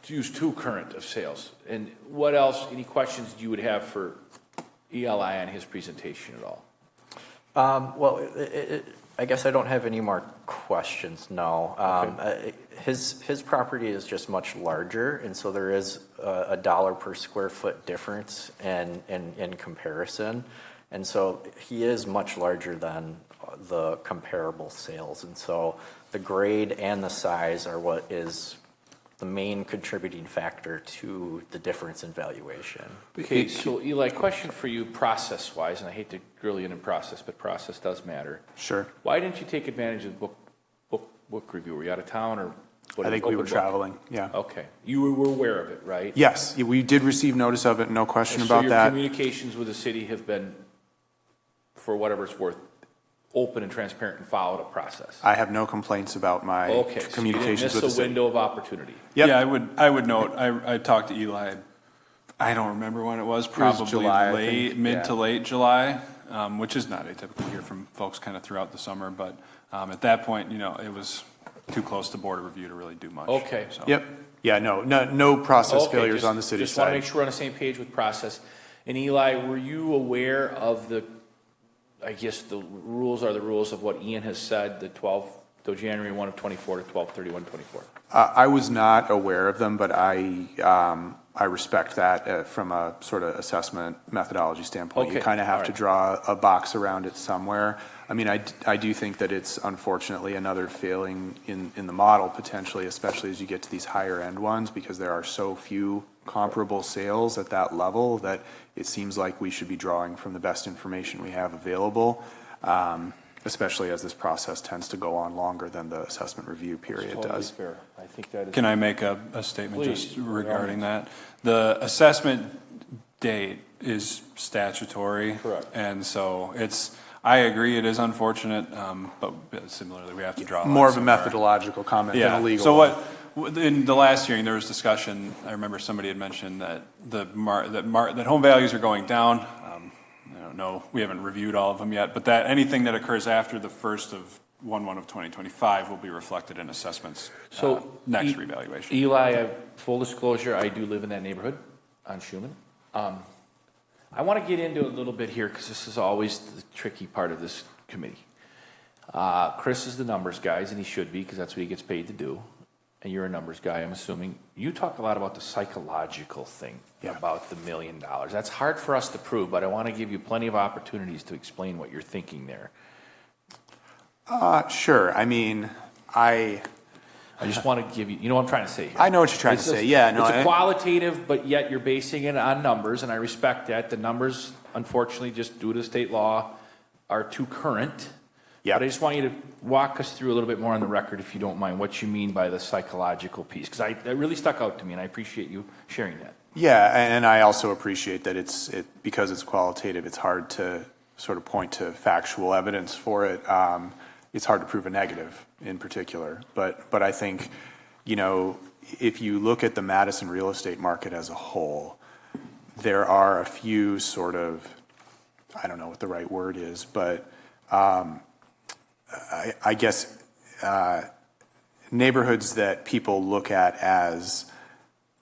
use two current of sales. And what else, any questions you would have for Eli on his presentation at all? Well, I guess I don't have any more questions, no. Okay. His property is just much larger, and so there is a dollar per square foot difference in comparison. And so he is much larger than the comparable sales. And so the grade and the size are what is the main contributing factor to the difference in valuation. Okay, so Eli, question for you process-wise, and I hate to grill you in process, but process does matter. Sure. Why didn't you take advantage of the book review? Were you out of town, or what? I think we were traveling, yeah. Okay. You were aware of it, right? Yes, we did receive notice of it, no question about that. So your communications with the city have been, for whatever it's worth, open and transparent and followed a process. I have no complaints about my communications with the city. So you didn't miss a window of opportunity. Yep. Yeah, I would note, I talked to Eli, I don't remember when it was, probably July, mid to late July, which is not atypical here from folks kind of throughout the summer, but at that point, it was too close to board of review to really do much. Okay. So. Yep. Yeah, no process failures on the city side. Just want to make sure we're on the same page with process. And Eli, were you aware of I guess the rules are the rules of what Ian has said, the January 1 of 24 to 12/31/24. I was not aware of them, but I respect that from a sort of assessment methodology standpoint. Okay. You kind of have to draw a box around it somewhere. I mean, I do think that it's unfortunately another failing in the model potentially, especially as you get to these higher end ones, because there are so few comparable sales at that level that it seems like we should be drawing from the best information we have available, especially as this process tends to go on longer than the assessment review period does. Fair. I think that is. Can I make a statement Please, just regarding that? The assessment date is statutory. Correct. And so I agree, it is unfortunate, but similarly, we have to draw more of a methodological comment than a legal so one. In the last hearing, there was discussion, I remember somebody had mentioned that that home values are going down. I don't know, we haven't reviewed all of them yet, but that anything that occurs after the 1st of 1/1 of 2025 will be reflected in assessments next revaluation. Eli, full disclosure, I do live in that neighborhood on Schumann. I want to get into a little bit here because this is always the tricky part of this committee. Chris is the numbers guy, and he should be because that's what he gets paid to do. And you're a numbers guy, I'm assuming. You talk a lot about the psychological thing about the $1 million. That's hard for us to prove, but I want to give you plenty of opportunities to explain what you're thinking there. Sure. I mean, I just want to give you what I'm trying to say here. I know what you're trying to say. Yeah, no. It's a qualitative, but yet you're basing it on numbers, and I respect that. The numbers, unfortunately, just due to state law, are too current. Yeah. But I just want you to walk us through a little bit more on the record, if you don't mind, what you mean by the psychological piece, because that really stuck out to me, and I appreciate you sharing that. Yeah, and I also appreciate that because it's qualitative, it's hard to sort of point to factual evidence for it. it's hard to prove a negative in particular. But I think, you know, if you look at the Madison real estate market as a whole, there are a few sort of, I don't know what the right word is, but I guess neighborhoods that people look at as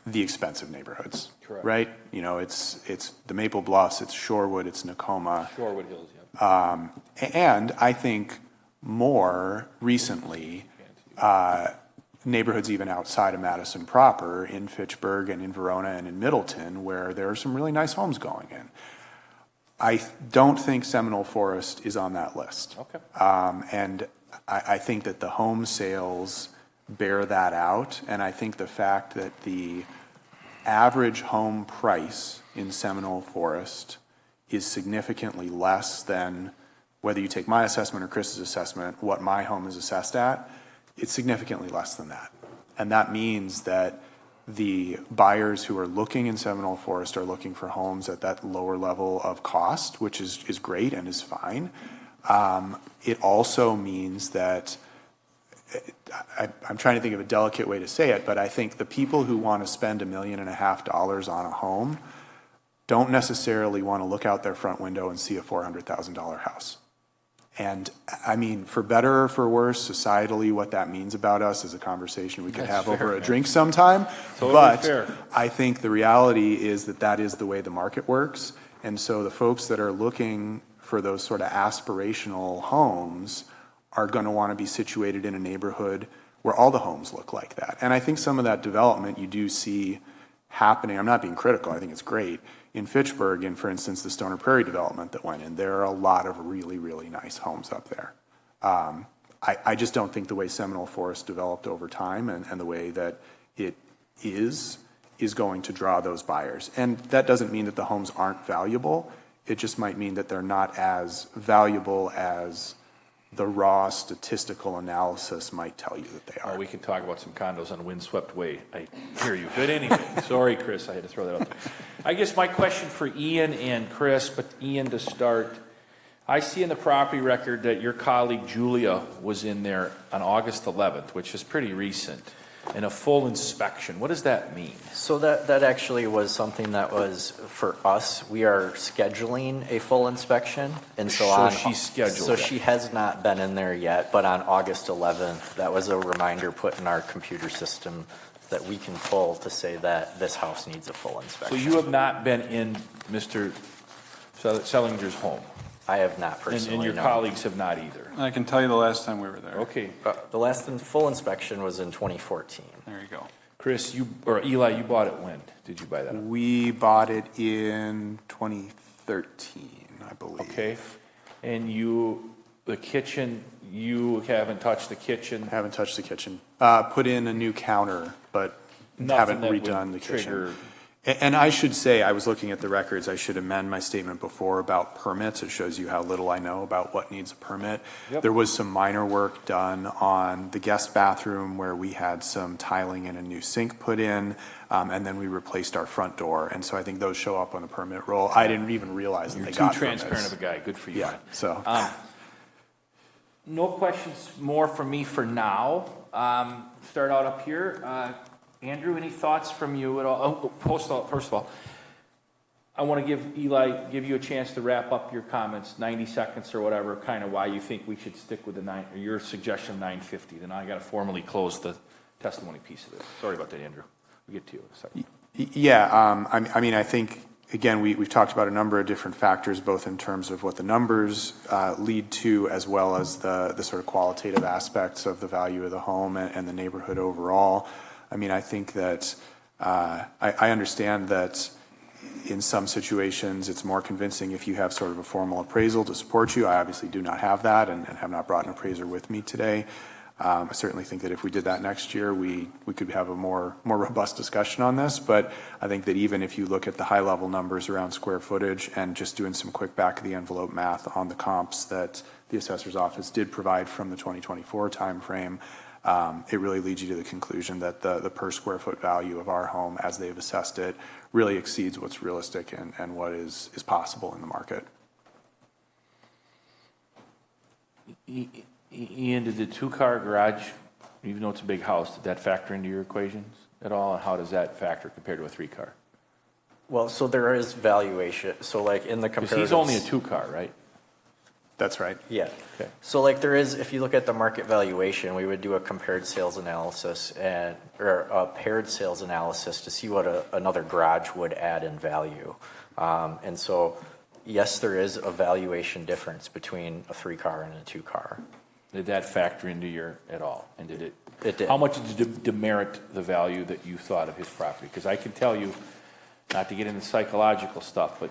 the expensive neighborhoods. Correct. Right? You know, it's the Maple Bluffs, it's Shorewood, it's Nakoma. Shorewood Hills, yeah. And I think more recently, neighborhoods even outside of Madison proper, in Fitchburg and in Verona and in Middleton, where there are some really nice homes going in. I don't think Seminole Forest is on that list. Okay. And I think that the home sales bear that out. And I think the fact that the average home price in Seminole Forest is significantly less than, whether you take my assessment or Chris's assessment, what my home is assessed at, it's significantly less than that. And that means that the buyers who are looking in Seminole Forest are looking for homes at that lower level of cost, which is great and is fine. It also means that, I'm trying to think of a delicate way to say it, but I think the people who want to spend $1.5 million on a home don't necessarily want to look out their front window and see a $400,000 house. And I mean, for better or for worse, societally, what that means about us is a conversation we could have over a drink sometime. Totally but fair. I think the reality is that that is the way the market works. And so the folks that are looking for those sort of aspirational homes are going to want to be situated in a neighborhood where all the homes look like that. And I think some of that development you do see happening. I'm not being critical. I think it's great. In Fitchburg, in, for instance, the Stoner Prairie development that went in, there are a lot of really, really nice homes up there. I just don't think the way Seminole Forest developed over time and the way that it is going to draw those buyers. And that doesn't mean that the homes aren't valuable. It just might mean that they're not as valuable as the raw statistical analysis might tell you that they are. We can talk about some condos on Windswept Way. I hear you. But anyway, sorry, Chris, I had to throw that out there. I guess my question for Ian and Chris, but Ian to start. I see in the property record that your colleague Julia was in there on August 11th, which is pretty recent, and a full inspection. What does that mean? So that actually was something that was for us. We are scheduling a full inspection, and so she scheduled So it. she has not been in there yet, but on August 11th, that was a reminder put in our computer system that we can pull to say that this house needs a full So inspection. you have not been in Mr. Sellinger's home? I have not personally. And your no. colleagues have not either? I can tell you the last time we were there. Okay. The last full inspection was in 2014. There you go. Chris, or Eli, you bought it when? Did you buy that? We bought it in 2013, I believe. Okay. And the kitchen, you haven't touched the kitchen? Haven't touched the kitchen. Put in a new counter, but Nothing haven't that redone would the kitchen. trigger- And I should say, I was looking at the records, I should amend my statement before about permits. It shows you how little I know about what needs a permit. Yep. There was some minor work done on the guest bathroom where we had some tiling and a new sink put in, and then we replaced our front door. And so I think those show up on the permit roll. I didn't even realize that You're they too got transparent permits. of a guy. Good for you. Yeah, so. No questions more from me for now. Start out up here. Andrew, any thoughts from you at all? First of all, I want to give you a chance to wrap up your comments, 90 seconds or whatever, kind of why you think we should stick with your suggestion of 950. Then I got to formally close the testimony piece of it. Sorry about that, Andrew. We'll get to you in a second. Yeah, I mean, I think, again, we've talked about a number of different factors, both in terms of what the numbers lead to, as well as the sort of qualitative aspects of the value of the home and the neighborhood overall. I mean, I think that I understand that in some situations it's more convincing if you have sort of a formal appraisal to support you. I obviously do not have that and have not brought an appraiser with me today. I certainly think that if we did that next year, we could have a more robust discussion on this. But I think that even if you look at the high level numbers around square footage and just doing some quick back of the envelope math on the comps that the assessor's office did provide from the 2024 timeframe, it really leads you to the conclusion that the per square foot value of our home as they've assessed it really exceeds what's realistic and what is possible in the market. Ian, did the two-car garage, even though it's a big house, did that factor into your equations at all? And how does that factor compared to a three-car? Well, so there is valuation. So like in the Because comparatives. he's only a two-car, right? That's right. Yeah. Okay. So like there is, if you look at the market valuation, we would do a compared sales analysis or a paired sales analysis to see what another garage would add in value. And so, yes, there is a valuation difference between a three-car and a two-car. Did that factor into your at all? And did it? It did. How much did it demerit the value that you thought of his property? Because I can tell you, not to get into psychological stuff, but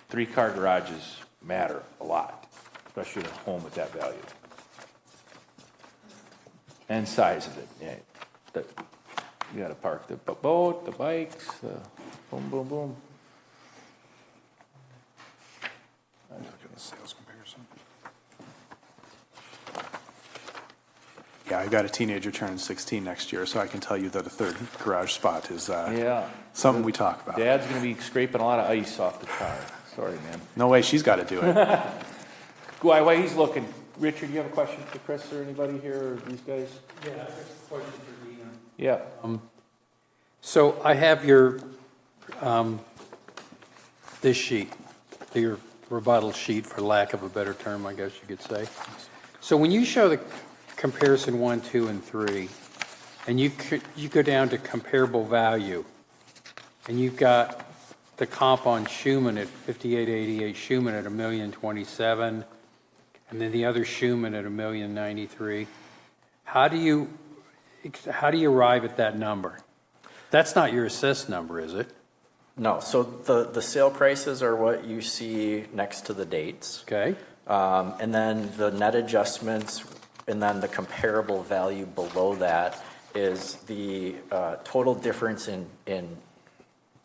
three-car garages matter a lot, especially in a home with that value. And size of it. Yeah. You got to park the boat, the bikes, boom, boom, boom. Look at the sales comparison. Yeah, I got a teenager turning 16 next year, so I can tell you that a third garage spot is Yeah. something we talk about. Dad's going to be scraping a lot of ice off the car. Sorry, man. No way, she's got to do it. While he's looking, Richard, you have a question for Chris or anybody here or these guys? Yeah, there's a question for Dina. Yeah. So I have your, this sheet, your rebuttal sheet, for lack of a better term, I guess you could say. So when you show the comparison 1, 2, and 3, and you go down to comparable value, and you've got the comp on Schumann at 5888, Schumann at $1,027,000, and then the other Schumann at $1,093,000. How do you arrive at that number? That's not your assessed number, is it? No, so the sale prices are what you see next to the dates. Okay. And then the net adjustments, and then the comparable value below that is the total difference in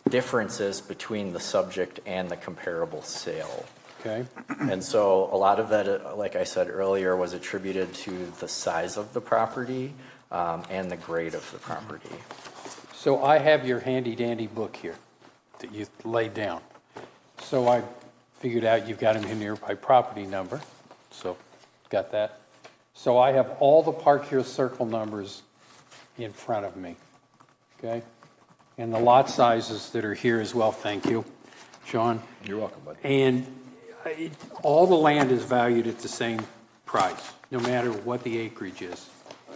differences between the subject and the comparable sale. Okay. And so a lot of that, like I said earlier, was attributed to the size of the property and the grade of the property. So I have your handy dandy book here that you laid down. So I figured out you've got them in here by property number. So got that. So I have all the Park Hill Circle numbers in front of me. Okay. And the lot sizes that are here as well. Thank you, Sean. You're welcome, buddy. And all the land is valued at the same price, no matter what the acreage is.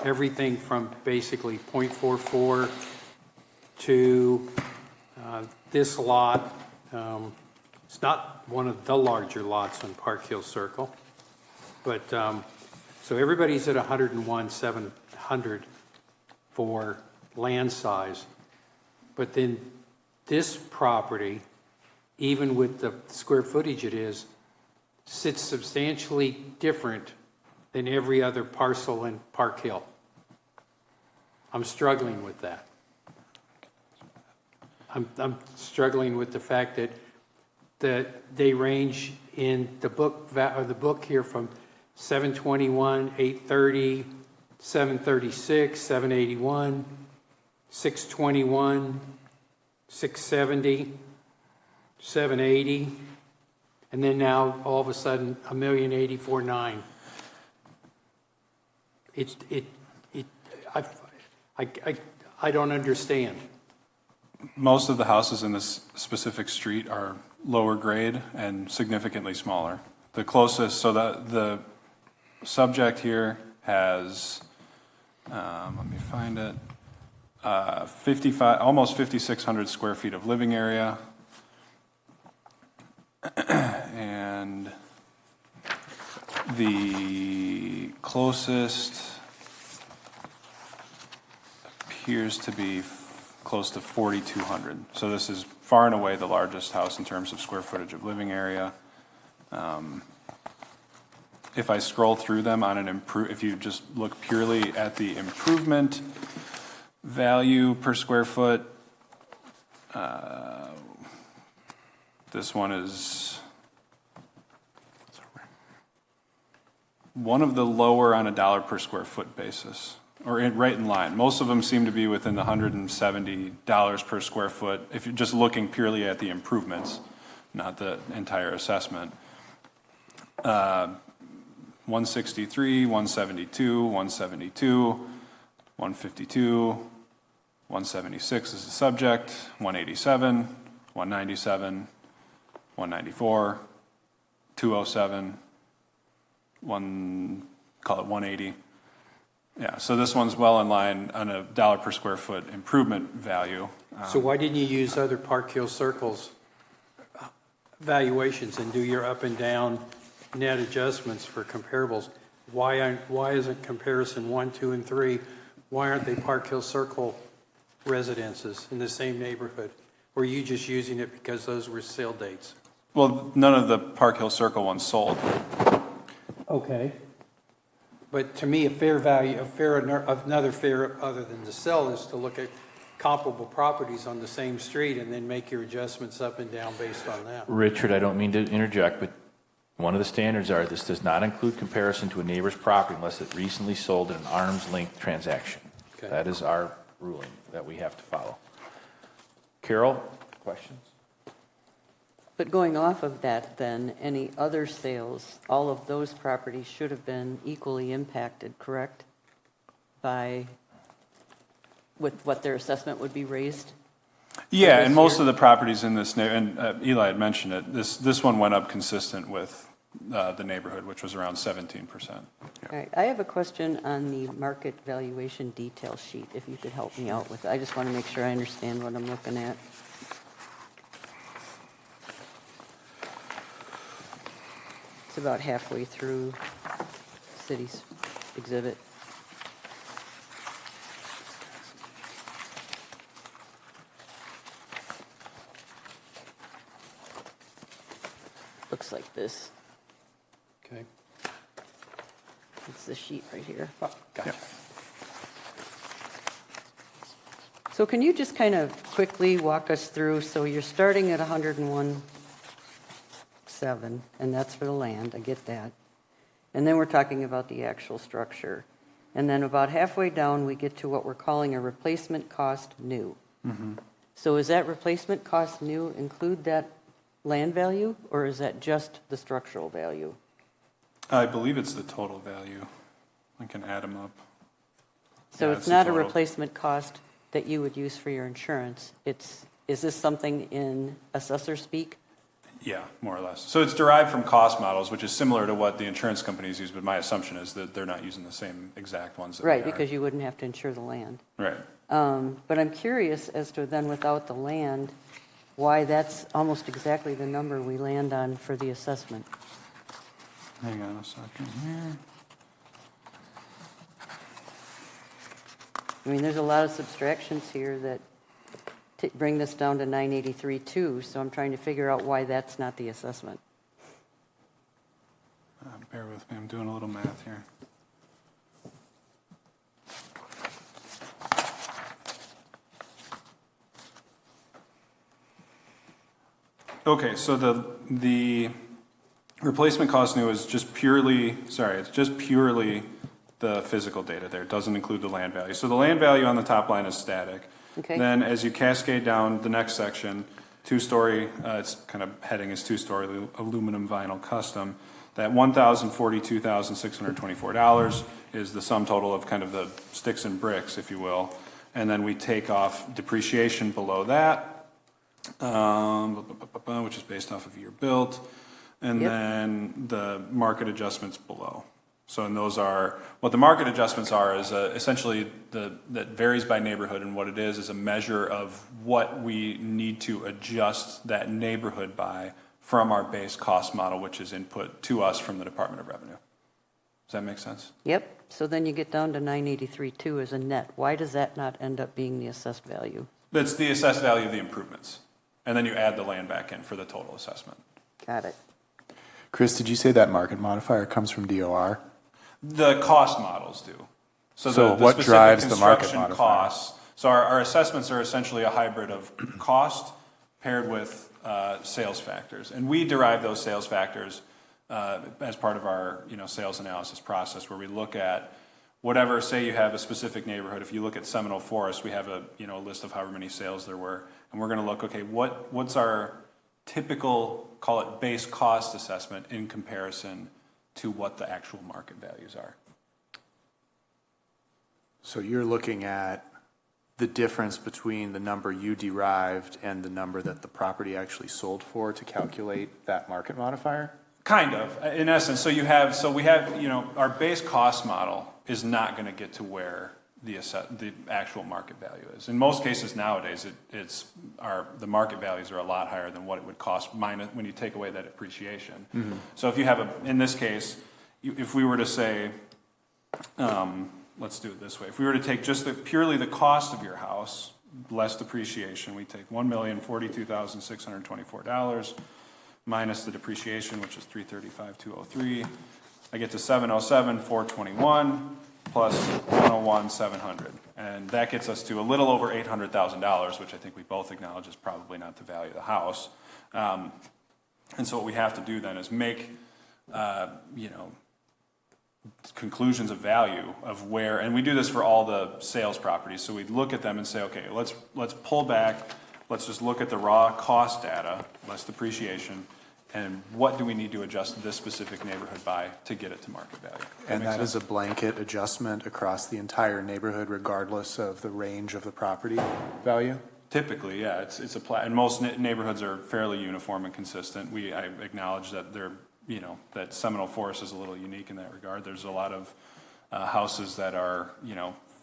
Everything from basically 0.44 to this lot. It's not one of the larger lots on Park Hill Circle, but so everybody's at 101,700 for land size. But then this property, even with the square footage it is, sits substantially different than every other parcel in Park Hill. I'm struggling with that. I'm struggling with the fact that they range in the book here from 721, 830, 736, 781, 621, 670, 780, and then now all of a sudden $1,084,900. I don't understand. Most of the houses in this specific street are lower grade and significantly smaller. The closest, so that the subject here has, let me find it, 55, almost 5,600 square feet of living area. And the closest appears to be close to 4,200. So this is far and away the largest house in terms of square footage of living area. If I scroll through them on an if you just look purely at the improvement value per square foot, this one is one of the lower on a dollar per square foot basis, or right in line. Most of them seem to be within the $170 per square foot if you're just looking purely at the improvements, not the entire assessment. 163, 172, 172, 152, 176 is the subject, 187, 197, 194, 207, call it 180. Yeah, so this one's well in line on a dollar per square foot improvement value. So why didn't you use other Park Hill Circles valuations and do your up and down net adjustments for comparables? Why isn't comparison 1, 2, and 3? Why aren't they Park Hill Circle residences in the same neighborhood? Or are you just using it because those were sale dates? Well, none of the Park Hill Circle ones sold. Okay. But to me, another fair other than to sell is to look at comparable properties on the same street and then make your adjustments up and down based on that. Richard, I don't mean to interject, but one of the standards are this does not include comparison to a neighbor's property unless it recently sold in an arm's length transaction. Okay. That is our ruling that we have to follow. Carol, questions? But going off of that, then, any other sales, all of those properties should have been equally impacted, correct? With what their assessment would be raised? Yeah, and most of the properties in this, and Eli had mentioned it, this one went up consistent with the neighborhood, which was around 17%. All right, I have a question on the market valuation detail sheet, if you could help me out with it. I just want to make sure I understand what I'm looking at. It's about halfway through city's exhibit. Looks like this. Okay. It's the sheet right here. Oh, gotcha. So can you just kind of quickly walk us through, so you're starting at 101.7, and that's for the land, I get that. And then we're talking about the actual structure. And then about halfway down, we get to what we're calling a replacement cost new. Mm-hmm. So is that replacement cost new include that land value, or is that just the structural value? I believe it's the total value. I can add them up. So Yeah, it's not the a total. replacement cost that you would use for your insurance. Is this something in assessor speak? Yeah, more or less. So it's derived from cost models, which is similar to what the insurance companies use, but my assumption is that they're not using the same exact ones that Right, we are. because you wouldn't have to insure the land. Right. But I'm curious as to then without the land, why that's almost exactly the number we land on for the assessment. Hang on a second here. I mean, there's a lot of subtractions here that bring this down to 983.2, so I'm trying to figure out why that's not the assessment. Bear with me, I'm doing a little math here. Okay, so the replacement cost new is just purely, it's just purely the physical data there. It doesn't include the land value. So the land value on the top line is static. Okay. Then as you cascade down the next section, two-story, it's kind of heading is two-story aluminum vinyl custom. That $1,042,624 is the sum total of kind of the sticks and bricks, if you will. And then we take off depreciation below that, which is based off of year built, and then the market adjustments below. So, and those are, what the market adjustments are is essentially that varies by neighborhood, and what it is a measure of what we need to adjust that neighborhood by from our base cost model, which is input to us from the Department of Revenue. Does that make sense? Yep, so then you get down to 983.2 as a net. Why does that not end up being the assessed value? That's the assessed value of the improvements. And then you add the land back in for the total assessment. Got it. Chris, did you say that market modifier comes from DOR? The cost models do. So the what specific drives the market construction modifier? costs. So our assessments are essentially a hybrid of cost paired with sales factors. And we derive those sales factors as part of our sales analysis process, where we look at whatever, say you have a specific neighborhood. If you look at Seminole Forest, we have a list of however many sales there were. And we're going to look, okay, what's our typical, call it base cost assessment in comparison to what the actual market values are. So you're looking at the difference between the number you derived and the number that the property actually sold for to calculate that market modifier? Kind of, in essence. So we have, our base cost model is not going to get to where the actual market value is. In most cases nowadays, the market values are a lot higher than what it would cost minus when you take away that appreciation. Mm-hmm. So if you have in this case, if we were to say, let's do it this way. If we were to take just purely the cost of your house, less depreciation, we take $1,042,624 minus the depreciation, which is $335,203. I get to $707,421 plus $101,700. And that gets us to a little over $800,000, which I think we both acknowledge is probably not the value of the house. And so what we have to do then is make, conclusions of value of where, and we do this for all the sales properties. So we look at them and say, okay, let's pull back. Let's just look at the raw cost data, less depreciation, and what do we need to adjust this specific neighborhood by to get it to market value? And that is a blanket adjustment across the entire neighborhood, regardless of the range of the property value? Typically, yeah. And most neighborhoods are fairly uniform and consistent. I acknowledge that that Seminole Forest is a little unique in that regard. There's a lot of houses that are,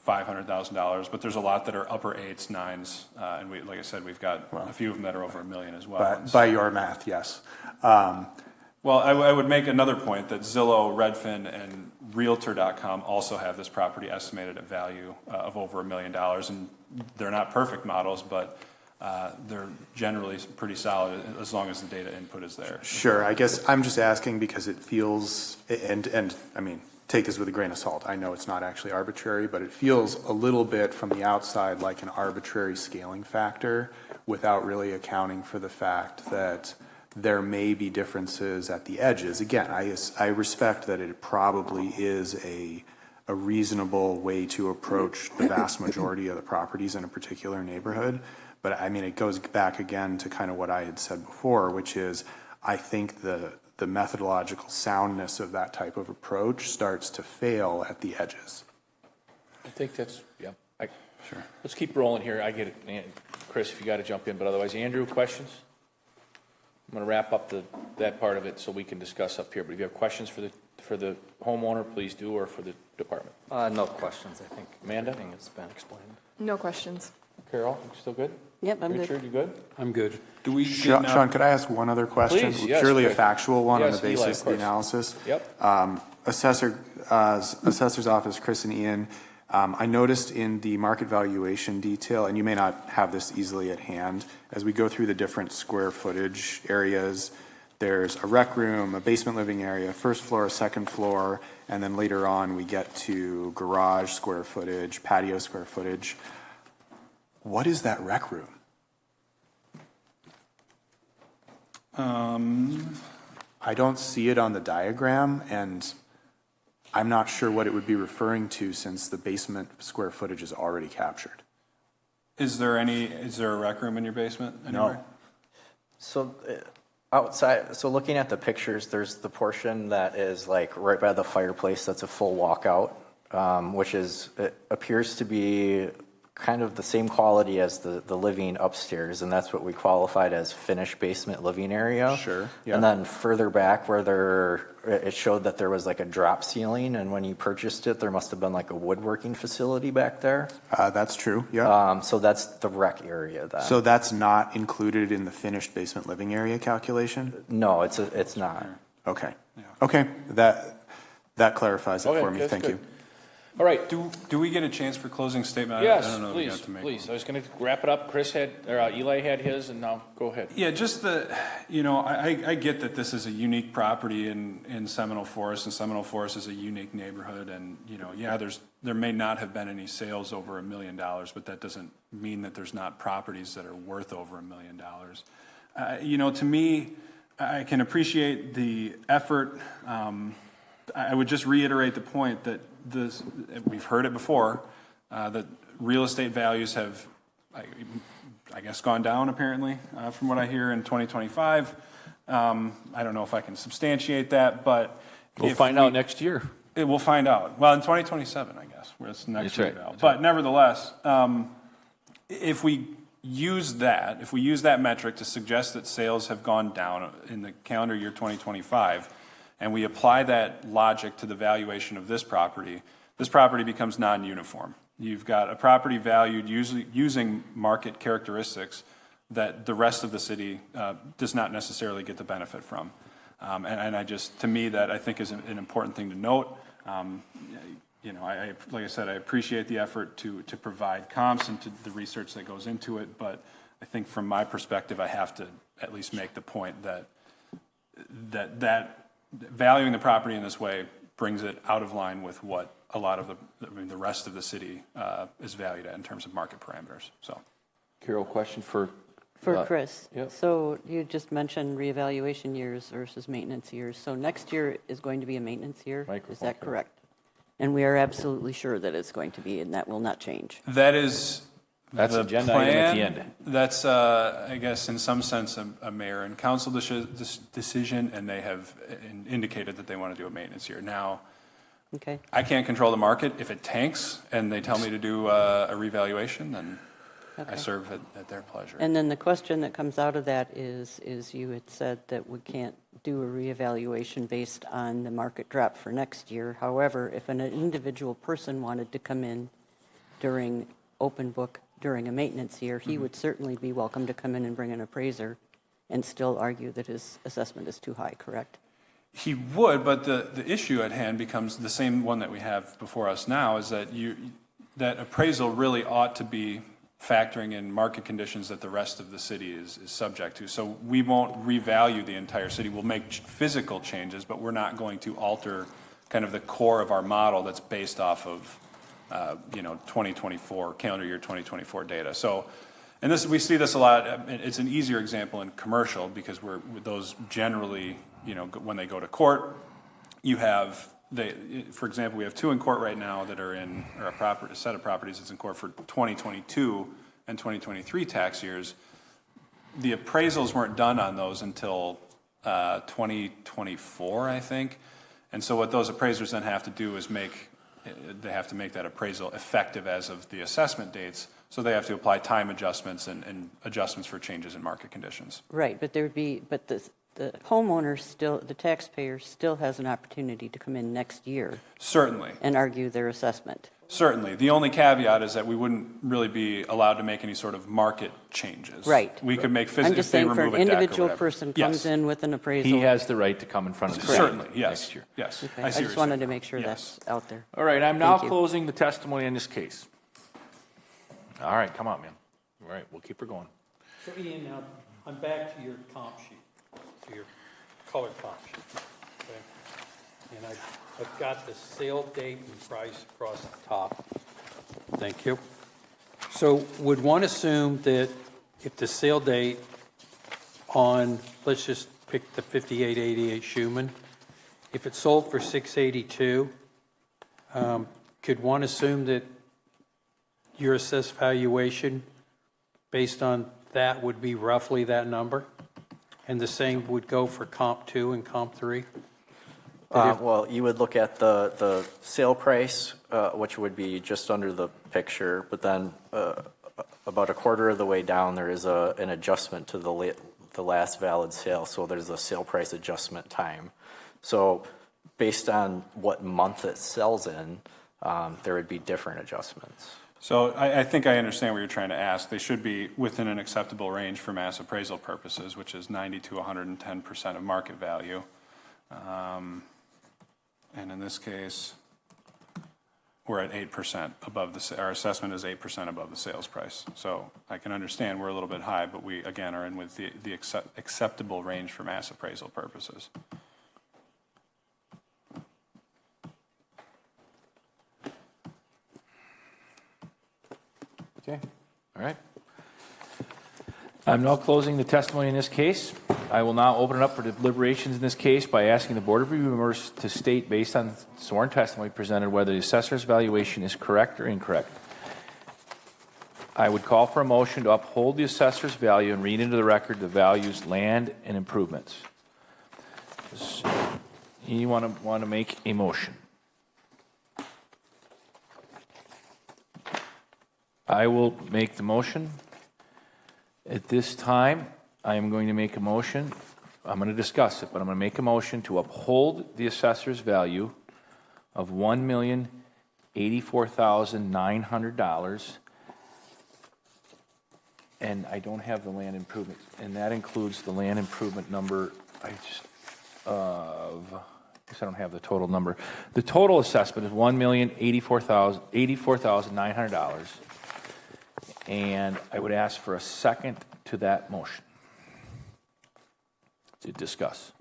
$500,000, but there's a lot that are upper eights, nines, and like I said, we've got a few of them that are over $1 million as well. By your math, yes. Well, I would make another point that Zillow, Redfin, and Realtor.com also have this property estimated at value of over $1 million, and they're not perfect models, but they're generally pretty solid as long as the data input is there. Sure. I guess I'm just asking because it feels, and I mean, take this with a grain of salt. I know it's not actually arbitrary, but it feels a little bit from the outside like an arbitrary scaling factor without really accounting for the fact that there may be differences at the edges. Again, I respect that it probably is a reasonable way to approach the vast majority of the properties in a particular neighborhood. But I mean, it goes back again to kind of what I had said before, which is I think the methodological soundness of that type of approach starts to fail at the edges. I think that's, sure. Let's keep rolling here. I get it. And Chris, if you got to jump in, but otherwise, Andrew, questions? I'm going to wrap up that part of it so we can discuss up here. But if you have questions for the homeowner, please do, or for the department. No questions, I think. Amanda? Everything has been explained. No questions. Carol, you still good? Yep, I'm Richard, good. you good? I'm good. Sean, could I ask one other question? Please, yes, purely a Craig. factual one Yes, on the Eli, basis of of the course. analysis. Yep. Assessor's office, Chris and Ian, I noticed in the market valuation detail, and you may not have this easily at hand, as we go through the different square footage areas, there's a rec room, a basement living area, first floor, second floor, and then later on we get to garage square footage, patio square footage. What is that rec room? I don't see it on the diagram, and I'm not sure what it would be referring to since the basement square footage is already captured. Is there a rec room in your basement anywhere? No. So outside, so looking at the pictures, there's the portion that is like right by the fireplace. That's a full walkout, which it appears to be kind of the same quality as the living upstairs, and that's what we qualified as finished basement living area. Sure. Yeah. And then further back where it showed that there was like a drop ceiling, and when you purchased it, there must have been like a woodworking facility back there. That's true. Yeah. So that's the rec area then. So that's not included in the finished basement living area calculation? No, it's not. Okay. Yeah. Okay. That clarifies it for me. Thank you. All right. Do we get a chance for closing statement? Yes, I don't know if we have to make please. one. I was going to wrap it up. Eli had his, and now go ahead. Yeah, just I get that this is a unique property in Seminole Forest, and Seminole Forest is a unique neighborhood, and there may not have been any sales over $1 million, but that doesn't mean that there's not properties that are worth over $1 million. To me, I can appreciate the effort. I would just reiterate the point that we've heard it before, that real estate values have, I guess, gone down apparently from what I hear in 2025. I don't know if I can substantiate that, but We'll find out next year. We'll find out. Well, in 2027, I guess, where it's the next That's right. reval. But nevertheless, if we use that metric to suggest that sales have gone down in the calendar year 2025, and we apply that logic to the valuation of this property becomes non-uniform. You've got a property valued using market characteristics that the rest of the city does not necessarily get the benefit from. And I just, to me, that I think is an important thing to note. Like I said, I appreciate the effort to provide comps and to the research that goes into it, but I think from my perspective, I have to at least make the point that valuing the property in this way brings it out of line with what a lot of the rest of the city is valued at in terms of market parameters. So, Carol, question for Chris. Yep. So you just mentioned reevaluation years versus maintenance years. So next year is going to be a maintenance year. Is that correct? And we are absolutely sure that it's going to be, and that will not change. That's the agenda plan. item at the end. That's, I guess, in some sense, a mayor and council decision, and they have indicated that they want to do a maintenance year. Now, okay. I can't control the market. If it tanks and they tell me to do a revaluation, then I serve at their pleasure. And then the question that comes out of that is you had said that we can't do a reevaluation based on the market drop for next year. However, if an individual person wanted to come in during open book during a maintenance year, he would certainly be welcome to come in and bring an appraiser and still argue that his assessment is too high, correct? He would, but the issue at hand becomes the same one that we have before us now, is that that appraisal really ought to be factoring in market conditions that the rest of the city is subject to. So we won't revalue the entire city. We'll make physical changes, but we're not going to alter kind of the core of our model that's based off of 2024, calendar year 2024 data. So, and we see this a lot. It's an easier example in commercial because those generally, when they go to court, you have, for example, we have 2 in court right now that are in, or a set of properties that's in court for 2022 and 2023 tax years. The appraisals weren't done on those until 2024, I think. And so what those appraisers then have to do is they have to make that appraisal effective as of the assessment dates. So they have to apply time adjustments and adjustments for changes in market conditions. Right, but the homeowner still, the taxpayer still has an opportunity to come in next year. Certainly. And argue their assessment. Certainly. The only caveat is that we wouldn't really be allowed to make any sort of market changes. Right. We could make physical. I'm just saying, for an individual person comes in with an appraisal. He has the right to come in front of the city. Certainly, yes. Next year. Yes. Okay. I just wanted to make sure that's out there. All right, I'm now Thank you. closing the testimony in this case. All right, come on, man. All right, we'll keep her going. So Ian, now I'm back to your comp sheet, to your color comp sheet. Okay? And I've got the sale date and price across the top. Thank you. So would one assume that if the sale date on, let's just pick the 5888 Schumann, if it sold for $682, could one assume that your assessed valuation based on that would be roughly that number? And the same would go for comp 2 and comp 3? Well, you would look at the sale price, which would be just under the picture, but then about a quarter of the way down, there is an adjustment to the last valid sale. So there's a sale price adjustment time. So based on what month it sells in, there would be different adjustments. So I think I understand what you're trying to ask. They should be within an acceptable range for mass appraisal purposes, which is 90 to 110% of market value. And in this case, we're at 8% above our assessment is 8% above the sales price. So I can understand we're a little bit high, but we, again, are in with the acceptable range for mass appraisal purposes. Okay, all right. I'm now closing the testimony in this case. I will now open it up for deliberations in this case by asking the Board of Review members to state, based on sworn testimony presented, whether the assessor's valuation is correct or incorrect. I would call for a motion to uphold the assessor's value and read into the record the values land and improvements. You want to make a motion? I will make the motion. At this time, I am going to make a motion. I'm going to discuss it, but I'm going to make a motion to uphold the assessor's value of $1,084,900. And I don't have the land improvement, and that includes the land improvement number. I guess I don't have the total number. The total assessment is $1,084,900. And I would ask for a second to that motion to discuss.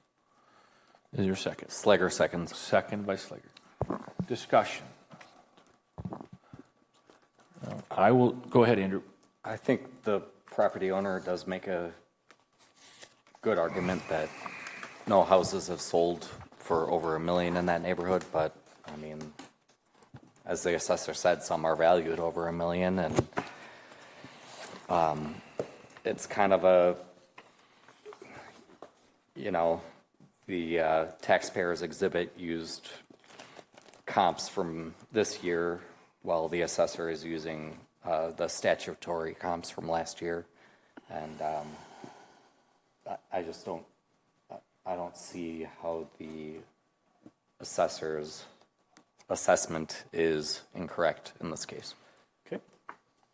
Is there a second? Slager seconds. Second by Slager. Discussion. I will go ahead, Andrew. I think the property owner does make a good argument that no houses have sold for over $1 million in that neighborhood, but I mean, as the assessor said, some are valued over $1 million, and it's kind of a, the taxpayers exhibit used comps from this year while the assessor is using the statutory comps from last year. And I just don't see how the assessor's assessment is incorrect in this case. Okay.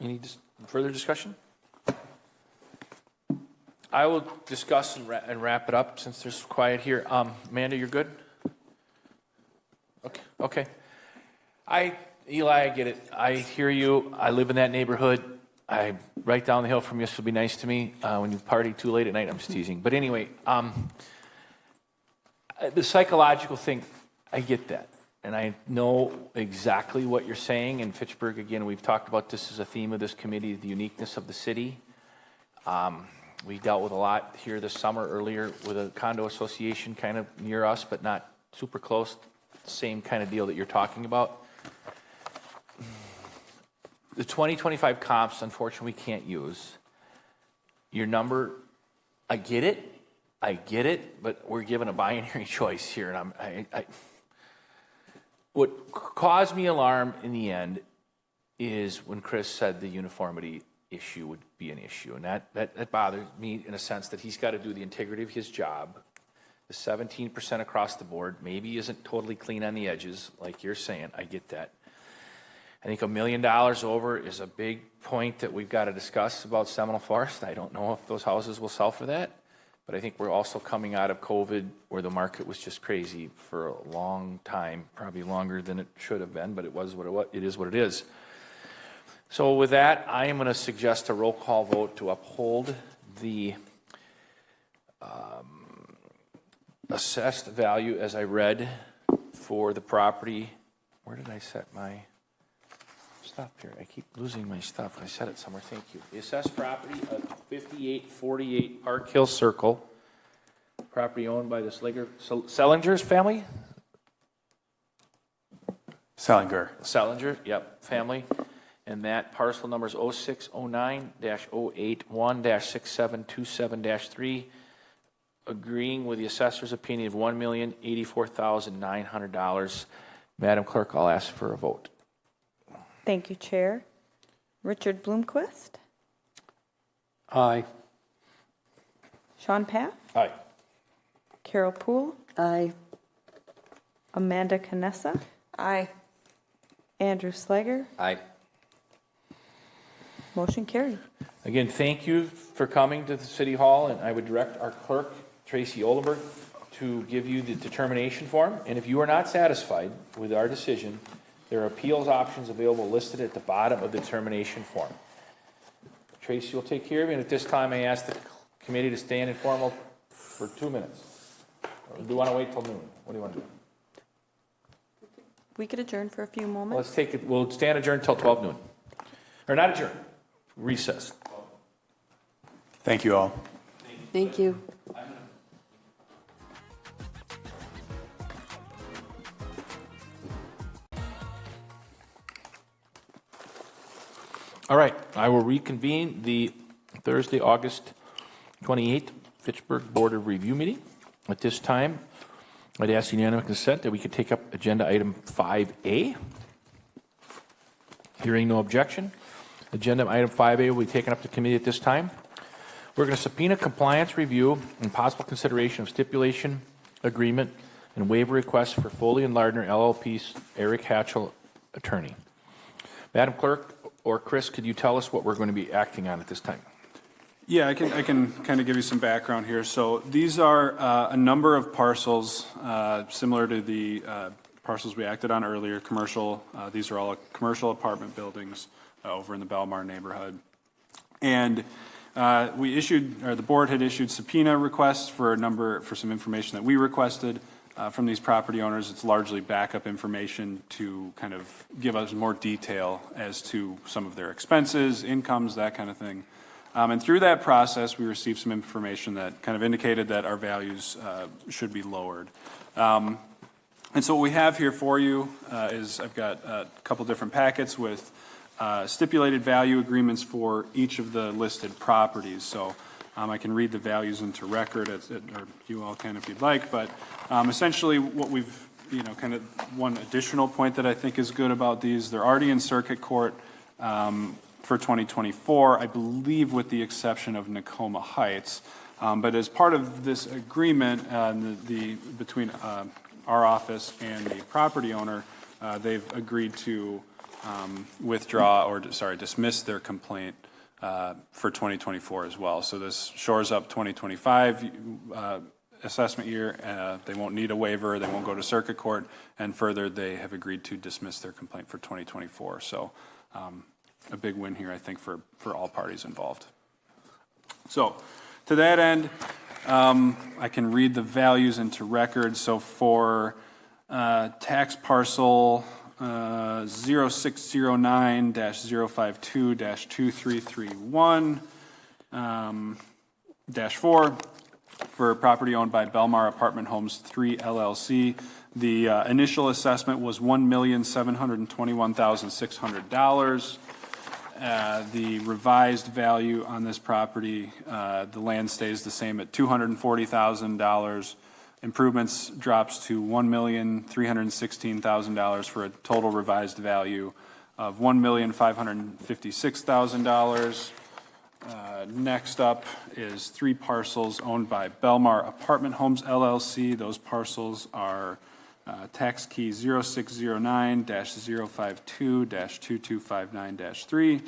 Any further discussion? I will discuss and wrap it up since there's quiet here. Amanda, you're good? Okay. Eli, I get it. I hear you. I live in that neighborhood. I'm right down the hill from you, so it'll be nice to me. When you party too late at night, I'm just teasing. But anyway, the psychological thing, I get that. And I know exactly what you're saying. In Fitchburg, again, we've talked about this as a theme of this committee, the uniqueness of the city. We dealt with a lot here this summer earlier with a condo association kind of near us, but not super close. Same kind of deal that you're talking about. The 2025 comps, unfortunately, we can't use. Your number, I get it, but we're given a binary choice here. And what caused me alarm in the end is when Chris said the uniformity issue would be an issue. And that bothers me in a sense that he's got to do the integrity of his job. The 17% across the board maybe isn't totally clean on the edges, like you're saying. I get that. I think $1 million over is a big point that we've got to discuss about Seminole Forest. I don't know if those houses will sell for that, but I think we're also coming out of COVID where the market was just crazy for a long time, probably longer than it should have been, but it is what it is. So with that, I am going to suggest a roll call vote to uphold the assessed value as I read for the property. Where did I set my stuff here? I keep losing my stuff. I set it somewhere. Thank you. The assessed property of 5848 Park Hill Circle, property owned by the Sellinger's family? Sellinger, yep, family. And that parcel number is 0609-081-6727-3, agreeing with the assessor's opinion of $1,084,900. Madam Clerk, I'll ask for a vote. Thank you, Chair. Richard Bloomquist. Aye. Sean Paff. Aye. Carol Poole. Aye. Amanda Canessa. Aye. Andrew Slager. Aye. Motion carried. Again, thank you for coming to the City Hall, and I would direct our clerk, Tracy Oldenburg, to give you the determination form. And if you are not satisfied with our decision, there are appeals options available listed at the bottom of the determination form. Tracy will take care of you, and at this time I ask the committee to stand informal for 2 minutes. Or do you want to wait till noon? What do you want to do? We could adjourn for a few moments. Let's take it. We'll stand adjourned until 12 noon. Or not adjourn. Recess. Thank you all. Thank you. All right, I will reconvene the Thursday, August 28th Fitchburg Board of Review meeting. At this time, I'd ask unanimous consent that we could take up agenda item 5A. Hearing no objection, agenda item 5A will be taken up to committee at this time. We're going to subpoena compliance review and possible consideration of stipulation agreement and waiver request for Foley and Lardner LLP's Eric Hatchell, attorney. Madam Clerk or Chris, could you tell us what we're going to be acting on at this time? Yeah, I can kind of give you some background here. So these are a number of parcels similar to the parcels we acted on earlier, commercial. These are all commercial apartment buildings over in the Belmar neighborhood. And the board had issued subpoena requests for some information that we requested from these property owners. It's largely backup information to kind of give us more detail as to some of their expenses, incomes, that kind of thing. And through that process, we received some information that kind of indicated that our values should be lowered. And so what we have here for you is I've got a couple different packets with stipulated value agreements for each of the listed properties. So I can read the values into record, or you all can if you'd like, but essentially what we've, kind of one additional point that I think is good about these, they're already in circuit court for 2024, I believe with the exception of Nakoma Heights. But as part of this agreement between our office and the property owner, they've agreed to dismiss their complaint for 2024 as well. So this shores up 2025 assessment year. They won't need a waiver. They won't go to circuit court. And further, they have agreed to dismiss their complaint for 2024. So a big win here, I think, for all parties involved. So to that end, I can read the values into record. So for tax parcel 0609-052-2331-4 for property owned by Belmar Apartment Homes 3 LLC. The initial assessment was $1,721,600. The revised value on this property, the land stays the same at $240,000. Improvements drops to $1,316,000 for a total revised value of $1,556,000. Next up is 3 parcels owned by Belmar Apartment Homes LLC. Those parcels are tax key 0609-052-2259-3,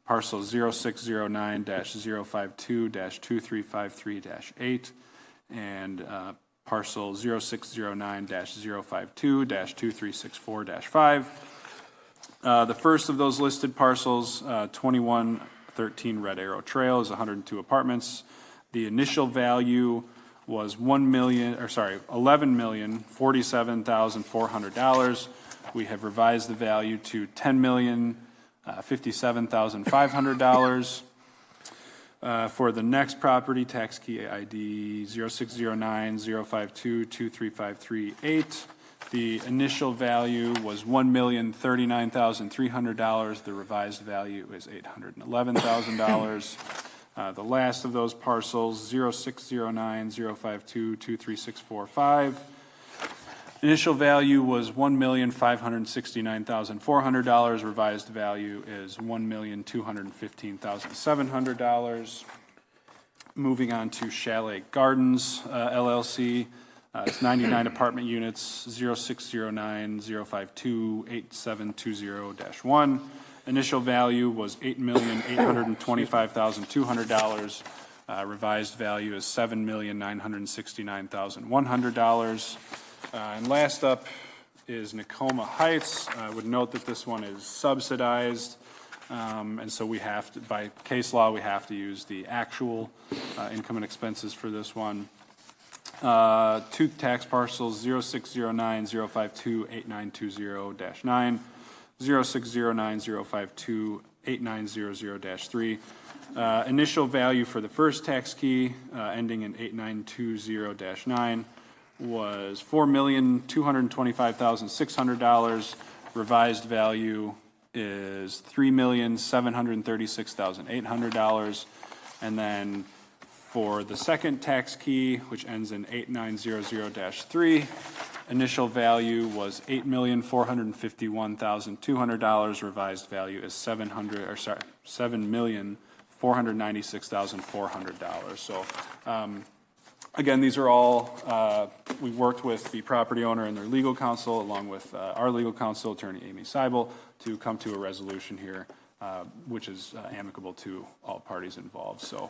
parcel 0609-052-2353-8, and parcel 0609-052-2364-5. The first of those listed parcels, 2113 Red Arrow Trail, is 102 apartments. The initial value was $11,047,400. We have revised the value to $10,057,500. For the next property, tax key ID 0609-052-2353-8. The initial value was $1,039,300. The revised value is $811,000. The last of those parcels, 0609-052-23645. Initial value was $1,569,400. Revised value is $1,215,700. Moving on to Chalet Gardens LLC. It's 99 apartment units, 0609-052-8720-1. Initial value was $8,825,200. Revised value is $7,969,100. And last up is Nakoma Heights. I would note that this one is subsidized, and so we have to, by case law, we have to use the actual income and expenses for this one. 2 tax parcels, 0609-052-8920-9, 0609-052-8900-3. Initial value for the first tax key, ending in 8920-9, was $4,225,600. Revised value is $3,736,800. And then For the second tax key, which ends in 8900-3, initial value was $8,451,200. Revised value is $7,496,400. So, again, these are all, we worked with the property owner and their legal counsel, along with our legal counsel, Attorney Amy Seibel, to come to a resolution here, which is amicable to all parties involved. So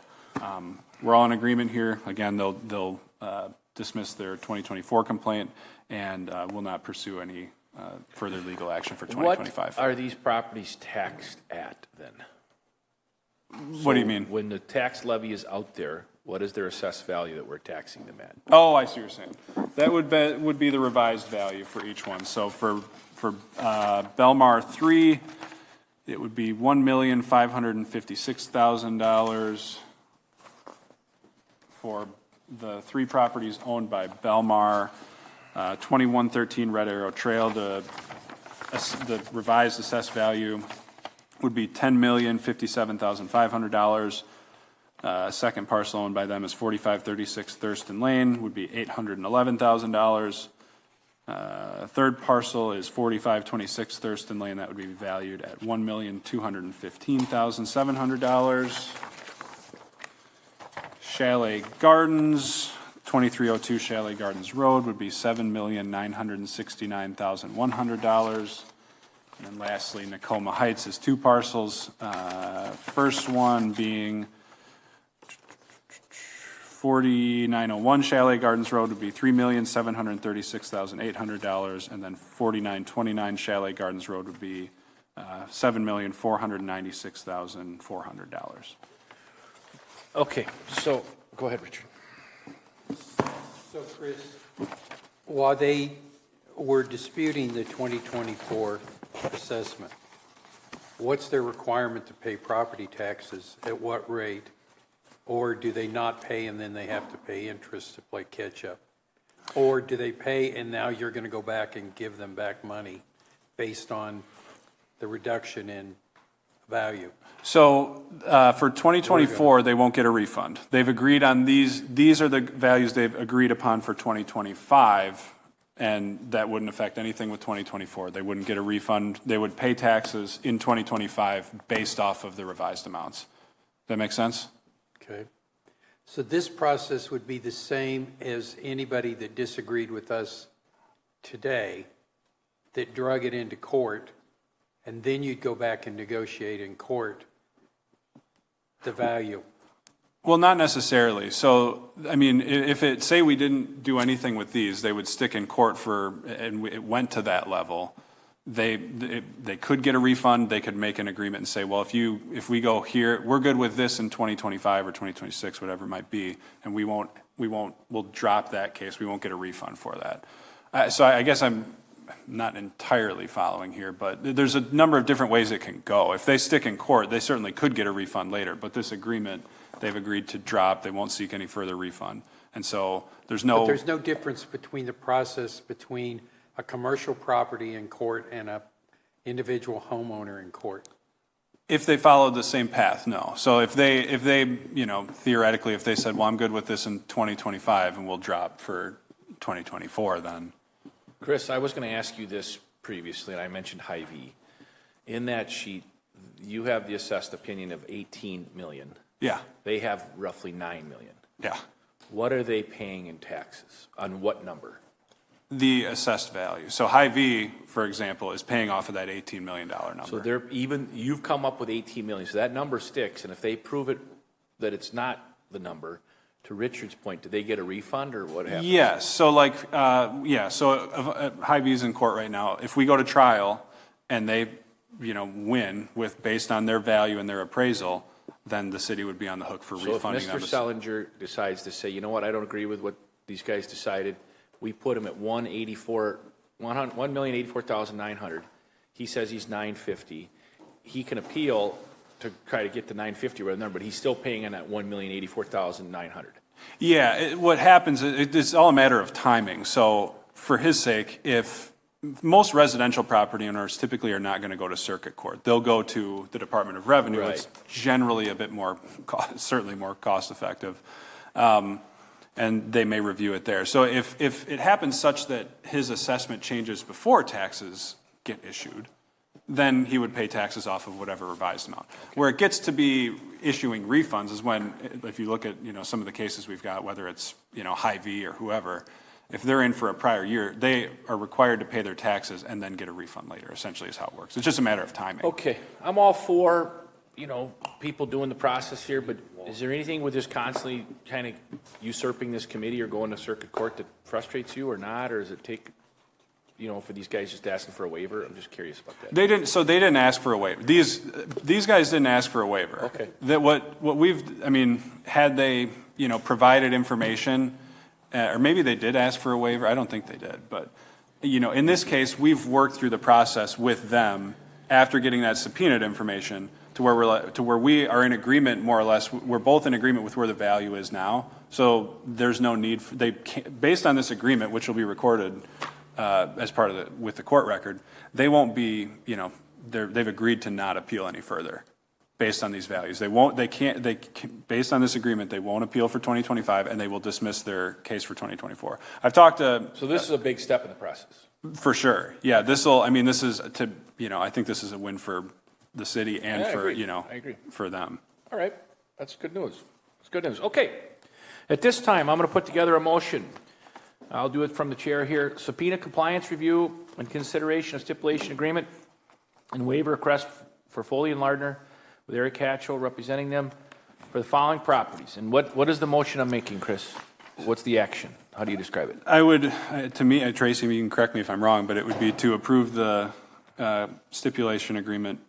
we're all in agreement here. Again, they'll dismiss their 2024 complaint and will not pursue any further legal action for 2025. What are these properties taxed at then? What do you mean? When the tax levy is out there, what is their assessed value that we're taxing them at? Oh, I see what you're saying. That would be the revised value for each one. So for Belmar 3, it would be $1,556,000. For the 3 properties owned by Belmar, 2113 Red Arrow Trail, the revised assessed value would be $10,057,500. Second parcel owned by them is 4536 Thurston Lane, would be $811,000. Third parcel is 4526 Thurston Lane, that would be valued at $1,215,700. Chalet Gardens, 2302 Chalet Gardens Road would be $7,969,100. And then lastly, Nakoma Heights is 2 parcels. First one being 4901 Chalet Gardens Road would be $3,736,800, and then 4929 Chalet Gardens Road would be $7,496,400. Okay, so go ahead, Richard. So, Chris, while they were disputing the 2024 assessment, what's their requirement to pay property taxes, at what rate? Or do they not pay and then they have to pay interest to play catch up? Or do they pay and now you're going to go back and give them back money based on the reduction in value? So for 2024, they won't get a refund. They've agreed on these. These are the values they've agreed upon for 2025, and that wouldn't affect anything with 2024. They wouldn't get a refund. They would pay taxes in 2025 based off of the revised amounts. Does that make sense? Okay. So this process would be the same as anybody that disagreed with us today, that drug it into court, and then you'd go back and negotiate in court the value. Well, not necessarily. So, I mean, if it, say we didn't do anything with these, they would stick in court for, and it went to that level, they could get a refund. They could make an agreement and say, well, if we go here, we're good with this in 2025 or 2026, whatever it might be, and we'll drop that case. We won't get a refund for that. So I guess I'm not entirely following here, but there's a number of different ways it can go. If they stick in court, they certainly could get a refund later, but this agreement, they've agreed to drop. They won't seek any further refund. And so there's no... But there's no difference between the process between a commercial property in court and a individual homeowner in court. If they followed the same path, no. So if they, theoretically, if they said, well, I'm good with this in 2025 and we'll drop for 2024, then... Chris, I was going to ask you this previously, and I mentioned Hy-Vee. In that sheet, you have the assessed opinion of 18 million. Yeah. They have roughly 9 million. Yeah. What are they paying in taxes? On what number? The assessed value. So Hy-Vee, for example, is paying off of that $18 million number. So you've come up with 18 million, so that number sticks, and if they prove it that it's not the number, to Richard's point, do they get a refund or what happens? Yes. So Hy-Vee's in court right now. If we go to trial and they, win based on their value and their appraisal, then the city would be on the hook for refunding them. So if Mr. Selinger decides to say, you know what, I don't agree with what these guys decided, we put him at $1,084,900. He says he's $950. He can appeal to try to get the $950 right number, but he's still paying on that $1,084,900. Yeah, what happens, it's all a matter of timing. So for his sake, if most residential property owners typically are not going to go to circuit court, they'll go to the Department of Revenue. Right. It's generally a bit more, certainly more cost effective. And they may review it there. So if it happens such that his assessment changes before taxes get issued, then he would pay taxes off of whatever revised amount. Where it gets to be issuing refunds is when, if you look at, some of the cases we've got, whether it's, Hy-Vee or whoever, if they're in for a prior year, they are required to pay their taxes and then get a refund later, essentially is how it works. It's just a matter of timing. Okay, I'm all for, people doing the process here, but is there anything with this constantly kind of usurping this committee or going to circuit court that frustrates you or not, or does it take, for these guys just asking for a waiver? I'm just curious about that. They didn't ask for a waiver. These guys didn't ask for a waiver. Okay. That what we've, had they, provided information, or maybe they did ask for a waiver. I don't think they did, but, in this case, we've worked through the process with them after getting that subpoenaed information to where we are in agreement, more or less. We're both in agreement with where the value is now. So there's no need for, based on this agreement, which will be recorded as part of with the court record, they won't be, they've agreed to not appeal any further based on these values. Based on this agreement, they won't appeal for 2025 and they will dismiss their case for 2024. I've talked to. So this is a big step in the process. For sure. Yeah, this is to, I think this is a win for the city and I for, agree. for them. All right, that's good news. It's good news. Okay, at this time, I'm going to put together a motion. I'll do it from the chair here. Subpoena compliance review and consideration of stipulation agreement and waiver request for Foley and Lardner with Eric Hatchell representing them for the following properties. And what is the motion I'm making, Chris? What's the action? How do you describe it? I would, to me, Tracy, you can correct me if I'm wrong, but it would be to approve the stipulation agreement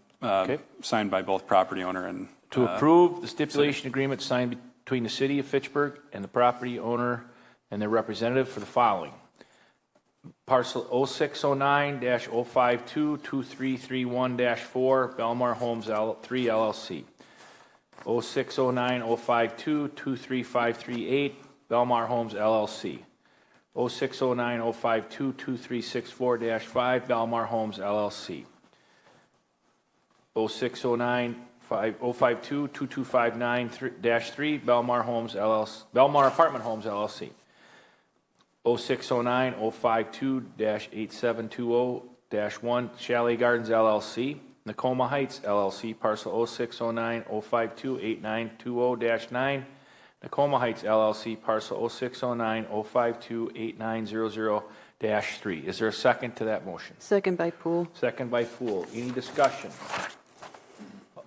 signed by both property owner and. To approve the stipulation agreement signed between the city of Fitchburg and the property owner and their representative for the following. Parcel 0609-052-2331-4, Belmar Homes 3 LLC. 0609-052-23538, Belmar Homes LLC. 0609-052-2364-5, Belmar Homes LLC. 0609-052-2259-3, Belmar Homes LLC. Belmar Apartment Homes LLC. 0609-052-8720-1, Chalet Gardens LLC. Nakoma Heights LLC, parcel 0609-052-8920-9. Nakoma Heights LLC, parcel 0609-052-8900-3. Is there a second to that motion? Second by Poole. Second by Poole. Any discussion?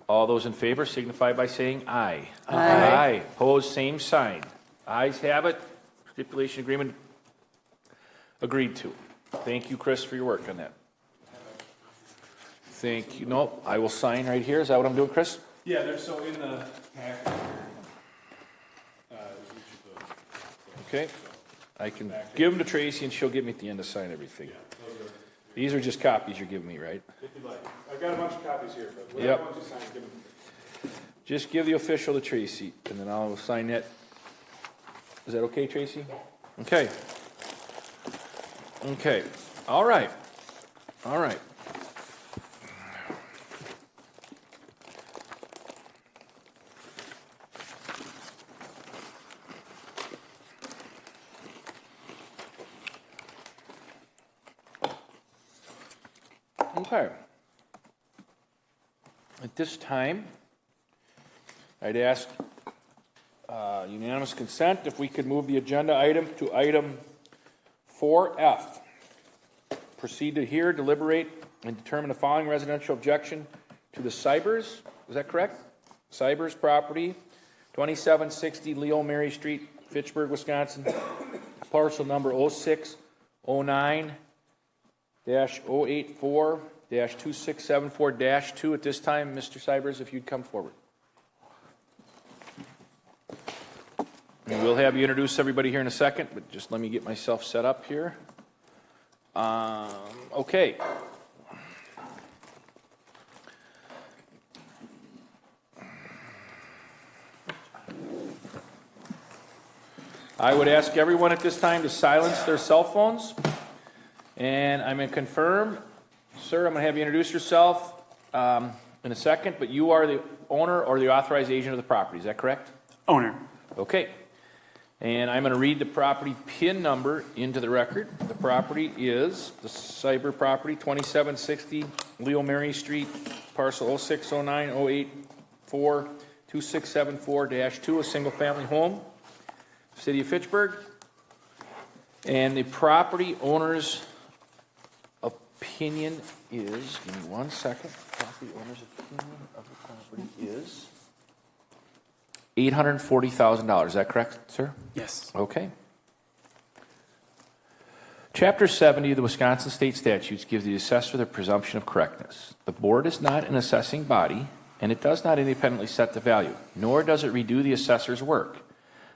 All those in favor signify by saying aye. Aye. Opposed, same sign. Ayes have it. Stipulation agreement agreed to. Thank you, Chris, for your work on that. Thank you. No, I will sign right here. Is that what I'm doing, Chris? Yeah, there's so in the packet here. Okay. I can give them to Tracy and she'll give me at the end to sign everything. These are just copies you're giving me, right? If you'd like. I've got a bunch of copies here, but Yep. whatever ones you sign, give them. Just give the official to Tracy and then I'll sign that. Is that okay, Tracy? Okay. Okay. All right. All right. Okay. At this time, I'd ask unanimous consent if we could move the agenda item to item 4F. Proceed to hear, deliberate, and determine the following residential objection to the Cybers, is that correct? Cybers property, 2760 Leo Mary Street, Fitchburg, Wisconsin, parcel number 0609-084-2674-2. At this time, Mr. Cybers, if you'd come forward. And we'll have you introduce everybody here in a second, but just let me get myself set up here. Okay. I would ask everyone at this time to silence their cell phones. And I'm going to confirm, sir, I'm going to have you introduce yourself in a second, but you are the owner or the authorized agent of the property, is that correct? Owner. Okay. And I'm going to read the property PIN number into the record. The property is the cyber property, 2760 Leo Mary Street, parcel 0609084267-2, a single-family home, City of Fitchburg. And the property owner's opinion is, give me 1 second, property owner's opinion of the property is $840,000. Is that correct, sir? Yes. Okay. Chapter 70 of the Wisconsin State Statutes gives the assessor the presumption of correctness. The board is not an assessing body, and it does not independently set the value, nor does it redo the assessor's work.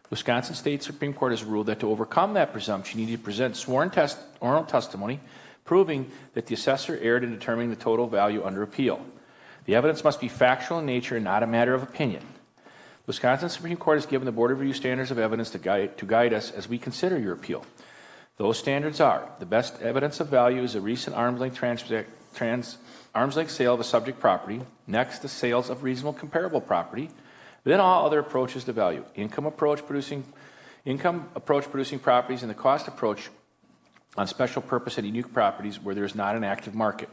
The Wisconsin State Supreme Court has ruled that to overcome that presumption, you need to present sworn oral testimony proving that the assessor erred in determining the total value under appeal. The evidence must be factual in nature and not a matter of opinion. The Wisconsin Supreme Court has given the Board of Review standards of evidence to guide us as we consider your appeal. Those standards are: the best evidence of value is a recent arm's length sale of a subject property. Next, the sales of reasonable comparable property. Then all other approaches to value: income approach producing properties, and the cost approach on special purpose and unique properties where there is not an active market.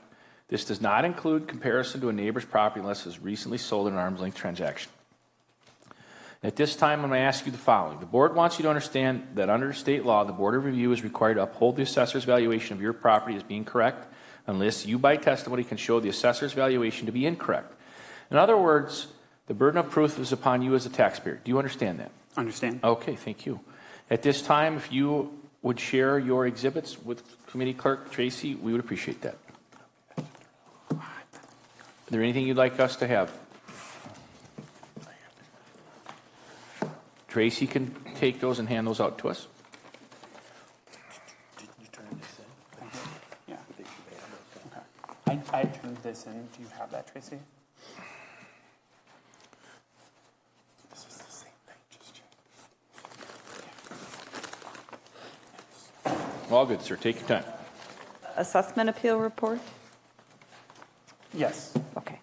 This does not include comparison to a neighbor's property unless it was recently sold in an arm's length transaction. At this time, I'm going to ask you the following. The board wants you to understand that under state law, the Board of Review is required to uphold the assessor's valuation of your property as being correct unless you by testimony can show the assessor's valuation to be incorrect. In other words, the burden of proof is upon you as a taxpayer. Do you understand that? Understand. Okay, thank you. At this time, if you would share your exhibits with Committee Clerk Tracy, we would appreciate that. Is there anything you'd like us to have? Tracy can take those and hand those out to us. Did you turn this in? Yeah. Okay. I turned this in. Do you have that, Tracy? This is the same thing. Just check. All good, sir. Take your time. Assessment appeal report? Yes. Okay.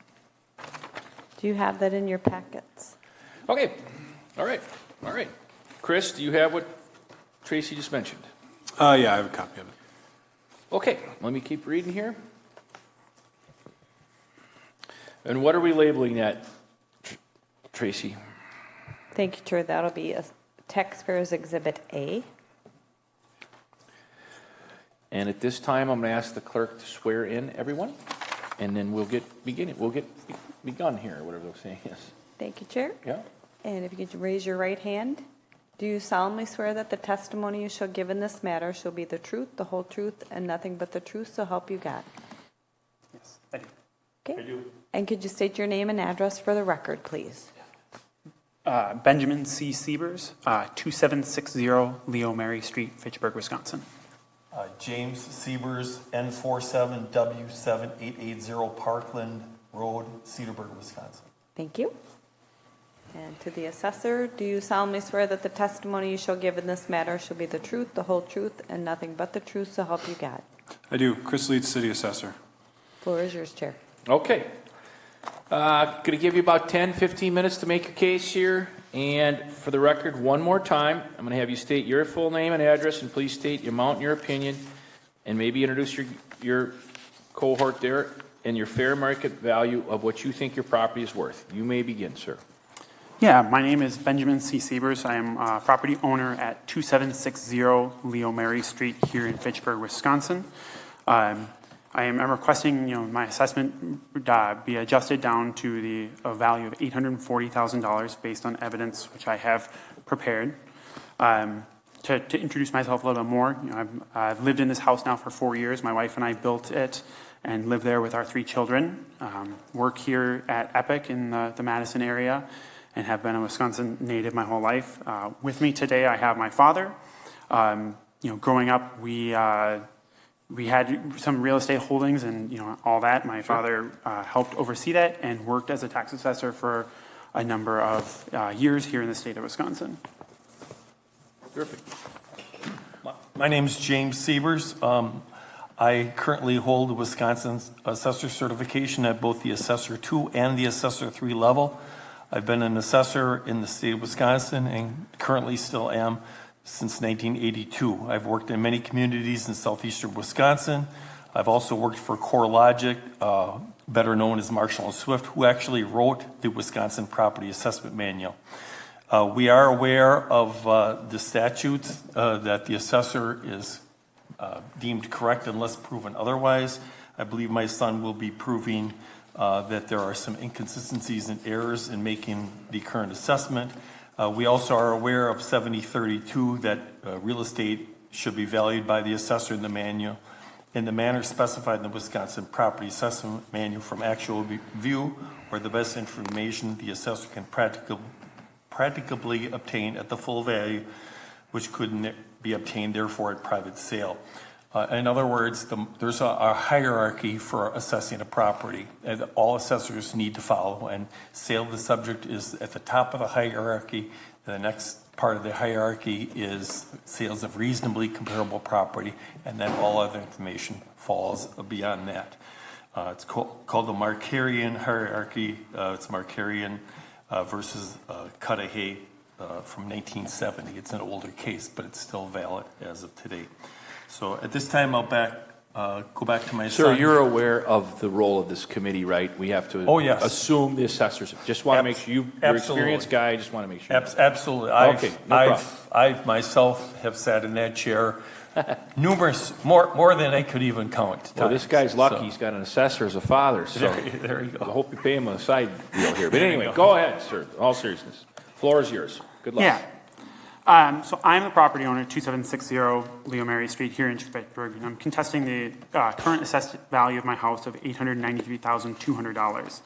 Do you have that in your packets? Okay. All right. All right. Chris, do you have what Tracy just mentioned? Yeah, I have a copy of it. Okay. Let me keep reading here. And what are we labeling that, Tracy? Thank you, Chair. That'll be a Taxpayers Exhibit A. And at this time, I'm going to ask the clerk to swear in everyone, and then we'll get begun here, or whatever the saying is. Thank you, Chair. Yeah. And if you could raise your right hand. Do you solemnly swear that the testimony you shall give in this matter shall be the truth, the whole truth, and nothing but the truth, so help you God? Yes, I do. Okay. I do. And could you state your name and address for the record, please? Benjamin C. Siebers, 2760 Leo Mary Street, Fitchburg, Wisconsin. James Siebers, N47W7880 Parkland Road, Cedarburg, Wisconsin. Thank you. And to the assessor, do you solemnly swear that the testimony you shall give in this matter shall be the truth, the whole truth, and nothing but the truth, so help you God? I do. Chris Leeds, City Assessor. Floor is yours, Chair. Okay. Going to give you about 10-15 minutes to make your case here. And for the record, one more time, I'm going to have you state your full name and address, and please state your amount and your opinion, and maybe introduce your cohort there and your fair market value of what you think your property is worth. You may begin, sir. Yeah, my name is Benjamin C. Siebers. I am a property owner at 2760 Leo Mary Street here in Fitchburg, Wisconsin. I'm requesting, my assessment be adjusted down to the value of $840,000 based on evidence which I have prepared. To introduce myself a little bit more, I've lived in this house now for 4 years. My wife and I built it and live there with our 3 children. Work here at Epic in the Madison area, and have been a Wisconsin native my whole life. With me today, I have my father. Growing up, we had some real estate holdings and all that. My father helped oversee that and worked as a tax assessor for a number of years here in the state of Wisconsin. Perfect. My name is James Siebers. I currently hold Wisconsin's assessor certification at both the Assessor 2 and the Assessor 3 level. I've been an assessor in the state of Wisconsin and currently still am since 1982. I've worked in many communities in southeastern Wisconsin. I've also worked for CoreLogic, better known as Marshall and Swift, who actually wrote the Wisconsin Property Assessment Manual. We are aware of the statutes that the assessor is deemed correct unless proven otherwise. I believe my son will be proving that there are some inconsistencies and errors in making the current assessment. We also are aware of 7032 that real estate should be valued by the assessor in the manual in the manner specified in the Wisconsin Property Assessment Manual from actual view or the best information the assessor can practicably obtain at the full value, which couldn't be obtained therefore at private sale. In other words, there's a hierarchy for assessing a property that all assessors need to follow, and sale of the subject is at the top of the hierarchy. The next part of the hierarchy is sales of reasonably comparable property, and then all other information falls beyond that. It's called the Markarian hierarchy. It's Markarian versus Cudahy from 1970. It's an older case, but it's still valid as of today. So at this time, I'll go back to my Sir, son. you're aware of the role of this committee, right? We have to assume the assessors. Just want to make sure you're an experienced guy. Just want to make sure. Absolutely. Okay, no problem. I myself have sat in that chair more than I could even count. Well, this guy's lucky. He's got an assessor as a father. So there you go. I hope you pay him a side deal here. But anyway, go ahead, sir. All seriousness. Floor is yours. Good luck. Yeah. So I'm the property owner, 2760 Leo Mary Street here in Fitchburg, and I'm contesting the current assessed value of my house of $893,200.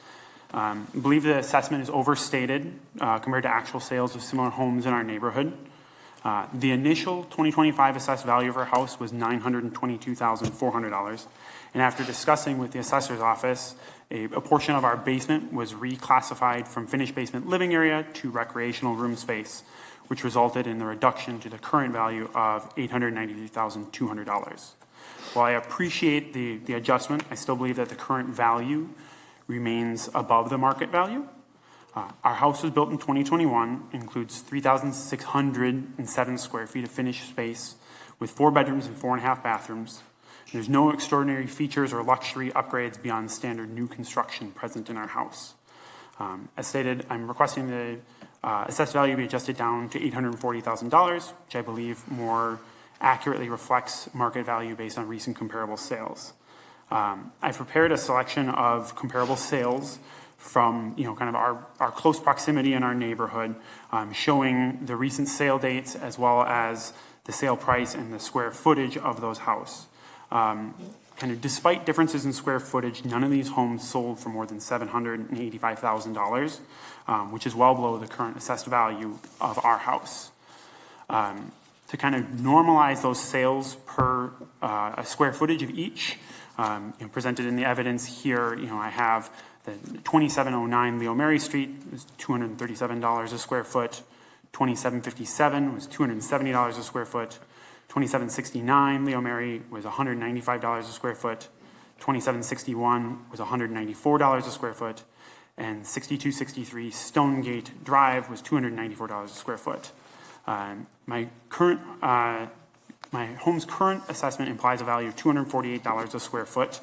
I believe the assessment is overstated compared to actual sales of similar homes in our neighborhood. The initial 2025 assessed value of our house was $922,400, and after discussing with the assessor's office, a portion of our basement was reclassified from finished basement living area to recreational room space, which resulted in the reduction to the current value of $893,200. While I appreciate the adjustment, I still believe that the current value remains above the market value. Our house was built in 2021, includes 3,607 square feet of finished space with 4 bedrooms and 4.5 bathrooms. There's no extraordinary features or luxury upgrades beyond standard new construction present in our house. As stated, I'm requesting the assessed value be adjusted down to $840,000, which I believe more accurately reflects market value based on recent comparable sales. I've prepared a selection of comparable sales from kind of our close proximity in our neighborhood, showing the recent sale dates as well as the sale price and the square footage of those houses. Kind of despite differences in square footage, none of these homes sold for more than $785,000, which is well below the current assessed value of our house. To kind of normalize those sales per a square footage of each, presented in the evidence here, I have the 2709 Leo Mary Street was $237 a square foot, 2757 was $270 a square foot, 2769 Leo Mary was $195 a square foot, 2761 was $194 a square foot, and 6263 Stonegate Drive was $294 a square foot. My home's current assessment implies a value of $248 a square foot,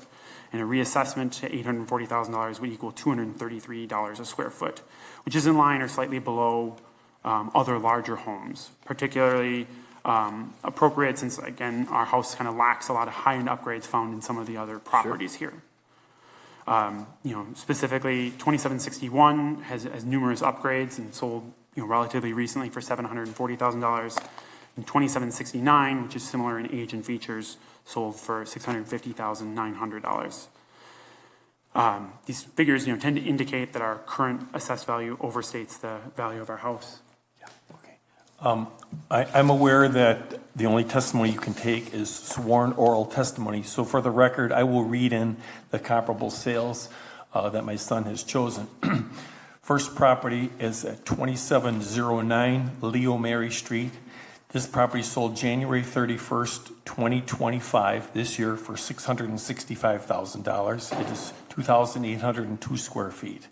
and a reassessment to $840,000 would equal $233 a square foot, which is in line or slightly below other larger homes, particularly appropriate since, again, our house kind of lacks a lot of high-end upgrades found in some of the other properties here. Specifically, 2761 has numerous upgrades and sold relatively recently for $740,000. And 2769, which is similar in age and features, sold for $650,900. These figures tend to indicate that our current assessed value overstates the value of our house. I'm aware that the only testimony you can take is sworn oral testimony. So for the record, I will read in the comparable sales that my son has chosen. First property is at 2709 Leo Mary Street. This property sold January 31st, 2025, this year, for $665,000. It is 2,802 square feet.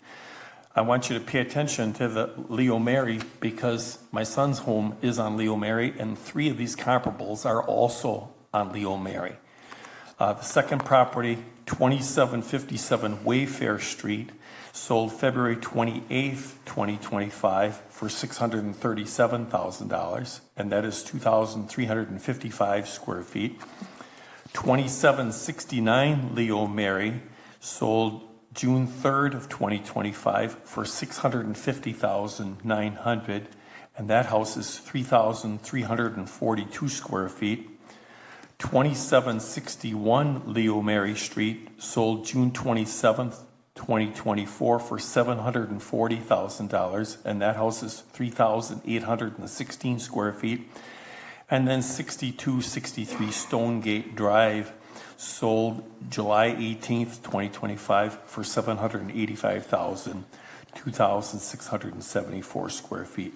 I want you to pay attention to the Leo Mary because my son's home is on Leo Mary, and 3 of these comparables are also on Leo Mary. The second property, 2757 Wayfair Street, sold February 28th, 2025 for $637,000, and that is 2,355 square feet. 2769 Leo Mary sold June 3rd of 2025 for $650,900, and that house is 3,342 square feet. 2761 Leo Mary Street sold June 27th, 2024 for $740,000, and that house is 3,816 square feet. And then 6263 Stonegate Drive sold July 18th, 2025 for $785,000, 2,674 square feet.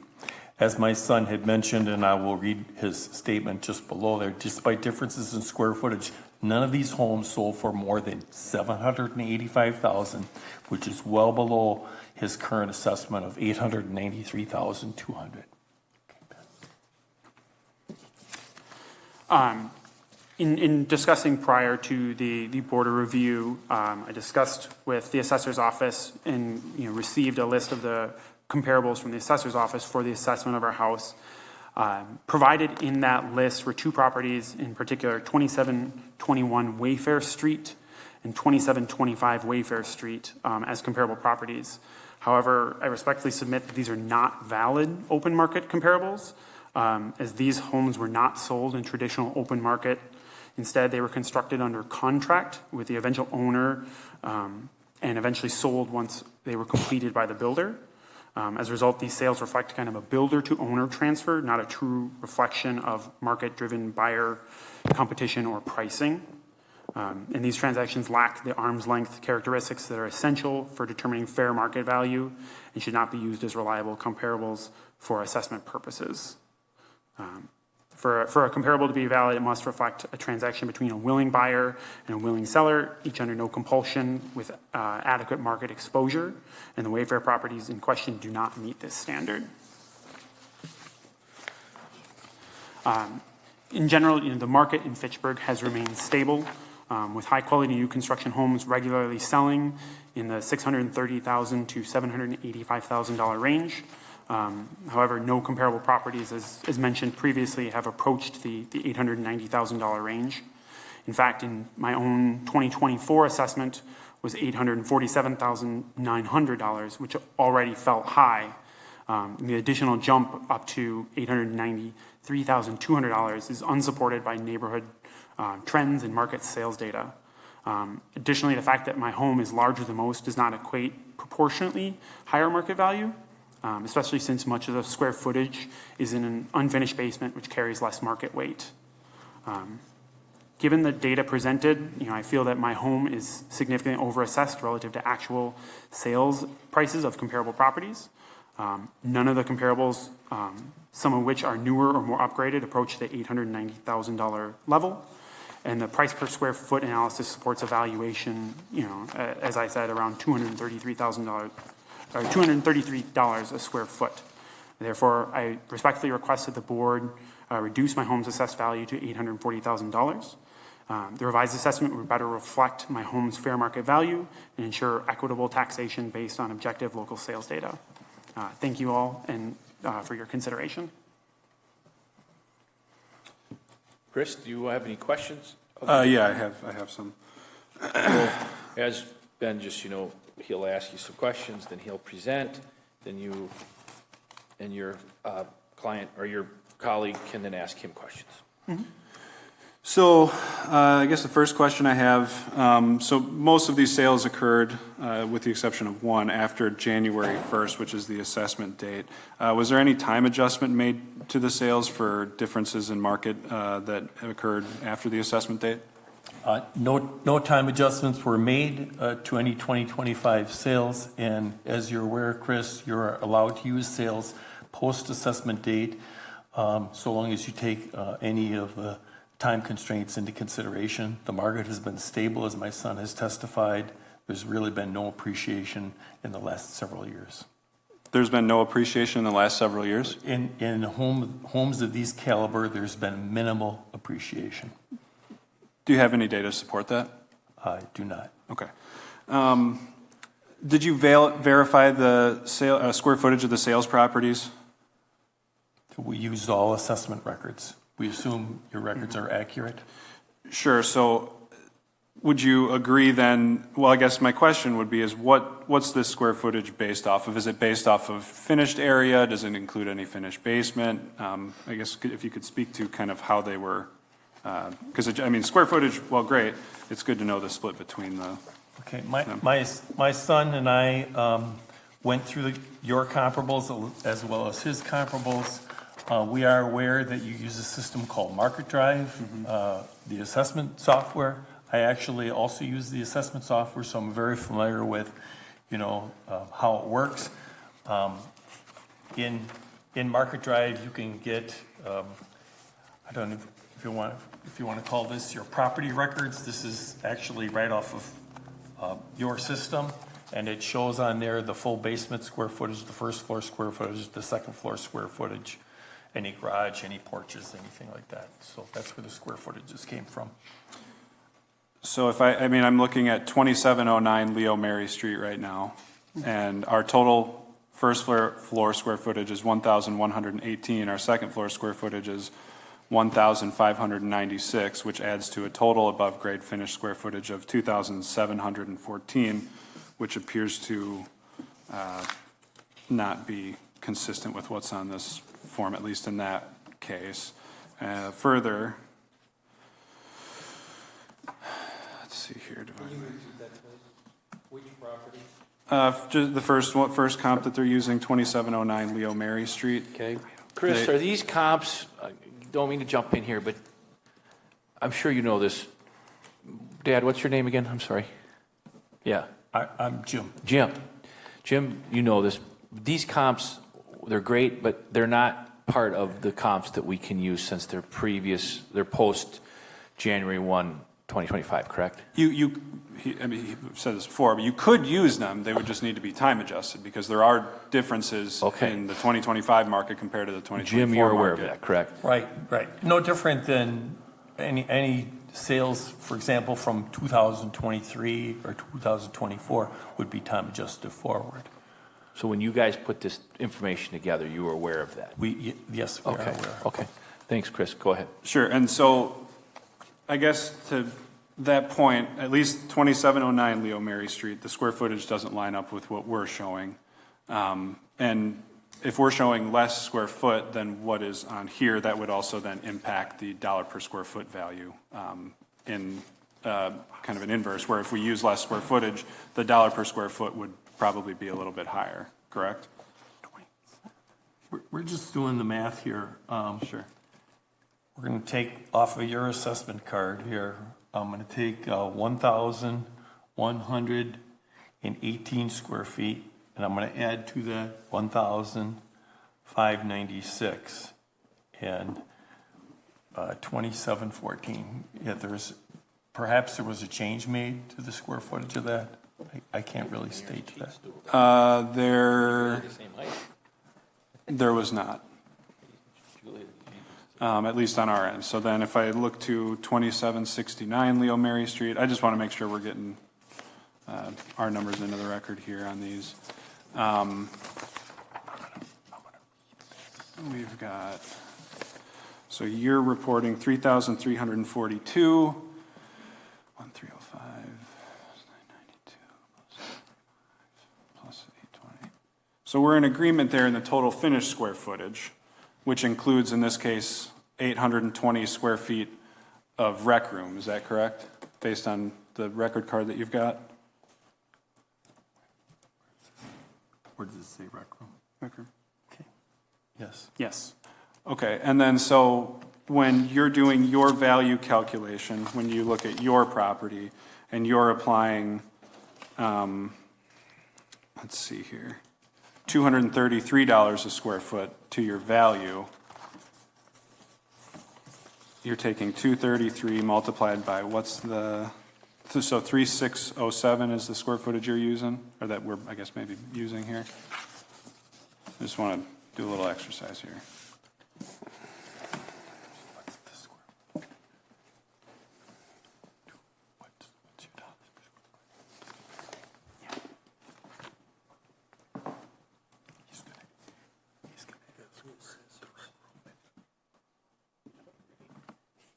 As my son had mentioned, and I will read his statement just below there, despite differences in square footage, none of these homes sold for more than $785,000, which is well below his current assessment of $893,200. In discussing prior to the board of review, I discussed with the assessor's office and received a list of the comparables from the assessor's office for the assessment of our house. Provided in that list were 2 properties, in particular 2721 Wayfair Street and 2725 Wayfair Street as comparable properties. However, I respectfully submit that these are not valid open market comparables, as these homes were not sold in traditional open market. Instead, they were constructed under contract with the eventual owner and eventually sold once they were completed by the builder. As a result, these sales reflect kind of a builder-to-owner transfer, not a true reflection of market-driven buyer competition or pricing. And these transactions lack the arm's-length characteristics that are essential for determining fair market value and should not be used as reliable comparables for assessment purposes. For a comparable to be valid, it must reflect a transaction between a willing buyer and a willing seller, each under no compulsion with adequate market exposure, and the Wayfair properties in question do not meet this standard. In general, the market in Fitchburg has remained stable, with high-quality new construction homes regularly selling in the $630,000 to $785,000 range. However, no comparable properties, as mentioned previously, have approached the $890,000 range. In fact, in my own 2024 assessment was $847,900, which already felt high. The additional jump up to $893,200 is unsupported by neighborhood trends and market sales data. Additionally, the fact that my home is larger than most does not equate proportionately higher market value. Especially since much of the square footage is in an unfinished basement, which carries less market weight. Given the data presented, I feel that my home is significantly overassessed relative to actual sales prices of comparable properties. None of the comparables, some of which are newer or more upgraded, approach the $890,000 level. And the price per square foot analysis supports a valuation, as I said, around $233,000. Or $233 a square foot. Therefore, I respectfully request that the board reduce my home's assessed value to $840,000. The revised assessment would better reflect my home's fair market value and ensure equitable taxation based on objective local sales data. Thank you all and for your consideration. Chris, do you have any questions? Yeah, I have some. As Ben just, he'll ask you some questions, then he'll present, then you and your client or your colleague can then ask him questions. Mm-hmm. So I guess the first question I have, so most of these sales occurred, with the exception of one, after January 1st, which is the assessment date. Was there any time adjustment made to the sales for differences in market that occurred after the assessment date? No time adjustments were made to any 2025 sales, and as you're aware, Chris, you're allowed to use sales post-assessment date so long as you take any of the time constraints into consideration. The market has been stable, as my son has testified. there's really been no appreciation in the last several years. There's been no appreciation in the last several years? In homes of these caliber, there's been minimal appreciation. Do you have any data to support that? I do not. Okay. Did you verify the square footage of the sales properties? We used all assessment records. We assume your records are accurate. Sure. So would you agree then, well, I guess my question would be is what's this square footage based off of? Is it based off of finished area? Does it include any finished basement? I guess if you could speak to kind of how they were, because I mean, square footage, well, great. It's good to know the split between the. Okay, my son and I went through your comparables as well as his comparables. We are aware that you use a system called Market Drive, the assessment software. I actually also use the assessment software, so I'm very familiar with, how it works. In Market Drive, you can get, I don't know if you want to call this your property records. This is actually right off of your system, and it shows on there the full basement square footage, the first floor square footage, the second floor square footage, any garage, any porches, anything like that. So that's where the square footages came from. So if I'm looking at 2709 Leo Mary Street right now, and our total first floor square footage is 1,118. Our second floor square footage is 1,596, which adds to a total above grade finished square footage of 2,714, which appears to not be consistent with what's on this form, at least in that case. Further, let's see here. Which property? Just the first comp that they're using, 2709 Leo Mary Street. Okay. Chris, are these comps, don't mean to jump in here, but I'm sure you know this. Dad, what's your name again? I'm sorry. Yeah. I'm Jim. Jim, you know this. These comps, they're great, but they're not part of the comps that we can use since they're post January 1, 2025, correct? He said this before, but you could use them. They would just need to be time adjusted because there are differences in the 2025 market compared to the 2024 Jim, you're aware market. of that, correct? Right. No different than any sales, for example, from 2023 or 2024 would be time adjusted forward. So when you guys put this information together, you were aware of that? Yes, we are aware. Okay. Thanks, Chris. Go ahead. Sure. And so I guess to that point, at least 2709 Leo Mary Street, the square footage doesn't line up with what we're showing. And if we're showing less square foot than what is on here, that would also then impact the dollar per square foot value in kind of an inverse, where if we use less square footage, the dollar per square foot would probably be a little bit higher, correct? We're just doing the math here. Sure. We're going to take off of your assessment card here. I'm going to take 1,118 square feet, and I'm going to add to that 1,596 and 2714. Yeah, perhaps there was a change made to the square footage of that. I can't really state that. There was not. At least on our end. So then if I look to 2769 Leo Mary Street, I just want to make sure we're getting our numbers into the record here on these. We've got, so you're reporting 3,342, 1,305, 992, plus 820. So we're in agreement there in the total finished square footage, which includes, in this case, 820 square feet of rec room. Is that correct, based on the record card that you've got? Where does it say rec room? Rec room. Okay. Yes. Yes. Okay, and then so when you're doing your value calculation, when you look at your property and you're applying, let's see here, $233 a square foot to your value, you're taking 233 multiplied by what's the So 3607 is the square footage you're using, or that we're, I guess, maybe using here? I just want to do a little exercise here.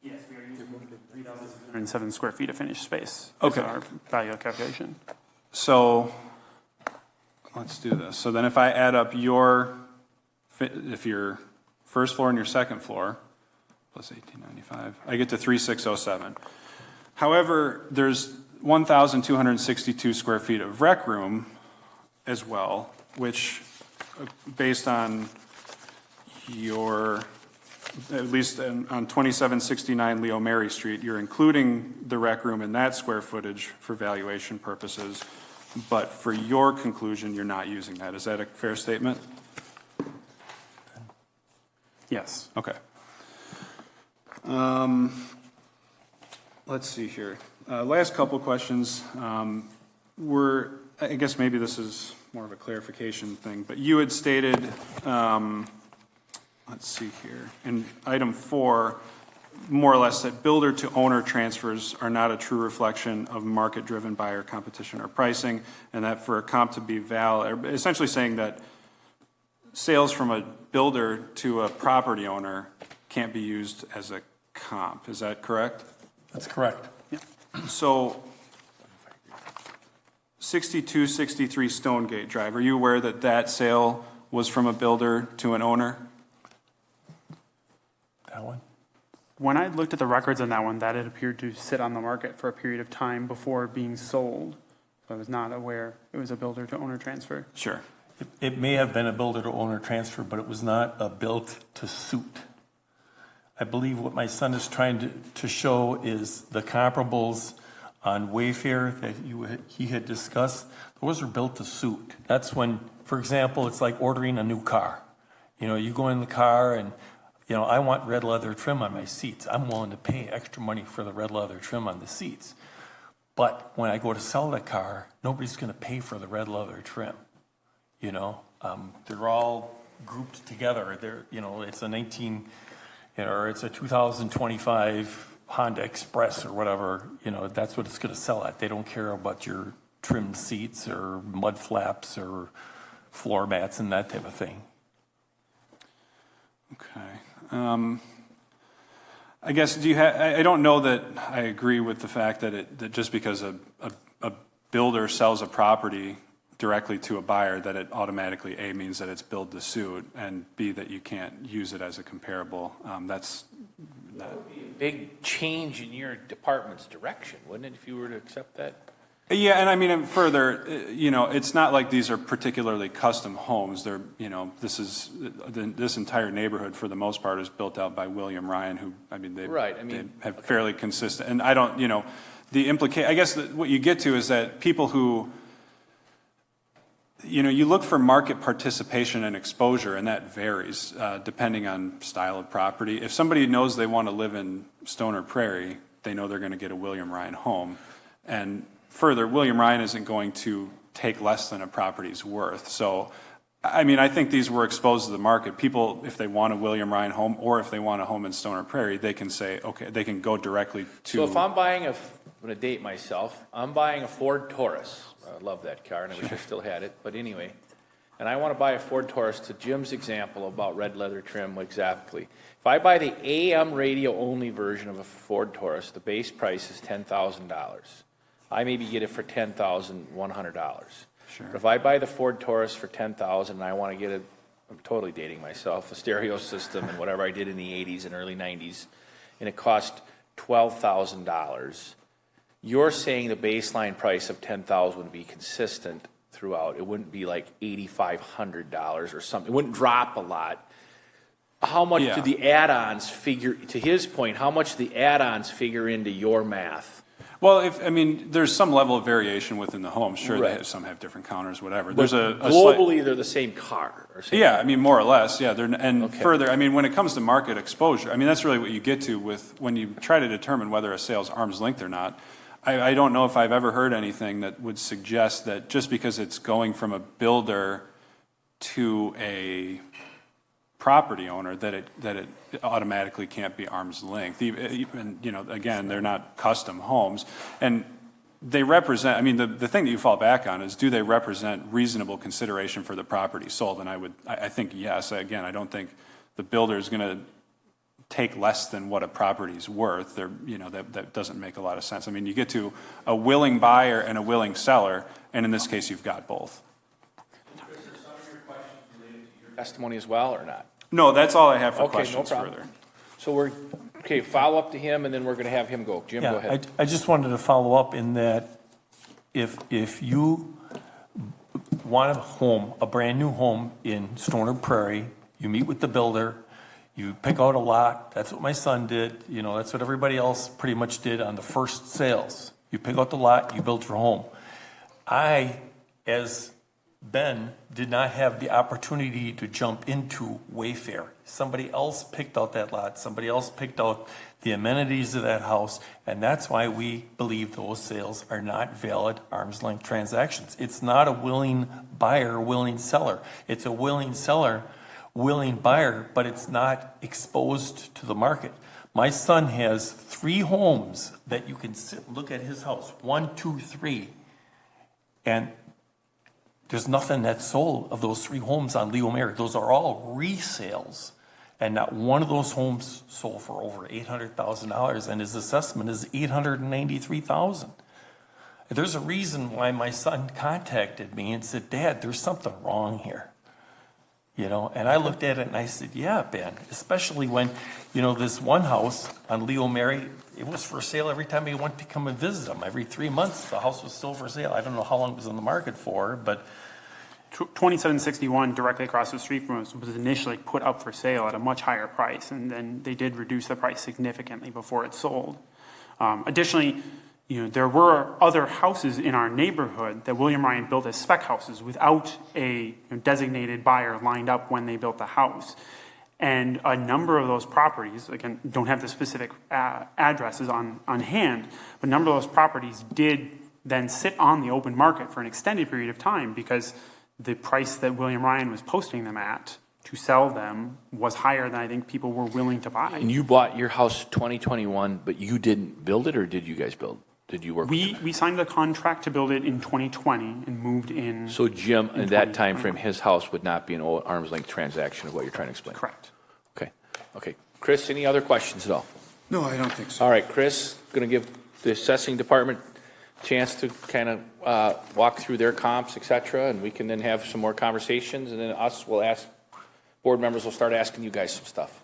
Yes, we are using 3,707 square feet of finished space. Okay. As our value calculation. So let's do this. So then if I add up if your first floor and your second floor, plus 1895, I get to 3607. However, there's 1,262 square feet of rec room as well, which based on your, at least on 2769 Leo Mary Street, you're including the rec room in that square footage for valuation purposes, but for your conclusion, you're not using that. Is that a fair statement? Yes. Okay. Let's see here. Last couple questions. I guess maybe this is more of a clarification thing, but you had stated, let's see here, in item 4, more or less that builder to owner transfers are not a true reflection of market-driven buyer competition or pricing, and that for a comp to be valid, essentially saying that sales from a builder to a property owner can't be used as a comp. Is that correct? That's correct. Yeah. So 6263 Stonegate Drive, are you aware that that sale was from a builder to an owner? That one? When I looked at the records on that one, that it appeared to sit on the market for a period of time before being sold. So I was not aware it was a builder to owner transfer. Sure. It may have been a builder to owner transfer, but it was not a built to suit. I believe what my son is trying to show is the comparables on Wayfair that he had discussed. Those are built to suit. That's when, for example, it's like ordering a new car. You know, you go in the car and, you know, I want red leather trim on my seats. I'm willing to pay extra money for the red leather trim on the seats. But when I go to sell the car, nobody's going to pay for the red leather trim. You know, they're all grouped together. They're, you know, it's a 2025 Honda Express or whatever. You know, that's what it's going to sell at. They don't care about your trimmed seats or mud flaps or floor mats and that type of thing. Okay. I guess, I don't know that I agree with the fact that just because a builder sells a property directly to a buyer, that it automatically, A, means that it's build to suit, and B, that you can't use it as a comparable. That would be a big change in your department's direction, wouldn't it, if you were to accept that? Yeah, and I mean, further, you know, it's not like these are particularly custom homes. They're, you know, this entire neighborhood, for the most part, is built out by William Ryan, who, I mean, they have fairly consistent, and I don't, you know, I guess what you get to is that people who, you know, you look for market participation and exposure, and that varies depending on style of property. If somebody knows they want to live in Stoner Prairie, they know they're going to get a William Ryan home. And further, William Ryan isn't going to take less than a property's worth. So, I mean, I think these were exposed to the market. People, if they want a William Ryan home, or if they want a home in Stoner Prairie, they can say, okay, they can go directly to. So if I'm buying I'm going to date myself, I'm buying a Ford Taurus. I love that car, and I wish I still had it, but anyway. And I want to buy a Ford Taurus, to Jim's example about red leather trim exactly. If I buy the AM radio only version of a Ford Taurus, the base price is $10,000. I maybe get it for $10,100. Sure. But if I buy the Ford Taurus for $10,000 and I want to get I'm totally dating myself, a stereo system and whatever I did in the 80s and early 90s, and it cost $12,000, you're saying the baseline price of $10,000 would be consistent throughout. It wouldn't be like $8,500 or something. It wouldn't drop a lot. How much do the add-ons figure, to his point, how much do the add-ons figure into your math? Well, I mean, there's some level of variation within the home. Sure, Right. some have different counters, whatever. But There's globally, they're the same car. Or same I mean, more or less, yeah. Further, I mean, when it comes to market exposure, I mean, that's really what you get to with when you try to determine whether a sale's arm's length or not. I don't know if I've ever heard anything that would suggest that just because it's going from a builder to a property owner that it automatically can't be arm's length. Even, you know, again, they're not custom homes, and they represent, I mean, the thing that you fall back on is, do they represent reasonable consideration for the property sold? And I think yes. Again, I don't think the builder is going to take less than what a property's worth. You know, that doesn't make a lot of sense. I mean, you get to a willing buyer and a willing seller, and in this case, you've got both. Testimony as well, or not? No, that's all I have for Okay, questions no problem. further. So follow up to him, and then we're going to have him go. Jim, go ahead. I just wanted to follow up in that if you want a brand new home in Stoner Prairie, you meet with the builder, you pick out a lot. That's what my son did. You know, that's what everybody else pretty much did on the first sales. You pick out the lot, you build your home. I, as Ben, did not have the opportunity to jump into Wayfair. Somebody else picked out that lot. Somebody else picked out the amenities of that house. And that's why we believe those sales are not valid arm's length transactions. It's not a willing buyer, willing seller. It's a willing seller, willing buyer, but it's not exposed to the market. My son has 3 homes that you can look at his house, 1, 2, 3, and there's nothing that's sold of those 3 homes on Leo Mary. Those are all resales, and not one of those homes sold for over $800,000, and his assessment is $893,000. There's a reason why my son contacted me and said, "Dad, there's something wrong here." You know, and I looked at it and I said, yeah, Ben, especially when, you know, this one house on Leo Mary, it was for sale every time he went to come and visit him. Every 3 months, the house was still for sale. I don't know how long it was on the market for, but 2761 directly across the street from us was initially put up for sale at a much higher price, and then they did reduce the price significantly before it sold. Additionally, you know, there were other houses in our neighborhood that William Ryan built as spec houses without a designated buyer lined up when they built the house. And a number of those properties, again, don't have the specific addresses on hand, but a number of those properties did then sit on the open market for an extended period of time because the price that William Ryan was posting them at to sell them was higher than I think people were willing to buy. And you bought your house 2021, but you didn't build it, or did you guys build? Did you work? We signed a contract to build it in 2020 and moved in. So Jim, in that time frame, his house would not be an arm's length transaction of what you're trying to explain? Correct. Okay. Chris, any other questions at all? No, I don't think so. All right, Chris, going to give the assessing department a chance to kind of walk through their comps, et cetera, and we can then have some more conversations, and then board members will start asking you guys some stuff.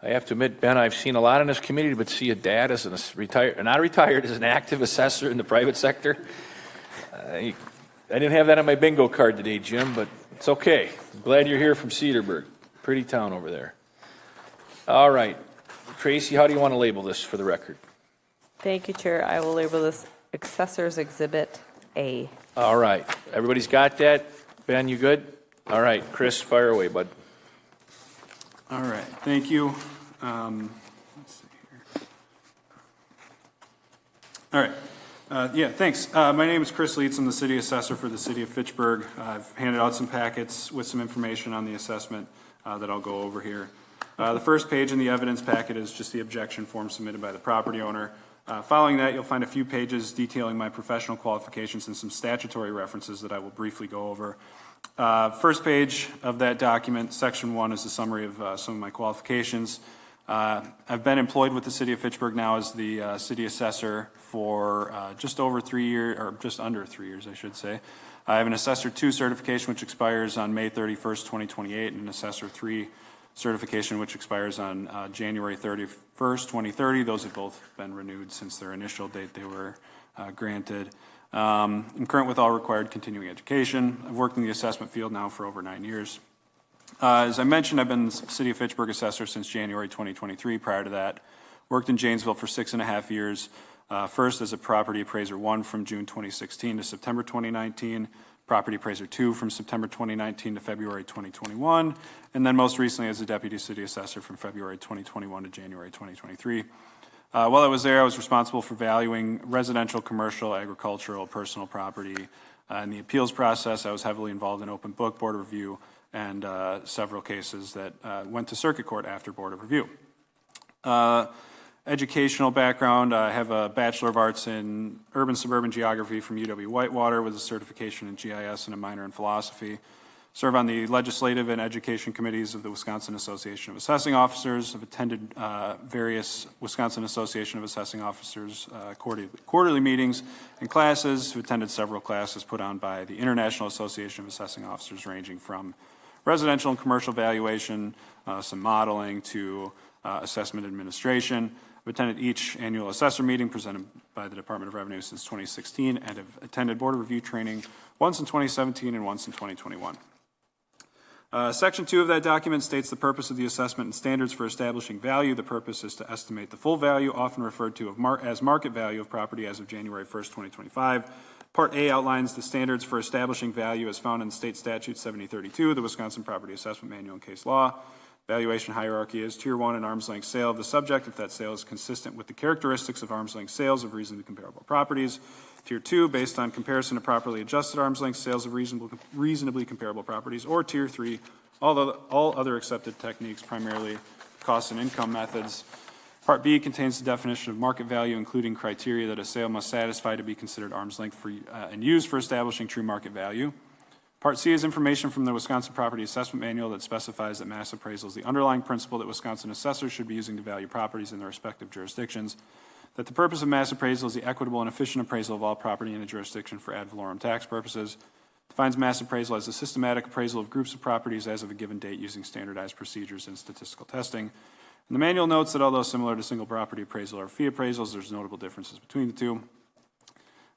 I have to admit, Ben, I've seen a lot in this community, but see a dad as not retired, as an active assessor in the private sector. I didn't have that on my bingo card today, Jim, but it's okay. I'm glad you're here from Cedarburg. Pretty town over there. All right. Tracy, how do you want to label this for the record? Thank you, Chair. I will label this Assessor's Exhibit A. All right. Everybody's got that? Ben, you good? All right. Chris, fire away, bud. All right. Thank you. Let's see here. All right. Yeah, thanks. My name is Chris Leitz. I'm the city assessor for the city of Fitchburg. I've handed out some packets with some information on the assessment that I'll go over here. The first page in the evidence packet is just the objection form submitted by the property owner. Following that, you'll find a few pages detailing my professional qualifications and some statutory references that I will briefly go over. First page of that document, section 1, is a summary of some of my qualifications. I've been employed with the city of Fitchburg now as the city assessor for just over 3 years, or just under 3 years, I should say. I have an Assessor 2 certification, which expires on May 31st, 2028, and an Assessor 3 certification, which expires on January 31st, 2030. Those have both been renewed since their initial date they were granted. I'm current with all required continuing education. I've worked in the assessment field now for over 9 years. As I mentioned, I've been the City of Fitchburg assessor since January 2023. Prior to that, worked in Janesville for 6.5 years. First, as a property appraiser 1 from June 2016 to September 2019, property appraiser 2 from September 2019 to February 2021, and then most recently as a deputy city assessor from February 2021 to January 2023. While I was there, I was responsible for valuing residential, commercial, agricultural, personal property. In the appeals process, I was heavily involved in open book, board of review, and several cases that went to circuit court after board of review. Educational background, I have a Bachelor of Arts in Urban Suburban Geography from UW-Whitewater with a certification in GIS and a minor in philosophy. Serve on the legislative and education committees of the Wisconsin Association of Assessing Officers. Have attended various Wisconsin Association of Assessing Officers quarterly meetings and classes. Have attended several classes put on by the International Association of Assessing Officers, ranging from residential and commercial valuation, some modeling, to assessment administration. I've attended each annual assessor meeting presented by the Department of Revenue since 2016, and have attended board review training once in 2017 and once in 2021. Section 2 of that document states the purpose of the assessment and standards for establishing value. The purpose is to estimate the full value, often referred to as market value of property as of January 1st, 2025. Part A outlines the standards for establishing value as found in State Statute 7032, the Wisconsin Property Assessment Manual and Case Law. Valuation hierarchy is Tier 1, an arm's length sale of the subject if that sale is consistent with the characteristics of arm's length sales of reasonably comparable properties. Tier 2, based on comparison to properly adjusted arm's length sales of reasonably comparable properties. Or Tier 3, all other accepted techniques, primarily cost and income methods. Part B contains the definition of market value, including criteria that a sale must satisfy to be considered arm's length and used for establishing true market value. Part C is information from the Wisconsin Property Assessment Manual that specifies that mass appraisal is the underlying principle that Wisconsin assessors should be using to value properties in their respective jurisdictions. That the purpose of mass appraisal is the equitable and efficient appraisal of all property in a jurisdiction for ad valorem tax purposes. Defines mass appraisal as the systematic appraisal of groups of properties as of a given date using standardized procedures and statistical testing. And the manual notes that although similar to single property appraisal or fee appraisals, there's notable differences between the two.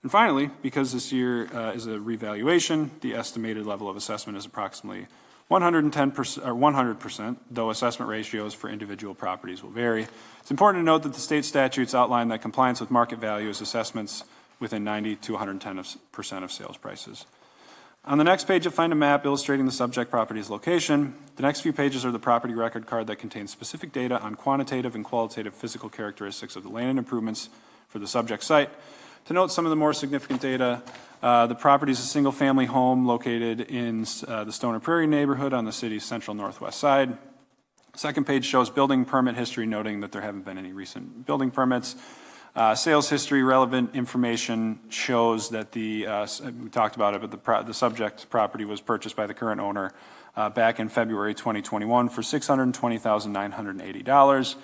And finally, because this year is a revaluation, the estimated level of assessment is approximately 110% or 100%, though assessment ratios for individual properties will vary. It's important to note that the state statutes outline that compliance with market value is assessments within 90 to 110% of sales prices. On the next page, you'll find a map illustrating the subject property's location. The next few pages are the property record card that contains specific data on quantitative and qualitative physical characteristics of the land and improvements for the subject site. To note some of the more significant data, the property is a single-family home located in the Stoner Prairie neighborhood on the city's central northwest side. Second page shows building permit history, noting that there haven't been any recent building permits. Sales history, relevant information shows that we talked about it, but the subject property was purchased by the current owner back in February 2021 for $620,980.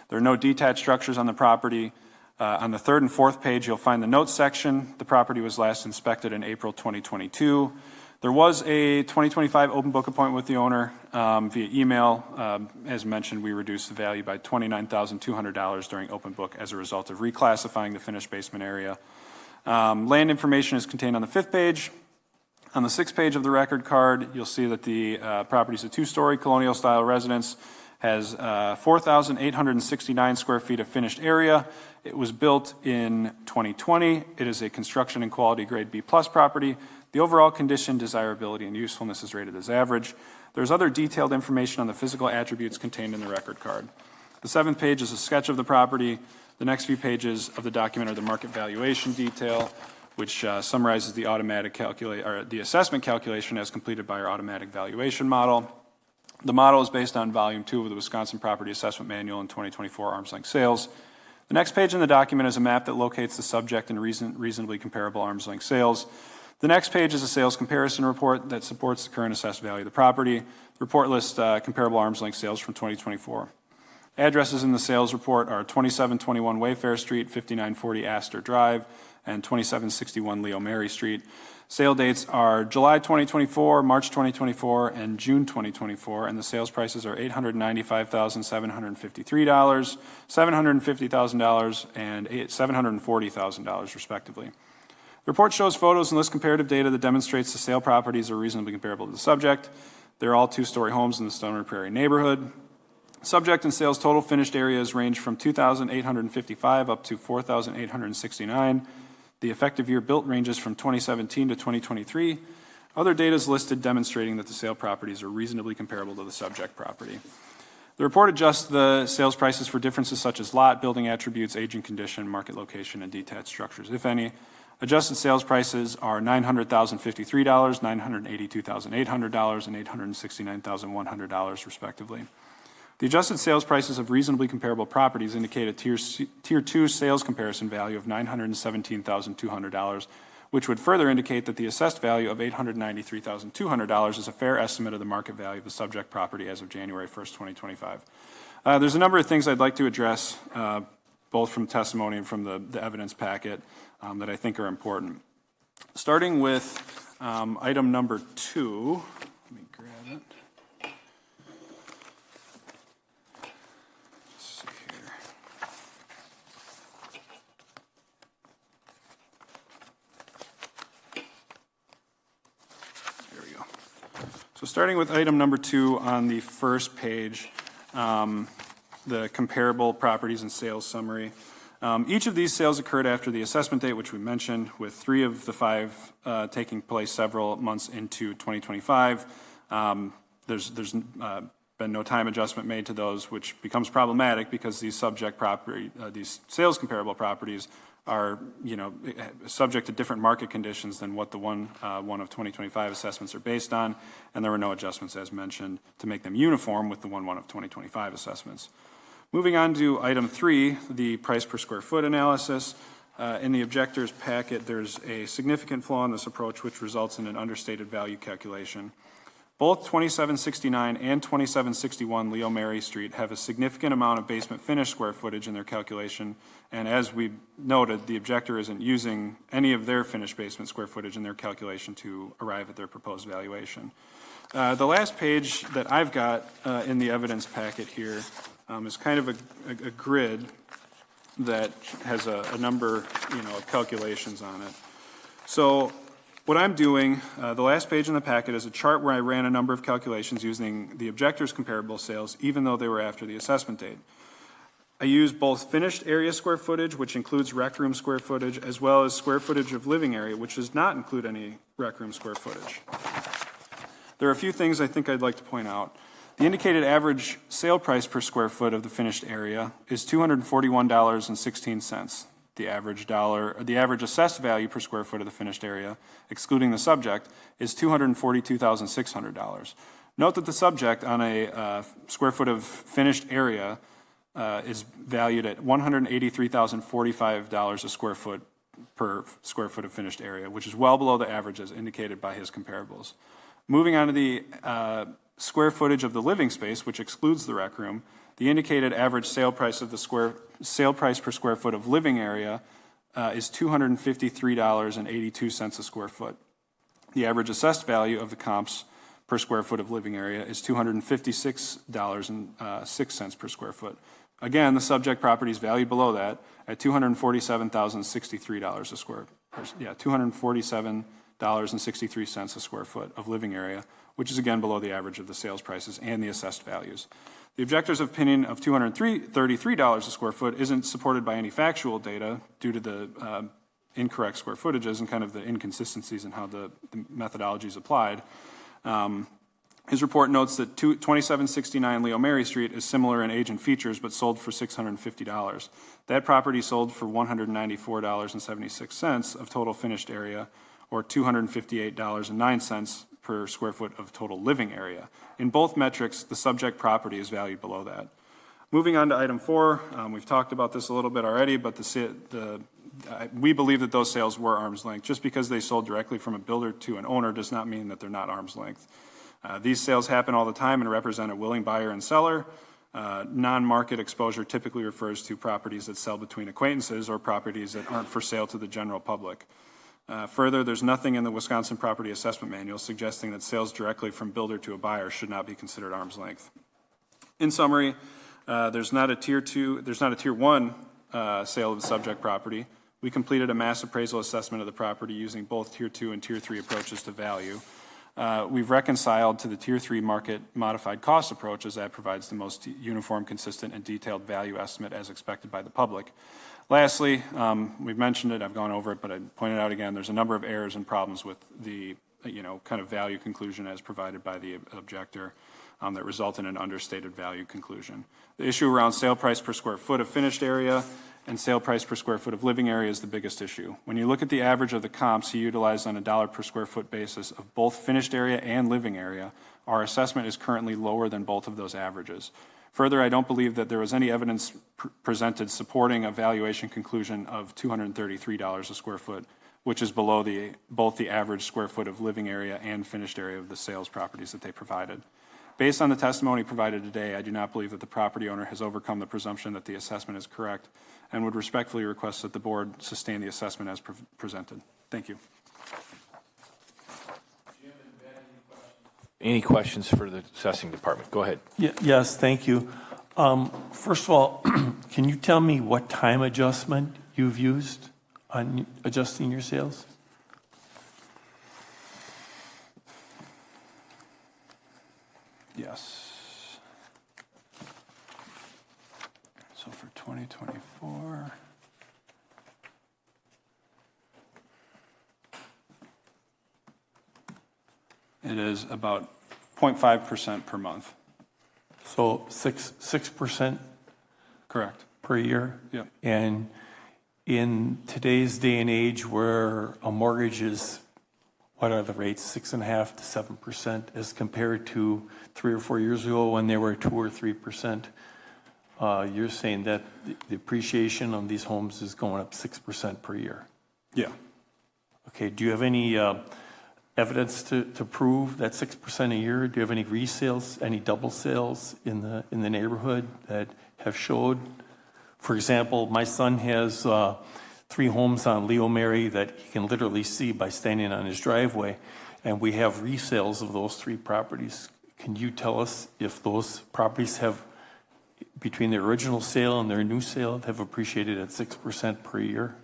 There are no detached structures on the property. On the third and fourth page, you'll find the notes section. The property was last inspected in April 2022. There was a 2025 open book appointment with the owner via email. As mentioned, we reduced the value by $29,200 during open book as a result of reclassifying the finished basement area. Land information is contained on the fifth page. On the sixth page of the record card, you'll see that the property is a two-story colonial style residence, has 4,869 square feet of finished area. It was built in 2020. It is a construction and quality grade B+ property. The overall condition, desirability, and usefulness is rated as average. There's other detailed information on the physical attributes contained in the record card. The seventh page is a sketch of the property. The next few pages of the document are the market valuation detail, which summarizes the the assessment calculation as completed by our automatic valuation model. The model is based on Volume 2 of the Wisconsin Property Assessment Manual and 2024 arm's length sales. The next page in the document is a map that locates the subject and reasonably comparable arm's length sales. The next page is a sales comparison report that supports the current assessed value of the property. The report lists comparable arm's length sales from 2024. Addresses in the sales report are 2721 Wayfair Street, 5940 Astor Drive, and 2761 Leo Mary Street. Sale dates are July 2024, March 2024, and June 2024, and the sales prices are $895,753, $750,000, and $740,000, respectively. The report shows photos and lists comparative data that demonstrates the sale properties are reasonably comparable to the subject. They're all two-story homes in the Stoner Prairie neighborhood. Subject and sales total finished areas range from 2,855 up to 4,869. The effective year built ranges from 2017 to 2023. Other data is listed demonstrating that the sale properties are reasonably comparable to the subject property. The report adjusts the sales prices for differences such as lot, building attributes, age and condition, market location, and detached structures, if any. Adjusted sales prices are $900,053, $982,800, and $869,100, respectively. The adjusted sales prices of reasonably comparable properties indicate a Tier 2 sales comparison value of $917,200, which would further indicate that the assessed value of $893,200 is a fair estimate of the market value of the subject property as of January 1st, 2025. There's a number of things I'd like to address, both from testimony and from the evidence packet, that I think are important. Starting with item number 2. Let me grab it. Let's see here. There we go. So starting with item number 2 on the first page, the comparable properties and sales summary. Each of these sales occurred after the assessment date, which we mentioned, with 3 of the 5 taking place several months into 2025. There's been no time adjustment made to those, which becomes problematic because these subject property, these sales comparable properties are, subject to different market conditions than what the one of 2025 assessments are based on, and there were no adjustments, as mentioned, to make them uniform with the one of 2025 assessments. Moving on to item 3, the price per square foot analysis. In the objector's packet, there's a significant flaw in this approach, which results in an understated value calculation. Both 2769 and 2761 Leo Mary Street have a significant amount of basement finished square footage in their calculation, and as we noted, the objector isn't using any of their finished basement square footage in their calculation to arrive at their proposed valuation. The last page that I've got in the evidence packet here is kind of a grid that has a number, of calculations on it. So what I'm doing, the last page in the packet is a chart where I ran a number of calculations using the objector's comparable sales, even though they were after the assessment date. I used both finished area square footage, which includes rec room square footage, as well as square footage of living area, which does not include any rec room square footage. There are a few things I think I'd like to point out. The indicated average sale price per square foot of the finished area is $241.16. The average assessed value per square foot of the finished area, excluding the subject, is $242,600. Note that the subject on a square foot of finished area is valued at $183,045 a square foot per square foot of finished area, which is well below the average as indicated by his comparables. Moving on to the square footage of the living space, which excludes the rec room, the indicated average sale price per square foot of living area is $253.82 a square foot. The average assessed value of the comps per square foot of living area is $256.06 per square foot. Again, the subject property is valued below that at $247,063 a square. $247.63 a square foot of living area, which is again below the average of the sales prices and the assessed values. The objector's opinion of $233 a square foot isn't supported by any factual data due to the incorrect square footages and kind of the inconsistencies in how the methodology is applied. His report notes that 2769 Leo Mary Street is similar in age and features, but sold for $650. That property sold for $194.76 of total finished area, or $258.09 per square foot of total living area. In both metrics, the subject property is valued below that. Moving on to item 4, we've talked about this a little bit already, but we believe that those sales were arm's length. Just because they sold directly from a builder to an owner does not mean that they're not arm's length. These sales happen all the time and represent a willing buyer and seller. Non-market exposure typically refers to properties that sell between acquaintances or properties that aren't for sale to the general public. Further, there's nothing in the Wisconsin Property Assessment Manual suggesting that sales directly from builder to a buyer should not be considered arm's length. In summary, there's not a tier 1 sale of the subject property. We completed a mass appraisal assessment of the property using both tier 2 and tier 3 approaches to value. We've reconciled to the Tier 3 market modified cost approach, as that provides the most uniform, consistent, and detailed value estimate as expected by the public. Lastly, we've mentioned it, I've gone over it, but I point it out again, there's a number of errors and problems with the kind of value conclusion as provided by the objector that result in an understated value conclusion. The issue around sale price per square foot of finished area and sale price per square foot of living area is the biggest issue. When you look at the average of the comps he utilized on a dollar per square foot basis of both finished area and living area, our assessment is currently lower than both of those averages. Further, I don't believe that there was any evidence presented supporting a valuation conclusion of $233 a square foot, which is below both the average square foot of living area and finished area of the sales properties that they provided. Based on the testimony provided today, I do not believe that the property owner has overcome the presumption that the assessment is correct and would respectfully request that the board sustain the assessment as presented. Thank you. Any questions for the assessing department? Go ahead. Yes, thank you. First of all, can you tell me what time adjustment you've used on adjusting your sales? Yes. So for 2024, it is about 0.5% per month. So 6%? Correct. Per year? Yep. And in today's day and age where a mortgage is, what are the rates, 6.5% to 7%, as compared to 3 or 4 years ago when they were 2 or 3%? You're saying that the appreciation on these homes is going up 6% per year? Yeah. Okay, do you have any evidence to prove that 6% a year? Do you have any resales, any double sales in the neighborhood that have showed? For example, my son has 3 homes on Leo Mary that he can literally see by standing on his driveway, and we have resales of those 3 properties. Can you tell us if those properties have, between their original sale and their new sale, have appreciated at 6% per year?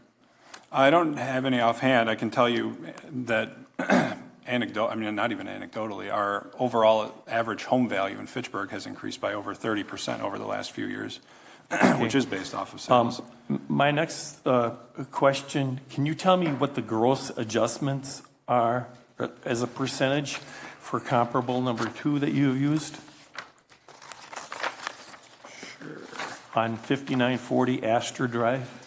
I don't have any offhand. I can tell you that not even anecdotally, our overall average home value in Fitchburg has increased by over 30% over the last few years, which is based off of sales. My next question, can you tell me what the gross adjustments are as a percentage for comparable number 2 that you have used? Sure. On 5940 Astor Drive?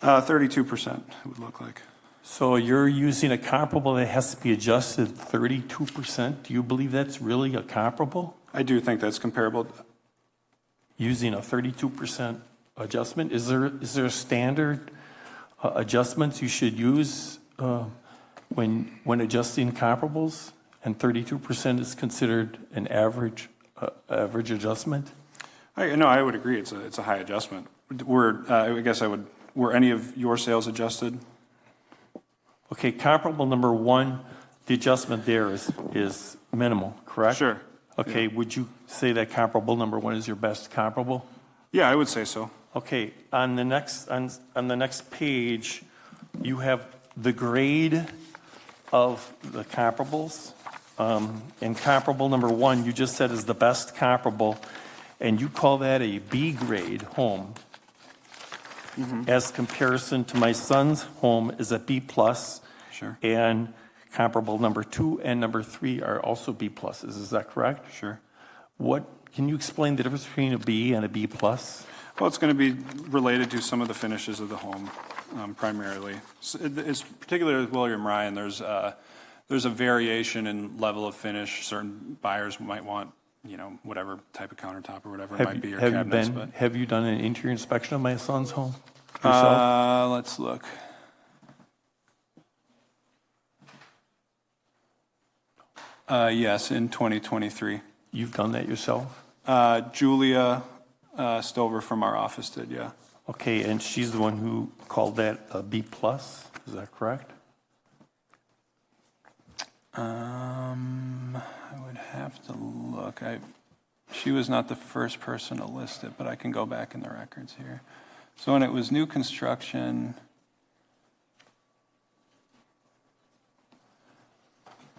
Uh, 32% it would look like. So you're using a comparable that has to be adjusted 32%. Do you believe that's really a comparable? I do think that's comparable. Using a 32% adjustment? Is there a standard adjustments you should use when adjusting comparables? And 32% is considered an average adjustment? I would agree. It's a high adjustment. Were any of your sales adjusted? Okay, comparable number 1, the adjustment there is minimal, correct? Sure. Okay, yeah. Would you say that comparable number 1 is your best comparable? Yeah, I would say so. Okay, on the next page, you have the grade of the comparables. And comparable number 1, you just said is the best comparable, and you call that a B grade home. Mm-hmm. As comparison to my son's home is a B plus. Sure. And comparable number 2 and number 3 are also B pluses. Is that correct? Sure. Can you explain the difference between a B and a B plus? Well, it's going to be related to some of the finishes of the home, primarily. It's particularly with William Ryan. There's a variation in level of finish. Certain buyers might want, whatever type of countertop or whatever it might be, or cabinets. Have you done an interior inspection of my son's home yourself? Let's look. Yes, in 2023. You've done that yourself? Julia Stover from our office did, yeah. Okay, and she's the one who called that a B plus, is that correct? I would have to look. she was not the first person to list it, but I can go back in the records here. So when it was new construction,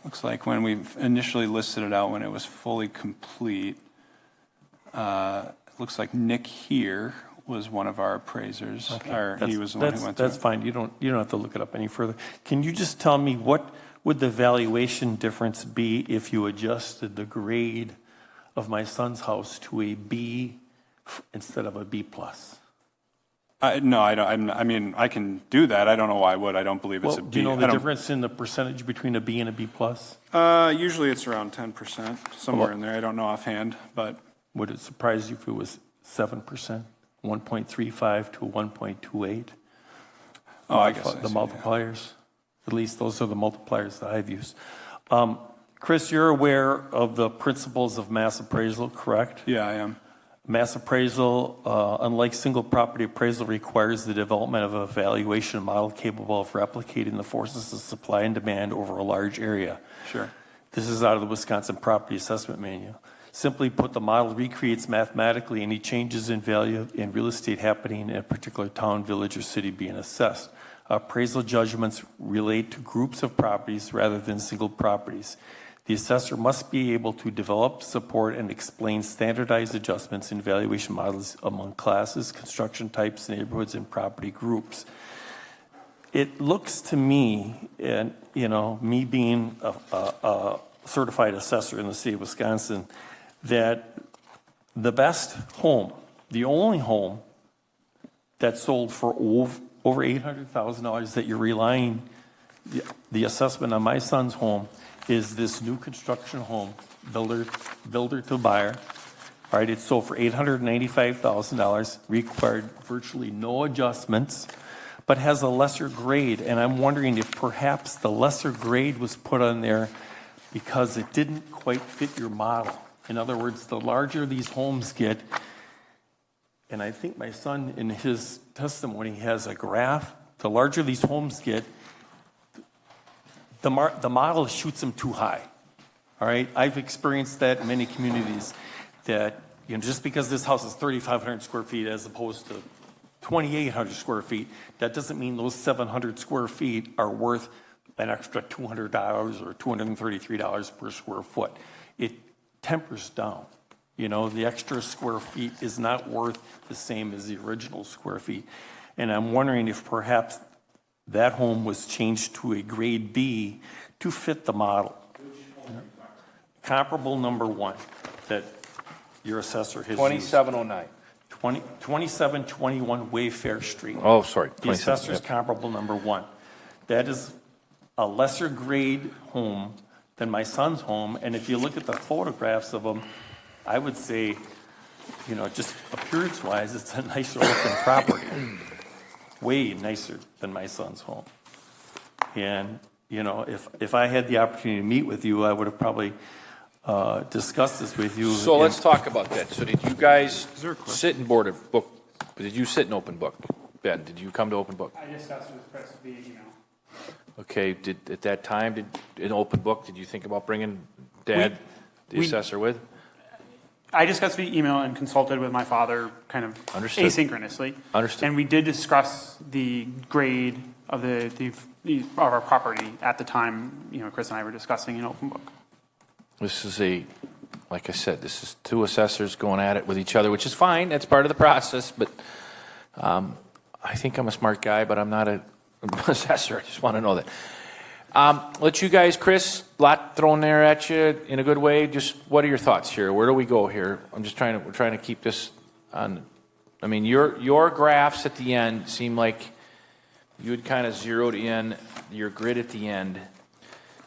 looks like when we initially listed it out, when it was fully complete, looks like Nick here was one of our appraisers. Okay. Or he was the one who went through That's it. fine. You don't have to look it up any further. Can you just tell me what would the valuation difference be if you adjusted the grade of my son's house to a B instead of a B plus? No, I don't. I mean, I can do that. I don't know why I would. I don't believe it's a B. Do you know the difference in the percentage between a B and a B plus? Usually it's around 10%, somewhere in there. I don't know offhand, but. Would it surprise you if it was 7%, 1.35 to 1.28? Oh, I guess the multipliers. At least those are the multipliers that I've used. Chris, you're aware of the principles of mass appraisal, correct? Yeah, I am. Mass appraisal, unlike single property appraisal, requires the development of a valuation model capable of replicating the forces of supply and demand over a large area. Sure. This is out of the Wisconsin Property Assessment Manual. Simply put, the model recreates mathematically any changes in value in real estate happening in a particular town, village, or city being assessed. Appraisal judgments relate to groups of properties rather than single properties. The assessor must be able to develop, support, and explain standardized adjustments in valuation models among classes, construction types, neighborhoods, and property groups. It looks to me, and me being a certified assessor in the state of Wisconsin, that the best home, the only home that sold for over $800,000 that you're relying the assessment on my son's home is this new construction home, builder to buyer. All right, it sold for $895,000, required virtually no adjustments, but has a lesser grade. And I'm wondering if perhaps the lesser grade was put on there because it didn't quite fit your model. In other words, the larger these homes get, and I think my son in his testimony has a graph, the larger these homes get, the model shoots them too high. All right, I've experienced that in many communities, that just because this house is 3,500 square feet as opposed to 2,800 square feet, that doesn't mean those 700 square feet are worth an extra $200 or $233 per square foot. It tempers down. The extra square feet is not worth the same as the original square feet. And I'm wondering if perhaps that home was changed to a grade B to fit the model. Comparable number one that your assessor has 2709. 2721 Wayfair Street. Oh, sorry. The assessor's comparable number one. That is a lesser grade home than my son's home. And if you look at the photographs of them, I would say, just appearance-wise, it's a nicer looking property. Way nicer than my son's home. And, if I had the opportunity to meet with you, I would have probably discussed this with you. So let's talk about that. So did you guys sit in did you sit in open book? Ben, did you come to open book? I discussed with Chris via email. Okay, at that time, in open book, did you think about bringing Dad, the assessor, with? I discussed via email and consulted with my father kind of asynchronously. Understood. And we did discuss the grade of of our property at the time, Chris and I were discussing in open book. This is like I said, this is two assessors going at it with each other, which is fine. That's part of the process. But I think I'm a smart guy, but I'm not an assessor. I just want to know that. Let you guys, Chris, a lot thrown there at you in a good way. Just what are your thoughts here? Where do we go here? We're trying to keep this on. I mean, your graphs at the end seem like you had kind of zeroed in your grid at the end.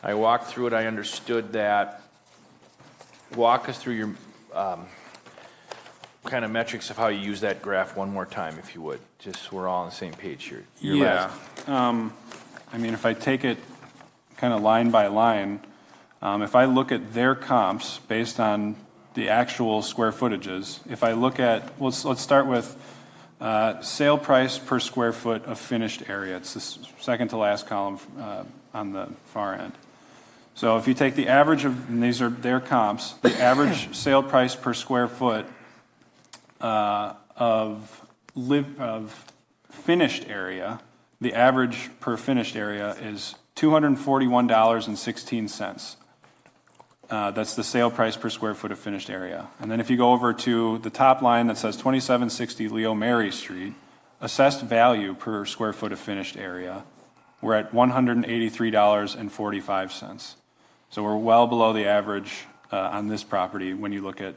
I walked through it. I understood that. Walk us through your kind of metrics of how you use that graph one more time, if you would. Just so we're all on the same page here. I mean, if I take it kind of line by line, if I look at their comps based on the actual square footages, if I look at, let's start with sale price per square foot of finished area. It's the second to last column on the far end. So if you take the average of, and these are their comps, the average sale price per square foot of finished area, the average per finished area is $241.16. That's the sale price per square foot of finished area. And then if you go over to the top line that says 2760 Leo Mary Street, assessed value per square foot of finished area, we're at $183.45. So we're well below the average on this property when you look at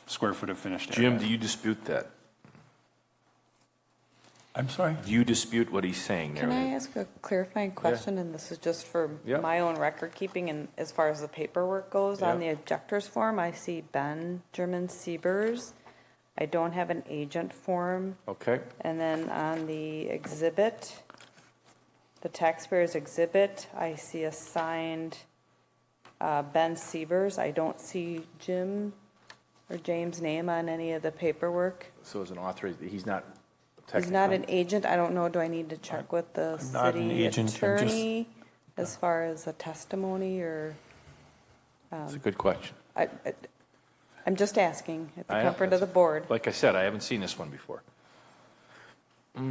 square foot of finished area. Jim, do you dispute that? I'm sorry? Do you dispute what he's saying there? Can I ask a clarifying question? And this is just for my own record keeping, and as far as the paperwork goes, on the objectors form, I see Benjamin Siebers. I don't have an agent form. Okay. And then on the exhibit, the taxpayer's exhibit, I see a signed Ben Siebers. I don't see Jim or James' name on any of the paperwork. So as an author, he's not He's not an agent. I don't know. Do I need to check with the city attorney as far as a testimony or? That's a good question. I'm just asking at the comfort of the board. Like I said, I haven't seen this one before. Do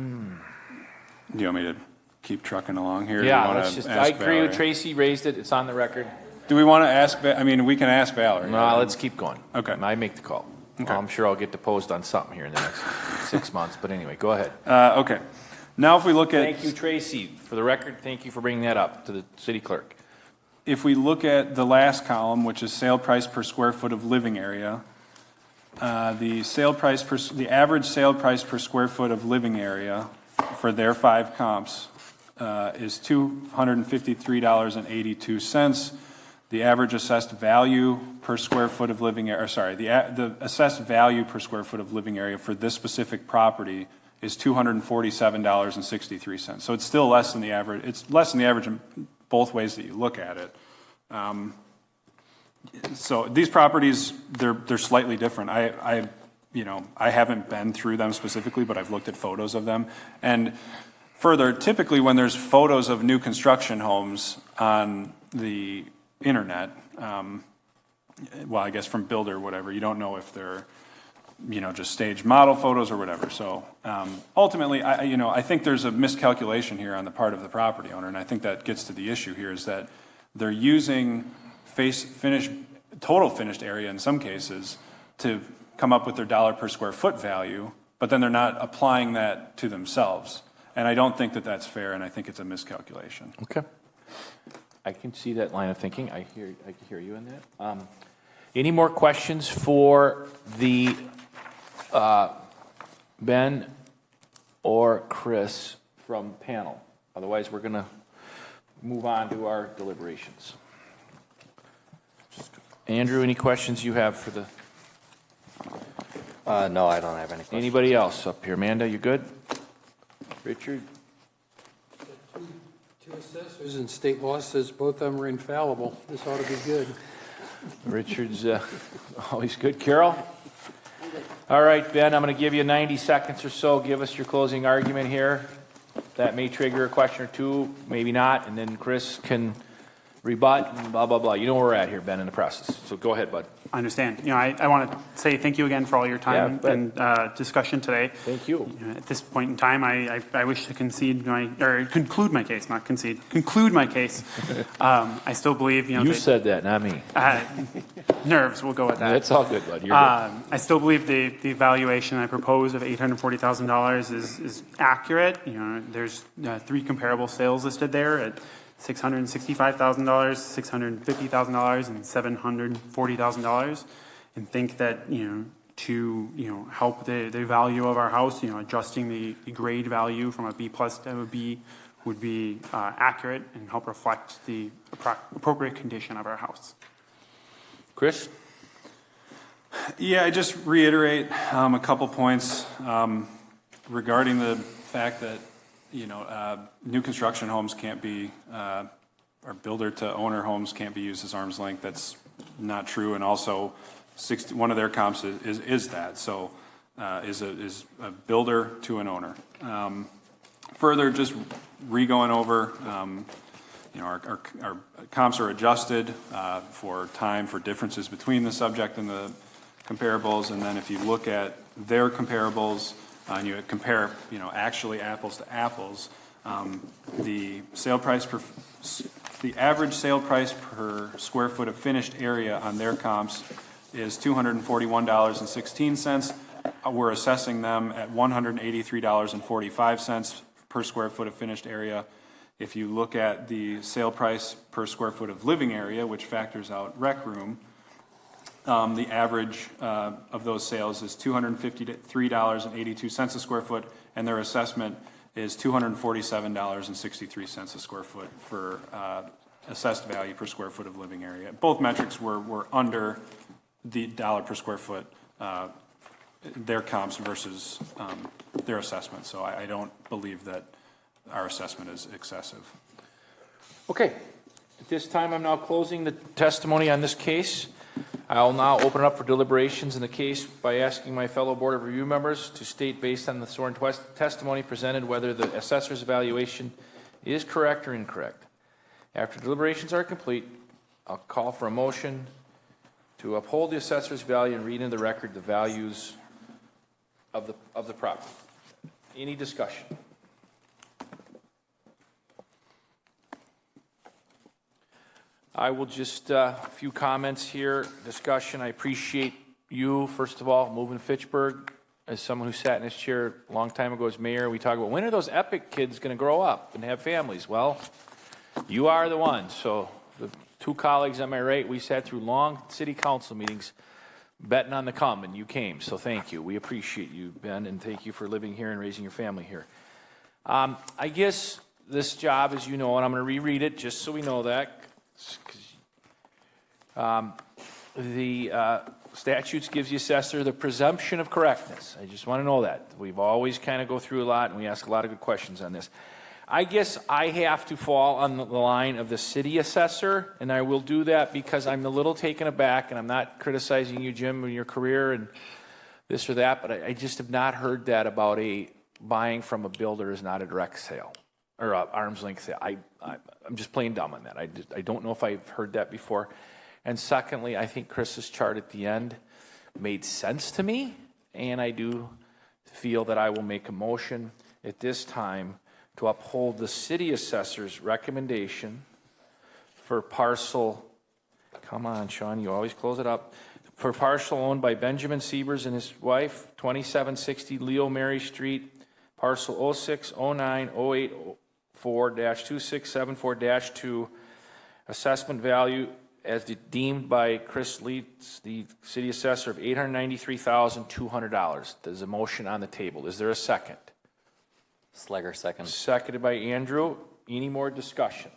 you want me to keep trucking along here? Yeah, I agree with Tracy, raised it, it's on the record. Do we want to ask, I mean, we can ask Valerie. No, let's keep going. Okay. I make the call. Okay. I'm sure I'll get deposed on something here in the next 6 months, but anyway, go ahead. Okay. Now if we look at... Thank you, Tracy. For the record, thank you for bringing that up to the city clerk. If we look at the last column, which is sale price per square foot of living area, the average sale price per square foot of living area for their 5 comps is $253.82. The average assessed value per square foot of living area, the assessed value per square foot of living area for this specific property is $247.63. So it's still less than the average. It's less than the average in both ways that you look at it. So these properties, they're slightly different. I haven't been through them specifically, but I've looked at photos of them. And further, typically when there's photos of new construction homes on the internet, well, I guess from builder or whatever, you don't know if they're, just staged model photos or whatever. So ultimately, I think there's a miscalculation here on the part of the property owner, and I think that gets to the issue here is that they're using total finished area in some cases to come up with their dollar per square foot value, but then they're not applying that to themselves. And I don't think that that's fair, and I think it's a miscalculation. Okay. I can see that line of thinking. I can hear you in that. Any more questions for the Ben or Chris from panel? Otherwise, we're going to move on to our deliberations. Andrew, any questions you have for the? No, I don't have any questions. Anybody else up here? Amanda, you good? Richard? Two assessors, and state law says both of them are infallible. This ought to be good. Richard's always good. Carol? All right, Ben, I'm going to give you 90 seconds or so. Give us your closing argument here. That may trigger a question or two, maybe not, and then Chris can rebut and blah, blah, blah. You know where we're at here, Ben, in the process. So go ahead, bud. I understand. I want to say thank you again for all your time and discussion today. Thank you. At this point in time, I wish to conclude my case, not concede, conclude my case. I still believe, You said that, not me. Nerves, we'll go with that. It's all good, bud. You're good. I still believe the valuation I propose of $840,000 is accurate. There's 3 comparable sales listed there at $665,000, $650,000, and $740,000, and think that to help the value of our house, adjusting the grade value from a B+ to a B would be accurate and help reflect the appropriate condition of our house. Chris? Yeah, I just reiterate a couple points regarding the fact that new construction homes can't be, or builder to owner homes can't be used as arm's length. That's not true. And also, one of their comps is that. So, is a builder to an owner. Further, just going over, our comps are adjusted for time for differences between the subject and the comparables. And then if you look at their comparables and you compare, actually apples to apples, the average sale price per square foot of finished area on their comps is $241.16. We're assessing them at $183.45 per square foot of finished area. If you look at the sale price per square foot of living area, which factors out rec room, the average of those sales is $253.82 a square foot, and their assessment is $247.63 a square foot for assessed value per square foot of living area. Both metrics were under the dollar per square foot, their comps versus their assessment. So I don't believe that our assessment is excessive. Okay. At this time, I'm now closing the testimony on this case. I'll now open it up for deliberations in the case by asking my fellow Board of Review members to state, based on the sworn testimony presented, whether the assessor's evaluation is correct or incorrect. After deliberations are complete, I'll call for a motion to uphold the assessor's value and read into the record the values of the property. Any discussion? I will just, a few comments here, discussion. I appreciate you, first of all, moving Fitchburg. As someone who sat in this chair a long time ago as mayor, we talk about, when are those epic kids going to grow up and have families? Well, you are the one. So the two colleagues on my right, we sat through long city council meetings betting on the come, and you came. So thank you. We appreciate you, Ben, and thank you for living here and raising your family here. I guess this job, as you know, and I'm going to reread it just so we know that, the statutes gives the assessor the presumption of correctness. I just want to know that. We've always kind of go through a lot, and we ask a lot of good questions on this. I guess I have to fall on the line of the city assessor, and I will do that because I'm a little taken aback, and I'm not criticizing you, Jim, and your career and this or that, but I just have not heard that about buying from a builder is not a direct sale or a arm's length sale. I'm just plain dumb on that. I don't know if I've heard that before. And secondly, I think Chris's chart at the end made sense to me, and I do feel that I will make a motion at this time to uphold the city assessor's recommendation for parcel, come on, Sean, you always close it up, for parcel owned by Benjamin Siebers and his wife, 2760 Leo Mary Street, parcel 06090884-2674-2, assessment value as deemed by Chris Leeds, the city assessor, of $893,200. There's a motion on the table. Is there a second? Slager, second. Seconded by Andrew. Any more discussion?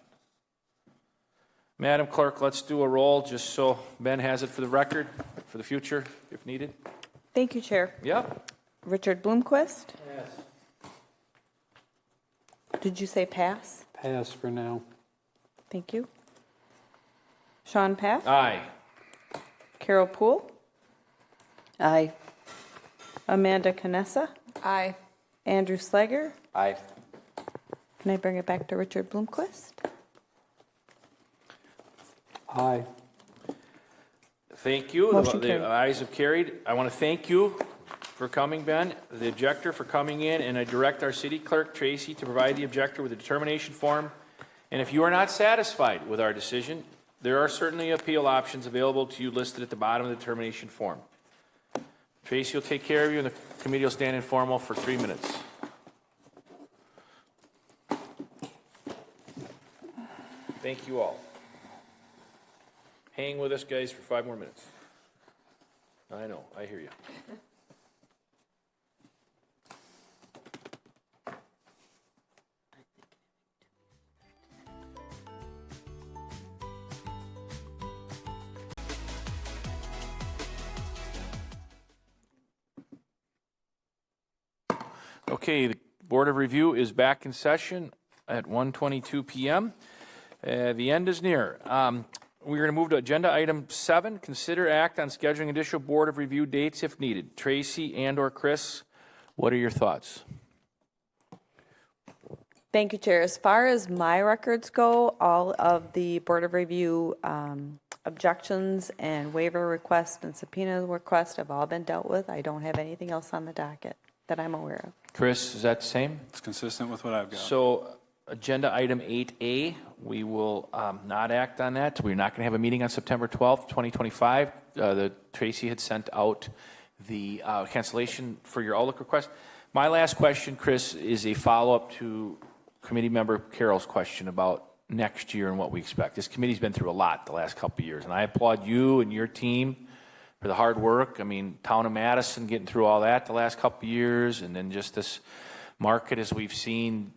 Madam Clerk, let's do a roll just so Ben has it for the record, for the future, if needed. Thank you, Chair. Yep. Richard Bloomquist? Yes. Did you say pass? Pass for now. Thank you. Sean Paff? Aye. Carol Poole? Aye. Amanda Canessa? Aye. Andrew Slager? Aye. Can I bring it back to Richard Bloomquist? Aye. Thank you. Motion The carried. ayes have carried. I want to thank you for coming, Ben, the objector for coming in, and I direct our city clerk, Tracy, to provide the objector with a determination form. And if you are not satisfied with our decision, there are certainly appeal options available to you listed at the bottom of the determination form. Tracy will take care of you, and the committee will stand informal for 3 minutes. Thank you all. Hang with us, guys, for 5 more minutes. I know, I hear you. Okay, the Board of Review is back in session at 1:22 p.m. The end is near. We're going to move to agenda item 7, consider act on scheduling additional Board of Review dates if needed. Tracy and or Chris, what are your thoughts? Thank you, Chair. As far as my records go, all of the Board of Review objections and waiver requests and subpoena requests have all been dealt with. I don't have anything else on the docket that I'm aware of. Chris, is that the same? It's consistent with what I've got. So agenda item 8A, we will not act on that. We're not going to have a meeting on September 12th, 2025. Tracy had sent out the cancellation for your Outlook request. My last question, Chris, is a follow-up to committee member Carol's question about next year and what we expect. This committee's been through a lot the last couple of years, and I applaud you and your team for the hard work. I mean, town of Madison getting through all that the last couple of years, and then just this market as we've seen,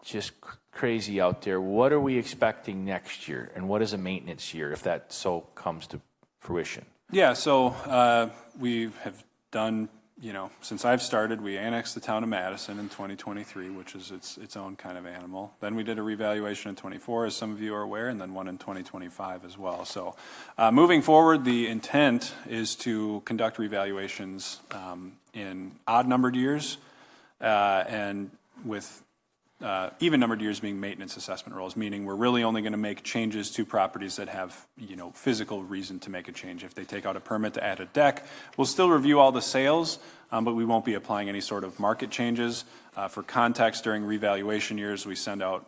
just crazy out there. What are we expecting next year, and what is a maintenance year if that so comes to fruition? Yeah, so we have done, since I've started, we annexed the town of Madison in 2023, which is its own kind of animal. Then we did a revaluation in 24, as some of you are aware, and then one in 2025 as well. So moving forward, the intent is to conduct revaluations in odd-numbered years and with even-numbered years being maintenance assessment rolls, meaning we're really only going to make changes to properties that have, physical reason to make a change. If they take out a permit to add a deck, we'll still review all the sales, but we won't be applying any sort of market changes. For context, during revaluation years, we send out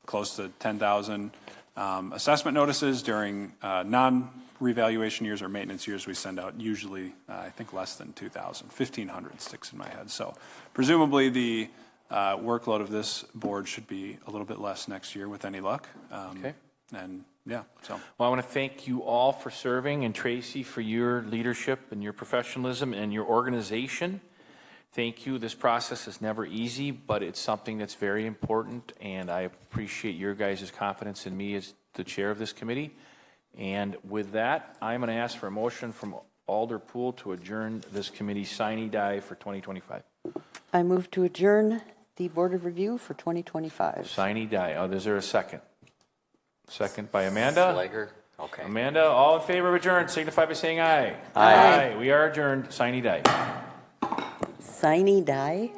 close to 10,000 assessment notices. During non-revaluation years or maintenance years, we send out usually, I think, less than 2,000. 1,500 sticks in my head. So presumably the workload of this board should be a little bit less next year with any luck. Okay. And yeah, so. Well, I want to thank you all for serving, and Tracy for your leadership and your professionalism and your organization. Thank you. This process is never easy, but it's something that's very important, and I appreciate your guys' confidence in me as the chair of this committee. And with that, I'm going to ask for a motion from Alder Poole to adjourn this committee sine die for 2025. I move to adjourn the Board of Review for 2025. Sine die. Oh, is there a second? Second by Amanda. Slager. Okay. Amanda, all in favor of adjourn, signify by saying aye. Aye. We are adjourned. Sine die. Sine die?